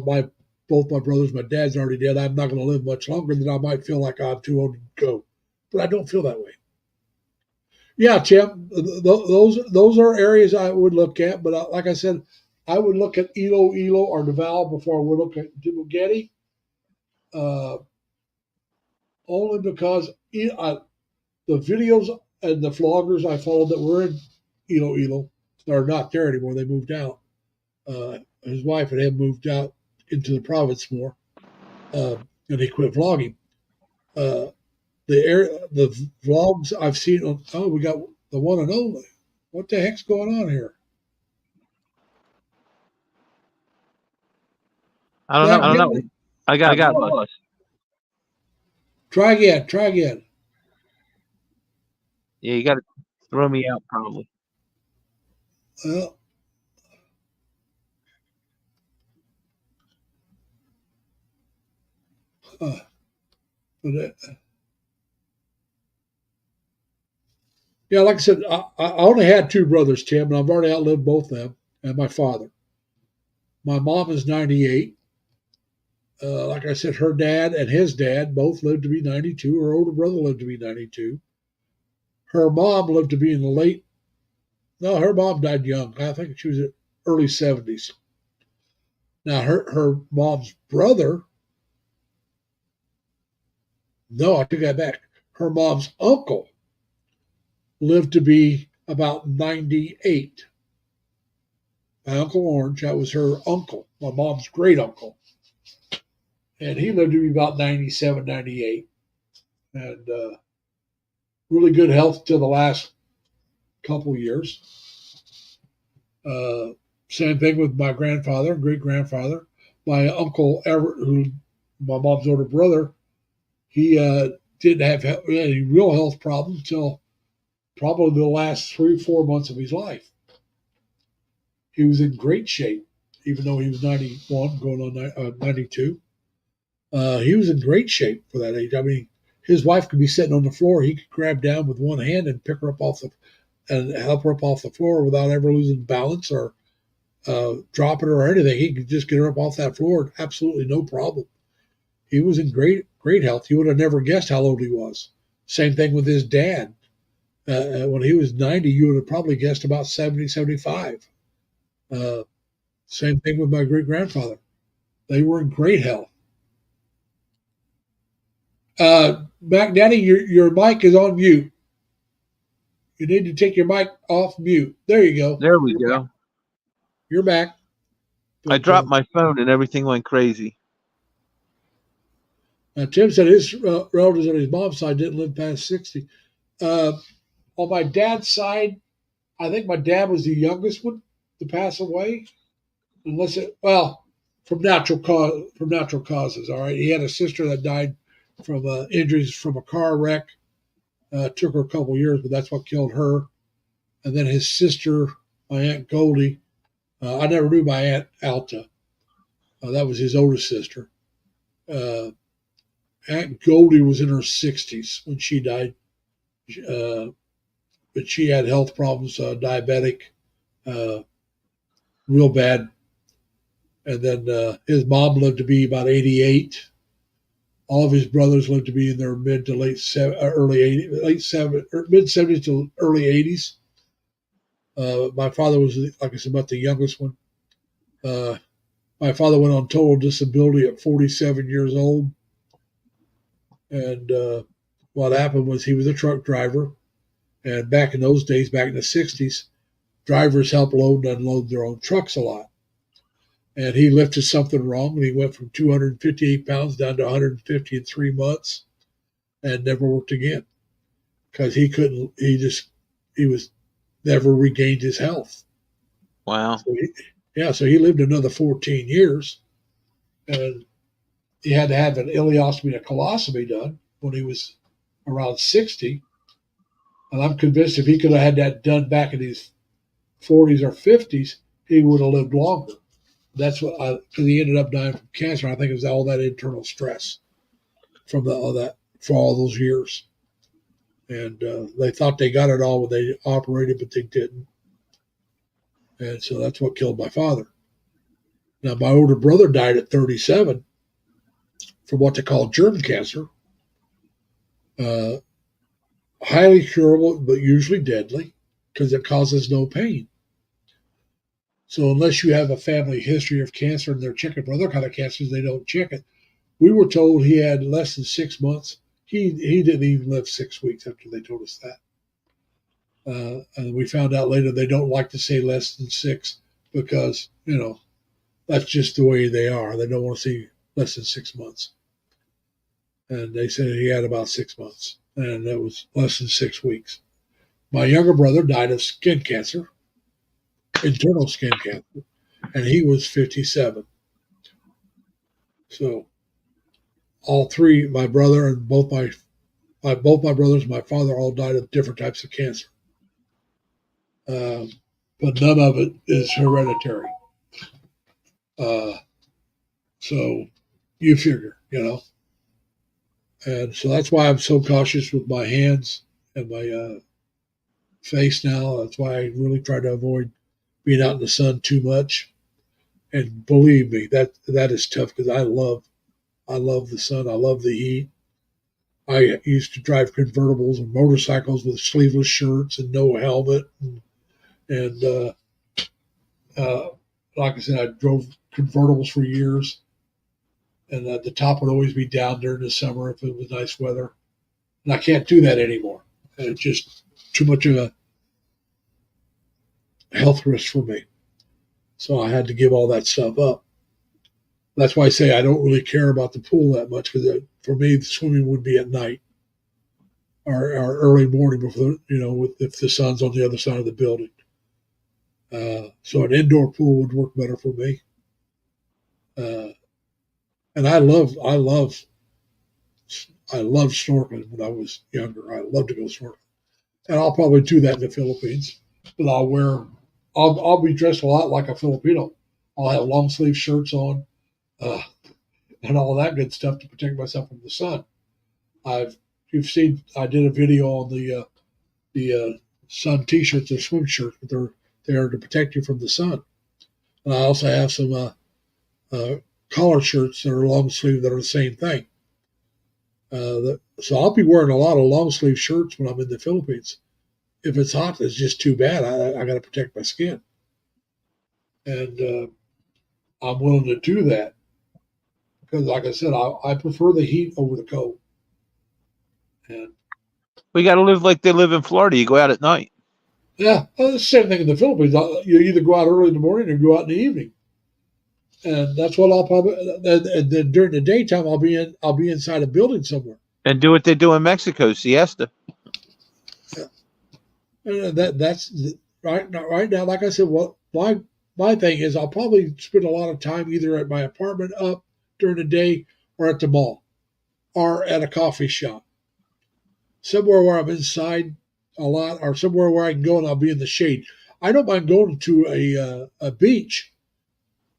S1: both my brothers, my dad's already dead, I'm not going to live much longer, then I might feel like I'm too old to go. But I don't feel that way. Yeah, Tim, those are areas I would look at. But like I said, I would look at Elo or Naval before I would look at Dubugetti, uh, only because the videos and the vloggers I followed that were in Elo are not there anymore. They moved out. His wife and him moved out into the province more, and he quit vlogging. Uh, the vlogs I've seen on, we got the one and only. What the heck's going on here?
S2: I don't
S1: Back
S2: know.
S1: then,
S2: I
S3: I
S2: got
S3: got
S2: lost.
S3: lost.
S1: try again. Try again.
S2: Yeah, you got to throw me out probably.
S1: Well, uh, but yeah, like I said, I only had two brothers, Tim, and I've already outlived both of them and my father. My mom is 98. Like I said, her dad and his dad both lived to be 92. Her older brother lived to be 92. Her mom lived to be in the late. No, her mom died young. I think she was in early 70s. Now, her mom's brother. No, I take that back. Her mom's uncle lived to be about 98. My Uncle Orange, that was her uncle, my mom's great uncle. And he lived to be about 97, 98. And really good health till the last couple years. Same thing with my grandfather, great grandfather. My uncle Everett, who my mom's older brother, he didn't have any real health problems until probably the last 3 or 4 months of his life. He was in great shape, even though he was 91, going on 92. He was in great shape for that age. I mean, his wife could be sitting on the floor. He could grab down with one hand and pick her up and help her up off the floor without ever losing balance or dropping her or anything. He could just get her up off that floor, absolutely no problem. He was in great health. You would have never guessed how old he was. Same thing with his dad. When he was 90, you would have probably guessed about 70, 75. Same thing with my great grandfather. They were in great health. Mac Daddy, your mic is on mute. You need to take your mic off mute. There you go.
S2: There we go.
S1: You're back.
S2: I
S1: But,
S2: dropped my phone and everything went crazy.
S1: Tim said his relatives on his mom's side didn't live past 60. On my dad's side, I think my dad was the youngest one to pass away, from natural causes. All right, he had a sister that died from injuries from a car wreck. It took her a couple years, but that's what killed her. And then his sister, my Aunt Goldie, I never knew my Aunt Alta. That was his oldest sister. Aunt Goldie was in her 60s when she died. But she had health problems, diabetic, real bad. And then his mom lived to be about 88. All of his brothers lived to be in their mid to mid 70s to early 80s. My father was, like I said, about the youngest one. My father went on total disability at 47 years old. And what happened was he was a truck driver. And back in those days, back in the 60s, drivers helped load and unload their own trucks a lot. And he lifted something wrong, and he went from 258 pounds down to 150 in 3 months and never worked again because he was never regained his health.
S2: Wow.
S1: So he lived another 14 years, and he had to have an ileostomy and a colostomy done when he was around 60. And I'm convinced if he could have had that done back in his 40s or 50s, he would have lived longer. That's what because he ended up dying from cancer. I think it was all that internal stress from all that for all those years. And they thought they got it all when they operated, but they didn't. And so that's what killed my father. Now, my older brother died at 37 from what they call germ cancer. Highly curable, but usually deadly because it causes no pain. So unless you have a family history of cancer and they're checking for other kind of cancers, they don't check it. We were told he had less than 6 months. He didn't even live 6 weeks after they told us that. And we found out later they don't like to say less than 6 because, that's just the way they are. They don't want to see less than 6 months. And they said he had about 6 months, and that was less than 6 weeks. My younger brother died of skin cancer. Internal skin cancer, and he was 57. So all three, my brother and both my brothers and my father all died of different types of cancer. But none of it is hereditary. So you figure, And so that's why I'm so cautious with my hands and my face now. That's why I really try to avoid being out in the sun too much. And believe me, that is tough because I love the sun. I love the heat. I used to drive convertibles and motorcycles with sleeveless shirts and no helmet. And like I said, I drove convertibles for years. And the top would always be down during the summer if it was nice weather. And I can't do that anymore. And it's just too much of a health risk for me. So I had to give all that stuff up. That's why I say I don't really care about the pool that much because for me, the swimming would be at night or early morning before, if the sun's on the other side of the building. So an indoor pool would work better for me. And I love snorkeling when I was younger. I loved to go snorkeling. And I'll probably do that in the Philippines. But I'll be dressed a lot like a Filipino. I'll have long sleeve shirts on, and all that good stuff to protect myself from the sun. You've seen I did a video on the sun t-shirts or swim shirts, but they're there to protect you from the sun. And I also have some collar shirts that are long sleeve that are the same thing. So I'll be wearing a lot of long sleeve shirts when I'm in the Philippines. If it's hot, it's just too bad. I got to protect my skin. And I'm willing to do that because, like I said, I prefer the heat over the cold. And
S2: we got to live like they live in Florida. You go out at night.
S1: Yeah, well, it's the same thing in the Philippines. You either go out early in the morning or go out in the evening. And that's what I'll probably. And then during the daytime, I'll be inside a building somewhere.
S2: And do what they do in Mexico, siesta.
S1: And that's right now. Like I said, my thing is I'll probably spend a lot of time either at my apartment up during the day or at the mall or at a coffee shop. somewhere where I'm inside a lot, or somewhere where I can go and I'll be in the shade. I don't mind going to a beach,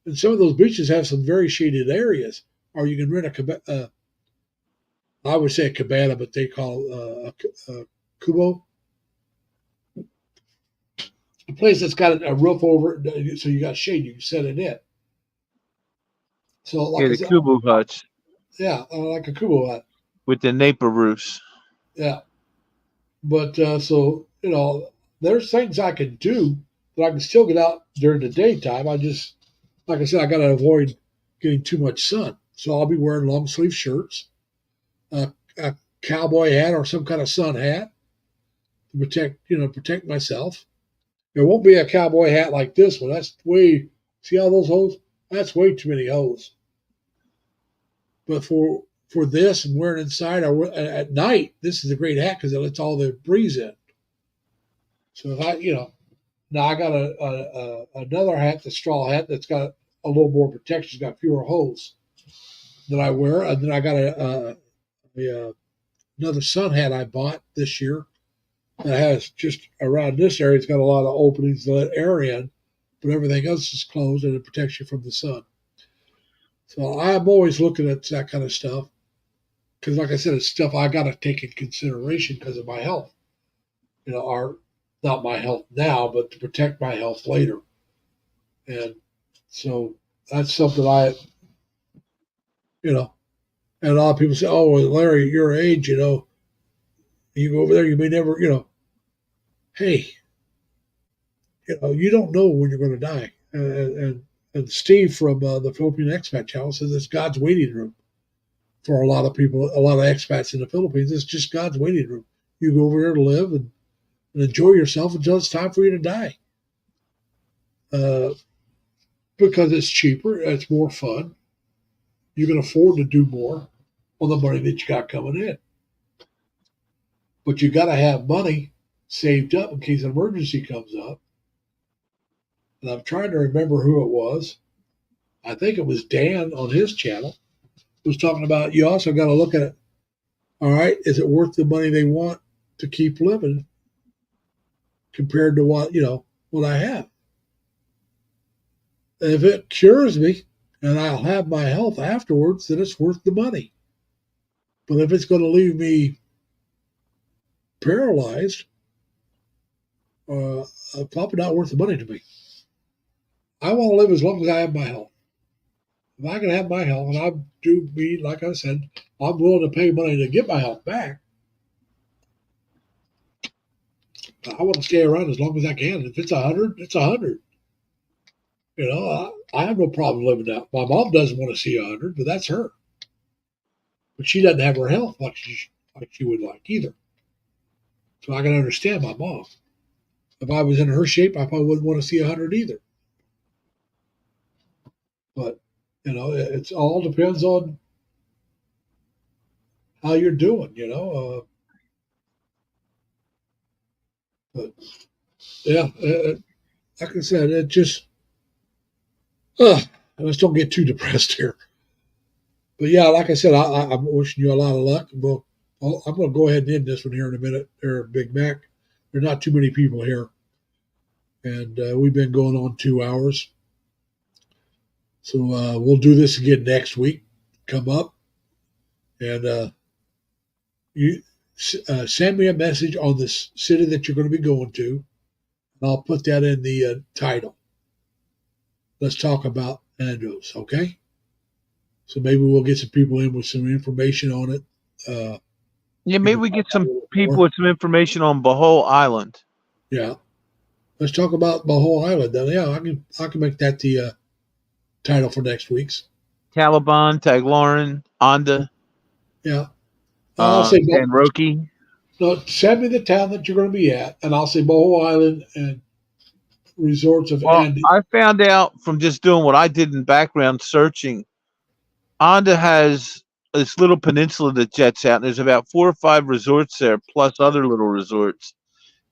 S1: and some of those beaches have some very shaded areas, or you can rent I would say a cabana, but they call a kubo, a place that's got a roof over it, so you got shade. You can set it in. So, like
S2: Yeah,
S1: I
S2: the
S1: said,
S2: Kubu huts
S1: yeah, like a kubo hut.
S2: with the Napa roofs.
S1: Yeah, but so there's things I can do that I can still get out during the daytime. I just, like I said, I got to avoid getting too much sun. So I'll be wearing long sleeve shirts, a cowboy hat or some kind of sun hat to protect myself. There won't be a cowboy hat like this one. That's way, see all those holes? That's way too many holes. But for this and wearing inside or at night, this is a great hat because it lets all the breeze in. So if now I got another hat, the straw hat that's got a little more protection, it's got fewer holes that I wear, and then I got another sun hat I bought this year that has just around this area. It's got a lot of openings to let air in, but everything else is closed and it protects you from the sun. So I'm always looking at that kind of stuff because, like I said, it's stuff I got to take in consideration because of my health. Or not my health now, but to protect my health later. And so that's something and a lot of people say, "Oh, well, Larry, at your age, you go over there, you may never, hey, you don't know when you're going to die." And Steve from the Philippine Expat Channel says it's God's waiting room for a lot of people, a lot of expats in the Philippines. It's just God's waiting room. You go over there to live and enjoy yourself until it's time for you to die. Because it's cheaper, it's more fun. You can afford to do more on the money that you got coming in. But you got to have money saved up in case an emergency comes up. And I'm trying to remember who it was. I think it was Dan on his channel was talking about you also got to look at it. All right, is it worth the money they want to keep living compared to what I have? If it cures me and I'll have my health afterwards, then it's worth the money. But if it's going to leave me paralyzed, probably not worth the money to me. I want to live as long as I have my health. If I can have my health, and I do be, like I said, I'm willing to pay money to get my health back. I want to stay around as long as I can. If it's 100, it's 100. I have no problem living out. My mom doesn't want to see 100, but that's her. But she doesn't have her health like she would like either. So I can understand my mom. If I was in her shape, I probably wouldn't want to see 100 either. But it all depends on how you're doing. But yeah, like I said, it just I just don't get too depressed here. But yeah, like I said, I'm wishing you a lot of luck. Well, I'm going to go ahead and end this one here in a minute. There, Big Mac. There are not too many people here, and we've been going on 2 hours. So we'll do this again next week. Come up and you send me a message on the city that you're going to be going to, and I'll put that in the title. Let's talk about Nando's, okay? So maybe we'll get some people in with some information on it.
S2: Yeah, maybe we get some people with some information on Bohol Island.
S1: Yeah, let's talk about Bohol Island. Then, yeah, I can make that the title for next week's.
S2: Taliban, Tagloran, Onda.
S1: Yeah, I'll say
S2: and Roki.
S1: No, send me the town that you're going to be at, and I'll say Bohol Island and resorts of Andy.
S2: I found out from just doing what I did in background searching. Onda has this little peninsula that jets out, and there's about 4 or 5 resorts there, plus other little resorts.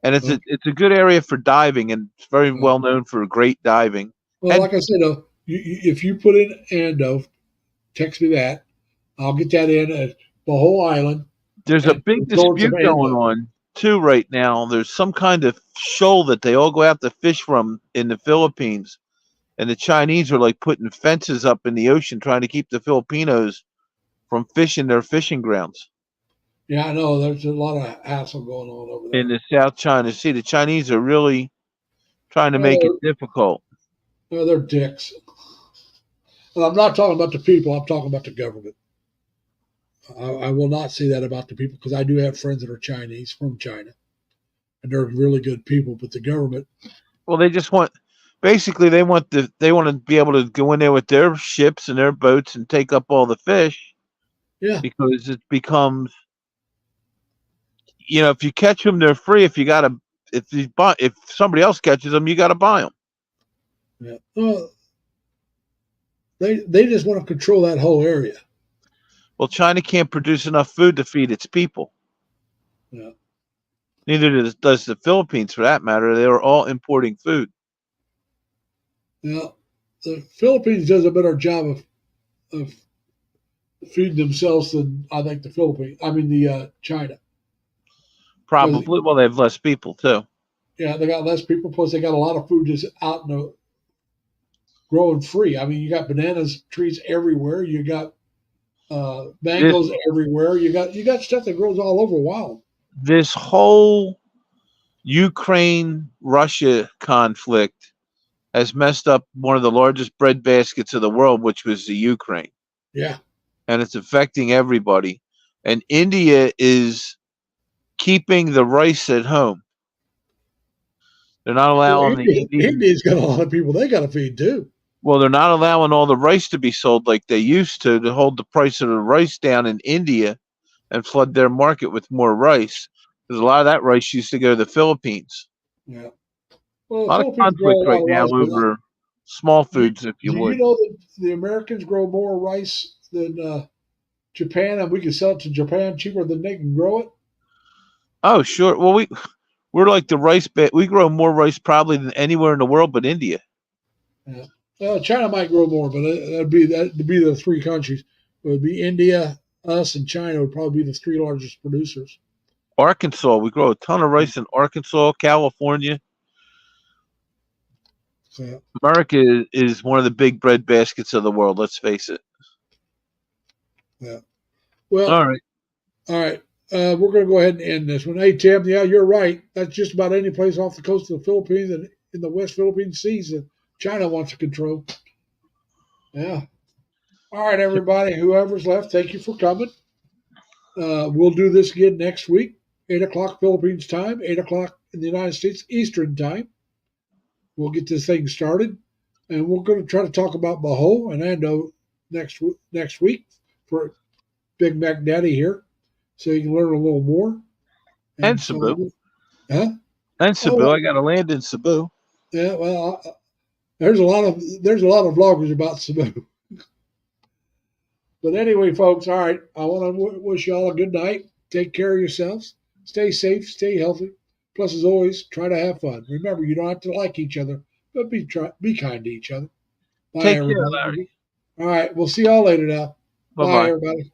S2: And it's a good area for diving, and it's very well known for great diving.
S1: Well, like I said, if you put in Ando, text me that. I'll get that in at Bohol Island,
S2: There's a
S1: and
S2: big
S1: resorts of
S2: dispute going
S1: Endo.
S2: on too right now. There's some kind of shoal that they all go out to fish from in the Philippines, and the Chinese are like putting fences up in the ocean trying to keep the Filipinos from fishing their fishing grounds
S1: Yeah, I know. There's a lot of hassle going on over
S2: in
S1: there.
S2: the South China Sea. The Chinese are really trying to make it
S1: Well,
S2: difficult.
S1: they're dicks. And I'm not talking about the people. I'm talking about the government. I will not say that about the people because I do have friends that are Chinese from China, and they're really good people. But the government,
S2: Well, they just want basically they want to be able to go in there with their ships and their boats and take up all the fish
S1: yeah,
S2: because it becomes, if you catch them, they're free. If somebody else catches them, you got to buy them.
S1: yeah. Well, they just want to control that whole area.
S2: Well, China can't produce enough food to feed its people.
S1: Yeah,
S2: Neither does the Philippines, for that matter. They are all importing food.
S1: yeah. The Philippines does a better job of feeding themselves than I think the Philippines. I mean the China. Because
S2: Probably. Well, they have less people too.
S1: yeah, they got less people. Plus, they got a lot of food just out in the growing free. I mean, you got bananas trees everywhere. You got
S2: This
S1: mangoes everywhere. You got stuff that grows all over wild.
S2: this whole Ukraine Russia conflict has messed up one of the largest bread baskets of the world, which was the Ukraine,
S1: Yeah.
S2: and it's affecting everybody. And India is keeping the rice at home. They're not
S1: Well,
S2: allowing the Indian.
S1: India's got a lot of people they got to feed too.
S2: Well, they're not allowing all the rice to be sold like they used to hold the price of the rice down in India and flood their market with more rice. Because a lot of that rice used to go to the Philippines.
S1: Yeah. Well,
S2: A
S1: the
S2: lot of
S1: Philippines grow
S2: conflict
S1: a lot
S2: right
S1: of
S2: now
S1: rice, but
S2: over small
S1: you,
S2: foods, if you
S1: do you
S2: would.
S1: know that the Americans grow more rice than Japan, and we can sell it to Japan cheaper than they can grow it?
S2: Oh, sure. Well, we're like the rice bed. We grow more rice probably than anywhere in the world but India.
S1: Yeah. Well, China might grow more, but that'd be the three countries. It would be India, us, and China would probably be the three largest producers.
S2: Arkansas, we grow a ton of rice in Arkansas, California.
S1: Yeah.
S2: America is one of the big bread baskets of the world. Let's face it.
S1: Yeah. Well,
S2: All right.
S1: all right. We're going to go ahead and end this one. Hey, Tim, yeah, you're right. That's just about any place off the coast of the Philippines and in the West Philippine Seas that China wants to control. Yeah. All right, everybody. Whoever's left, thank you for coming. We'll do this again next week, 8 o'clock Philippines time, 8 o'clock in the United States Eastern time. We'll get this thing started. And we're going to try to talk about Baho and Ando next week for Big Mac Daddy here, so you can learn a little more.
S2: And
S1: And
S2: Cebu.
S1: so, huh?
S2: And
S1: Oh,
S2: Cebu. I got to land in Cebu.
S1: yeah. Well, there's a lot of vloggers about Cebu. But anyway, folks, all right. I want to wish you all a good night. Take care of yourselves. Stay safe. Stay healthy. Plus, as always, try to have fun. Remember, you don't have to like each other, but be kind to each other. Bye,
S2: Take care, Larry.
S1: everybody. All right. We'll see y'all later now.
S2: Bye
S1: Bye,
S2: bye.
S1: everybody.